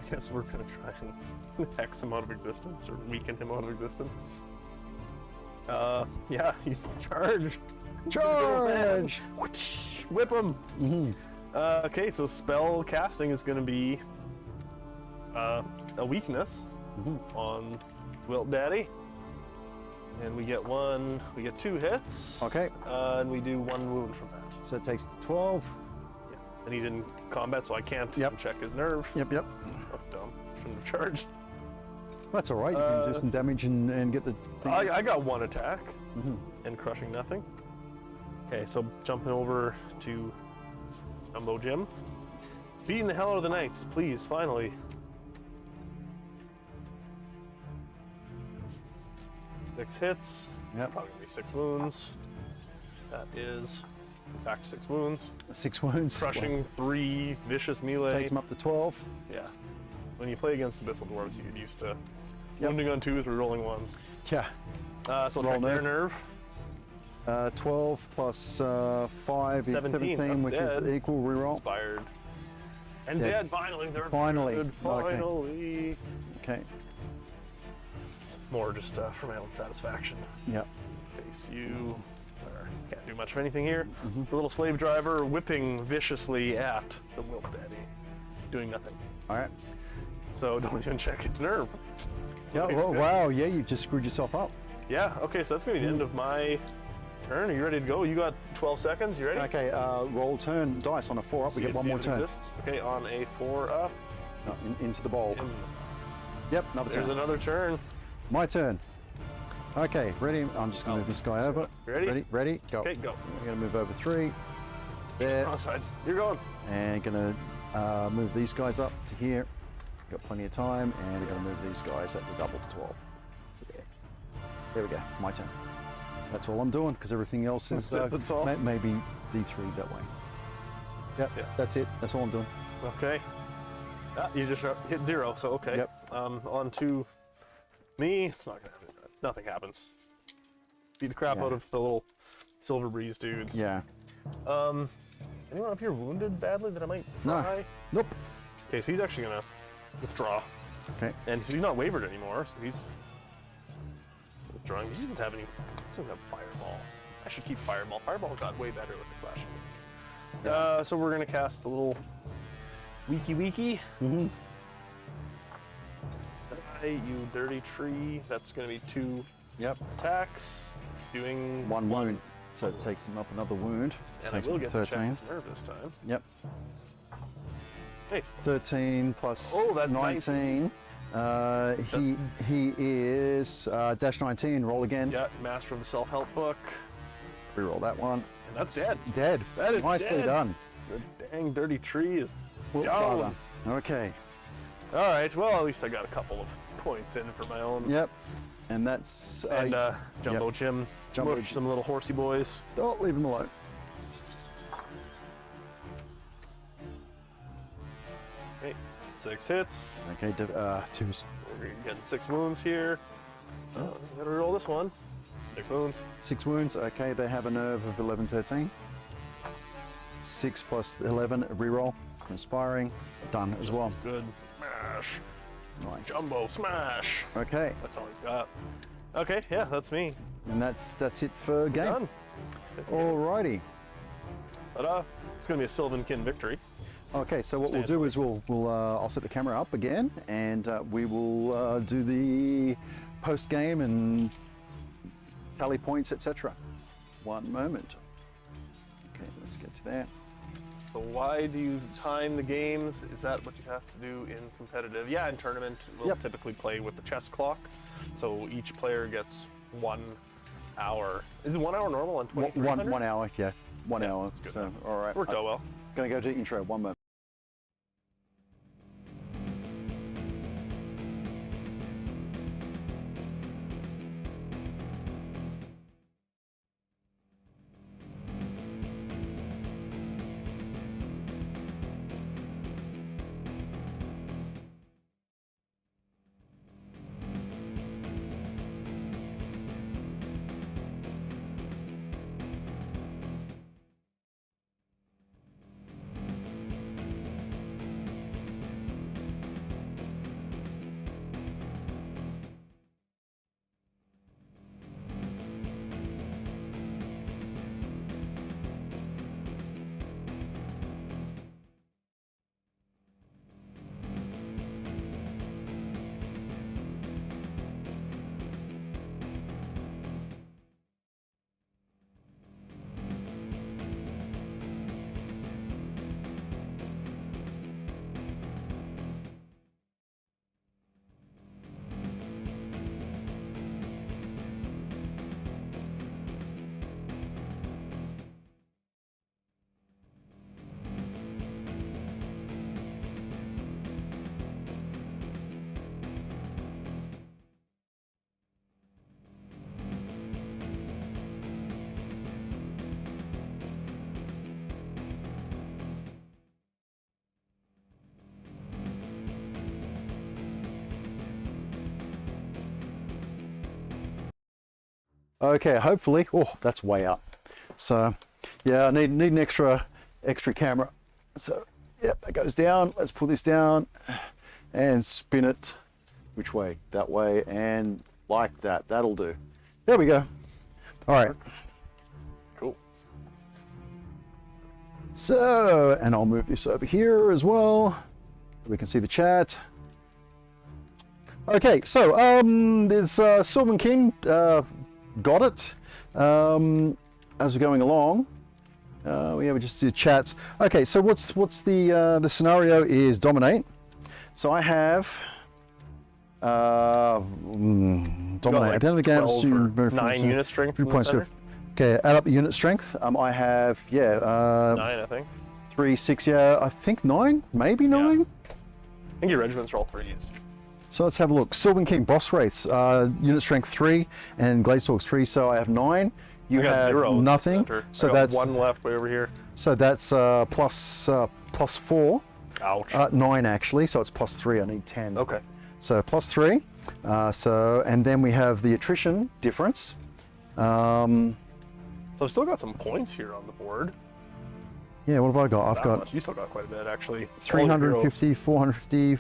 I guess we're gonna try and hex him out of existence or weaken him out of existence. Yeah, you charge. Charge! Whip him. Okay, so spell casting is gonna be a weakness on Wilt Daddy, and we get 2 hits. Okay, And we do 1 wound from that. so it takes 12. Yeah. And he's in combat, so I can't Yep. check his nerve. Yep. That's dumb. Shouldn't have charged. That's all right. You can do some damage and get the thing. I got 1 attack and crushing nothing. Okay, so jumping over to Jumbo Jim. Beating the hell out of the knights, please, finally. Six hits. Yep. Probably gonna be 6 wounds. That is back to 6 wounds. 6 wounds. Crushing 3 vicious melee. Takes him up to 12. Yeah. When you play against Abyssal Dwarves, you get used to Yep. wounding on 2s, re-rolling 1s. Yeah. So Roll check their nerve. nerve. 12 plus 5 is 17, 17, that's which dead. is equal reroll. Inspired. And dead, finally. They're Finally. Good. Finally. Okay. More just for my own satisfaction. Yep. Face you. Can't do much of anything here. The little slave driver whipping viciously at the Wilk Daddy. Doing nothing. All right. So don't even check its nerve. Yeah. Well, wow. Yeah, you just screwed yourself up. Yeah. Okay. So that's gonna be the end of my turn. Are you ready to go? You got 12 seconds. You ready? Okay. Roll turn dice on a 4 up. We get one more turn. Okay. On a 4 up. No, into the bowl. Yep. Another turn. There's another turn. My turn. Okay. Ready? I'm just gonna move this guy over. Ready? Ready? Ready? Go. Okay. Go. We're gonna move over 3. There. Wrong side. You're going. And gonna move these guys up to here. Got plenty of time, and we're gonna move these guys at the double to 12. So there we go. My turn. That's all I'm doing because everything else is That's all? maybe D3 that way. Yep. Yeah. That's it. That's all I'm doing. Okay. You just hit 0. So okay. Yep. On to me. It's not gonna happen. Nothing happens. Beat the crap out of the little Silver Breeze dudes. Yeah. Anyone up here wounded badly that I might No. fry? Nope. Okay, so he's actually gonna withdraw. Okay. And so he's not wavered anymore, so he's withdrawing. He doesn't have any. He doesn't have Fireball. I should keep Fireball. Fireball got way better with the flashing wings. So we're gonna cast the little Weaky. Mm-hmm. You dirty tree. That's gonna be 2 Yep. attacks. Doing 1 wound. So it takes him up another wound. And Takes I will him get to to check his nerve this time. Yep. Hey. 13 plus Oh, that's 19. He is dash 19. Roll again. Yeah, Master of the Self-Help book. Reroll that one. And that's dead. Dead. That is nicely dead. done. The dang dirty tree is Whoop, down. father. Okay. All right. Well, at least I got a couple of points in for my own. Yep. And that's And Jumbo yep. Jim. Jumbo Mush Jim. some little horsey boys. oh, leave him alone. Okay. 6 hits. Okay, 2s. We're getting 6 wounds here. Oh, gotta roll this one. 6 wounds. 6 wounds. Okay, they have a nerve of 11, 13. 6 plus 11, reroll. Inspiring. Done as well. Good. Smash. Nice. Jumbo smash. Okay, That's all he's got. Okay, yeah, that's me. and that's it for game. Done. Alrighty. Ta-da. It's gonna be a Sylvan Kin victory. Okay, so what we'll do is I'll set the camera up again, and we will do the post game and tally points, etc. One moment. Okay, let's get to that. So why do you time the games? Is that what you have to do in competitive? Yeah, in tournament, we'll Yep. typically play with the chess clock. So each player gets 1 hour. Is it 1 hour normal on 2300? 1 hour, yeah, 1 Yeah, hour. that's good So, then. all right. Worked out well. Gonna go to the intro. One moment. Okay, hopefully. Oh, that's way up. So, yeah, I need an extra camera. So, Yep, that goes down. Let's pull this down and spin it. Which way? That way, and like that. That'll do. There we go. All right. Cool. So, and I'll move this over here as well. We can see the chat. Okay, so there's Sylvan Kin, got it. As we're going along, we just do chats. Okay, so what's the scenario is dominate. So I have dominate. Like At the end of the game, 9 unit strength. 3 points. Okay, add up the unit strength. I have 9, I think. 3, 6. Yeah, I think 9, maybe 9. Yeah. I think your regiments are all 3s. So let's have a look. Sylvan Kin boss rates, unit strength 3 and Glazedorgs 3. So I have 9. You have 0 nothing. So that's 1 left way over here. So that's plus 4. Ouch. 9 actually. So it's plus 3. I need 10. Okay. So plus 3. And then we have the attrition difference. So I've still got some points here on the board. Yeah, what have I got? I've got much. You still got quite a bit actually. 350, 450,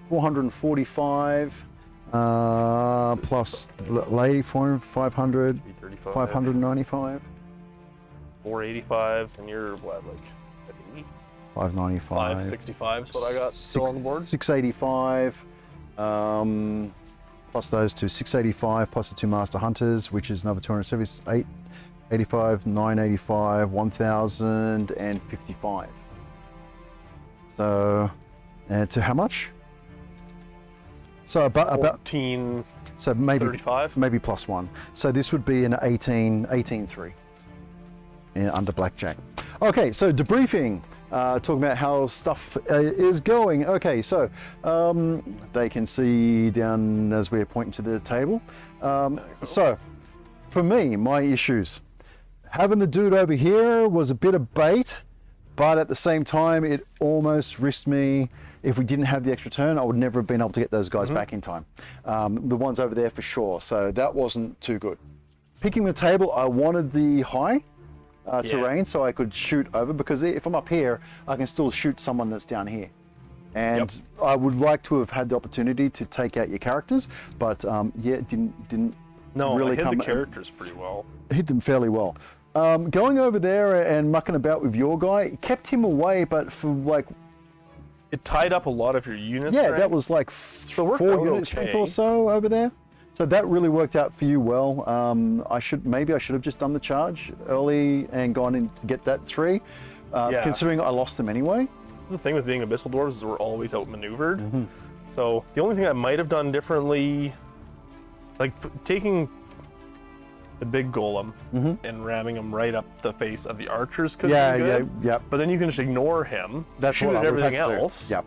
445, plus lady 500, 595, 485, and you're what, like 595, 565 is what I got still on the board. 685, plus those two, 685 plus the 2 master hunters, which is another 278, 85, 985, 1055. So, to how much? So about 14, so maybe 35? maybe plus 1. So this would be an 18-3 under blackjack. Okay, so debriefing, talking about how stuff is going. Okay, so they can see down as we're pointing to the table. So for me, my issues, having the dude over here was a bit of bait, but at the same time, it almost risked me. If we didn't have the extra turn, I would never have been able to get those guys back in time. The ones over there for sure, so that wasn't too good. Picking the table, I wanted the high terrain so I could shoot over, because if I'm up here, I can still shoot someone that's down here. And I would like to have had the opportunity to take out your characters, but yeah, it didn't No, really I hit come. the characters pretty well. Hit them fairly well. Going over there and mucking about with your guy, it kept him away, but for like, It tied up a lot of your units. yeah, right? that was like it 4 worked out unit strength okay. or so over there. So that really worked out for you well. Maybe I should have just done the charge early and gone in to get that 3, considering I lost them anyway. The thing with being Abyssal Dwarves is we're always outmaneuvered. So the only thing I might have done differently, like taking the big golem and ramming him right up the face of the archers could be good. Yeah. But then you can just ignore him, That's shoot what at I would have everything had to do. else, Yep.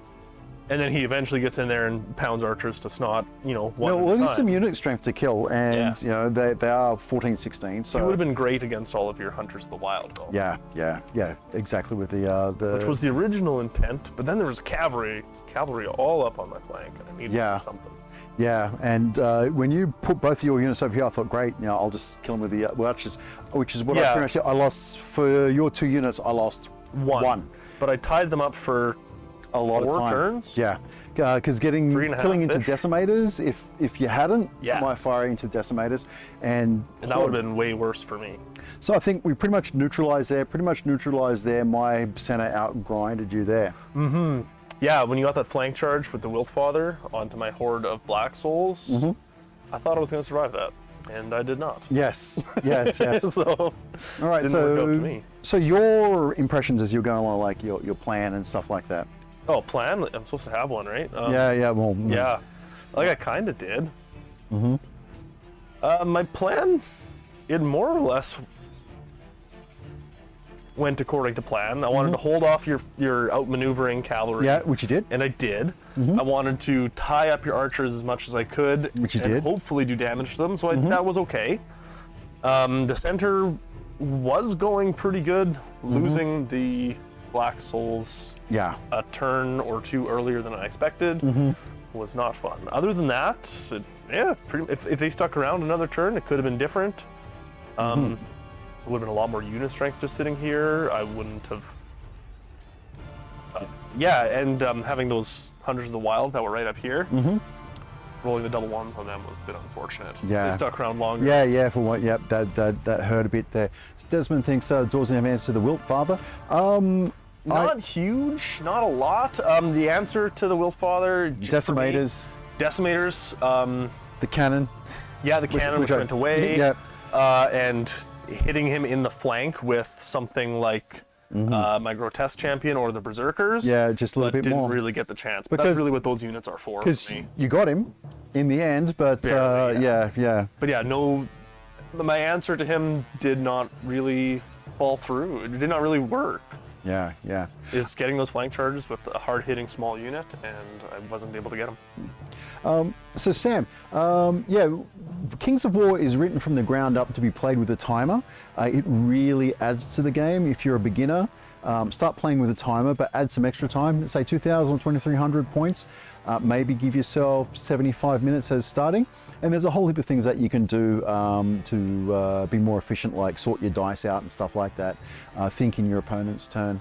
and then he eventually gets in there and pounds archers to snot, one No, at well, a there's time. some unit strength to kill, and you know they are 14, 16. So He would have been great against all of your hunters of the wild, though. yeah, exactly with the Which was the original intent, but then there was cavalry all up on my flank, and I needed to do something. Yeah, and when you put both of your units over here, I thought, great, I'll just kill them with the archers, which is what I pretty much did. I lost, for your 2 units, I lost one. But I tied them up for a lot of 4 time. turns? Yeah, because killing into decimators, if you hadn't, my fire into decimators, and that would have been way worse for me. So I think we pretty much neutralized there, my center out-grinded you there. Yeah, when you got that flank charge with the Wiltfather onto my horde of Black Souls, I thought I was going to survive that, and I did not. Yes. So, all right, didn't work out to me. So your impressions as you're going along, like your plan and stuff like that. Oh, plan? I'm supposed to have one, right? Yeah. Like I kind of did. My plan, it more or less went according to plan. I wanted to hold off your outmaneuvering cavalry. Yeah, which you did. And I did. I wanted to tie up your archers as much as I could. Which you and did. hopefully do damage to them, so that was okay. The center was going pretty good. Losing the Black Souls a turn or 2 earlier than I expected was not fun. Other than that, if they stuck around another turn, it could have been different. It would have been a lot more unit strength just sitting here. I wouldn't have Yeah, and having those Hunters of the Wild that were right up here, rolling the double ones on them was a bit unfortunate. Yeah. They stuck around longer. Yeah, for what? Yep, that hurt a bit there. Desmond thinks Dwarves have answer to the Wilt Father. Not huge, not a lot. The answer to the Wilt Father, Decimators. Decimators. The cannon. Yeah, the cannon was sent away. Yeah. And hitting him in the flank with something like my Grotesque Champion or the Berserkers. Yeah, just a little bit didn't more. really get the chance. But that's really what those units are for. Because you got him in the end, but Barely, yeah. But yeah, no. My answer to him did not really fall through. It did not really work. Yeah. Is getting those flank charges with a hard-hitting small unit, and I wasn't able to get them. So Sam, Kings of War is written from the ground up to be played with a timer. It really adds to the game. If you're a beginner, start playing with a timer, but add some extra time, say 2,000 or 2,300 points. Maybe give yourself 75 minutes as starting. And there's a whole heap of things that you can do to be more efficient, like sort your dice out and stuff like that. Think in your opponent's turn.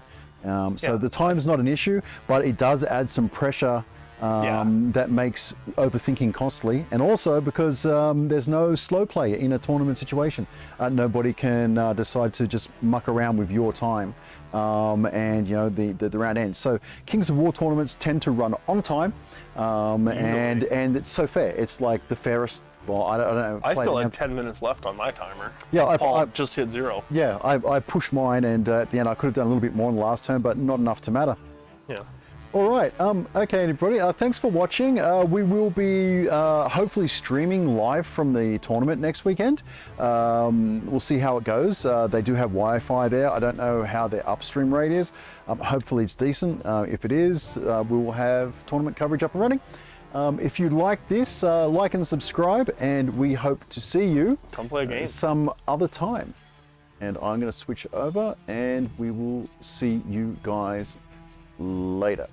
So the time's not an issue, but it does add some pressure that makes overthinking costly. And also because there's no slow play in a tournament situation. Nobody can decide to just muck around with your time and the round ends. So Kings of War tournaments tend to run on time and it's so fair. It's like the fairest. Well, I don't know. I still had 10 minutes left on my timer. Yeah, I just hit 0. Yeah, I pushed mine, and at the end I could have done a little bit more in the last turn, but not enough to matter. Yeah. All right. Okay, everybody. Thanks for watching. We will be hopefully streaming live from the tournament next weekend. We'll see how it goes. They do have Wi-Fi there. I don't know how their upstream rate is. Hopefully it's decent. If it is, we will have tournament coverage up and running. If you like this, like and subscribe, and we hope to see you Come play a game some other time. And I'm going to switch over, and we will see you guys later.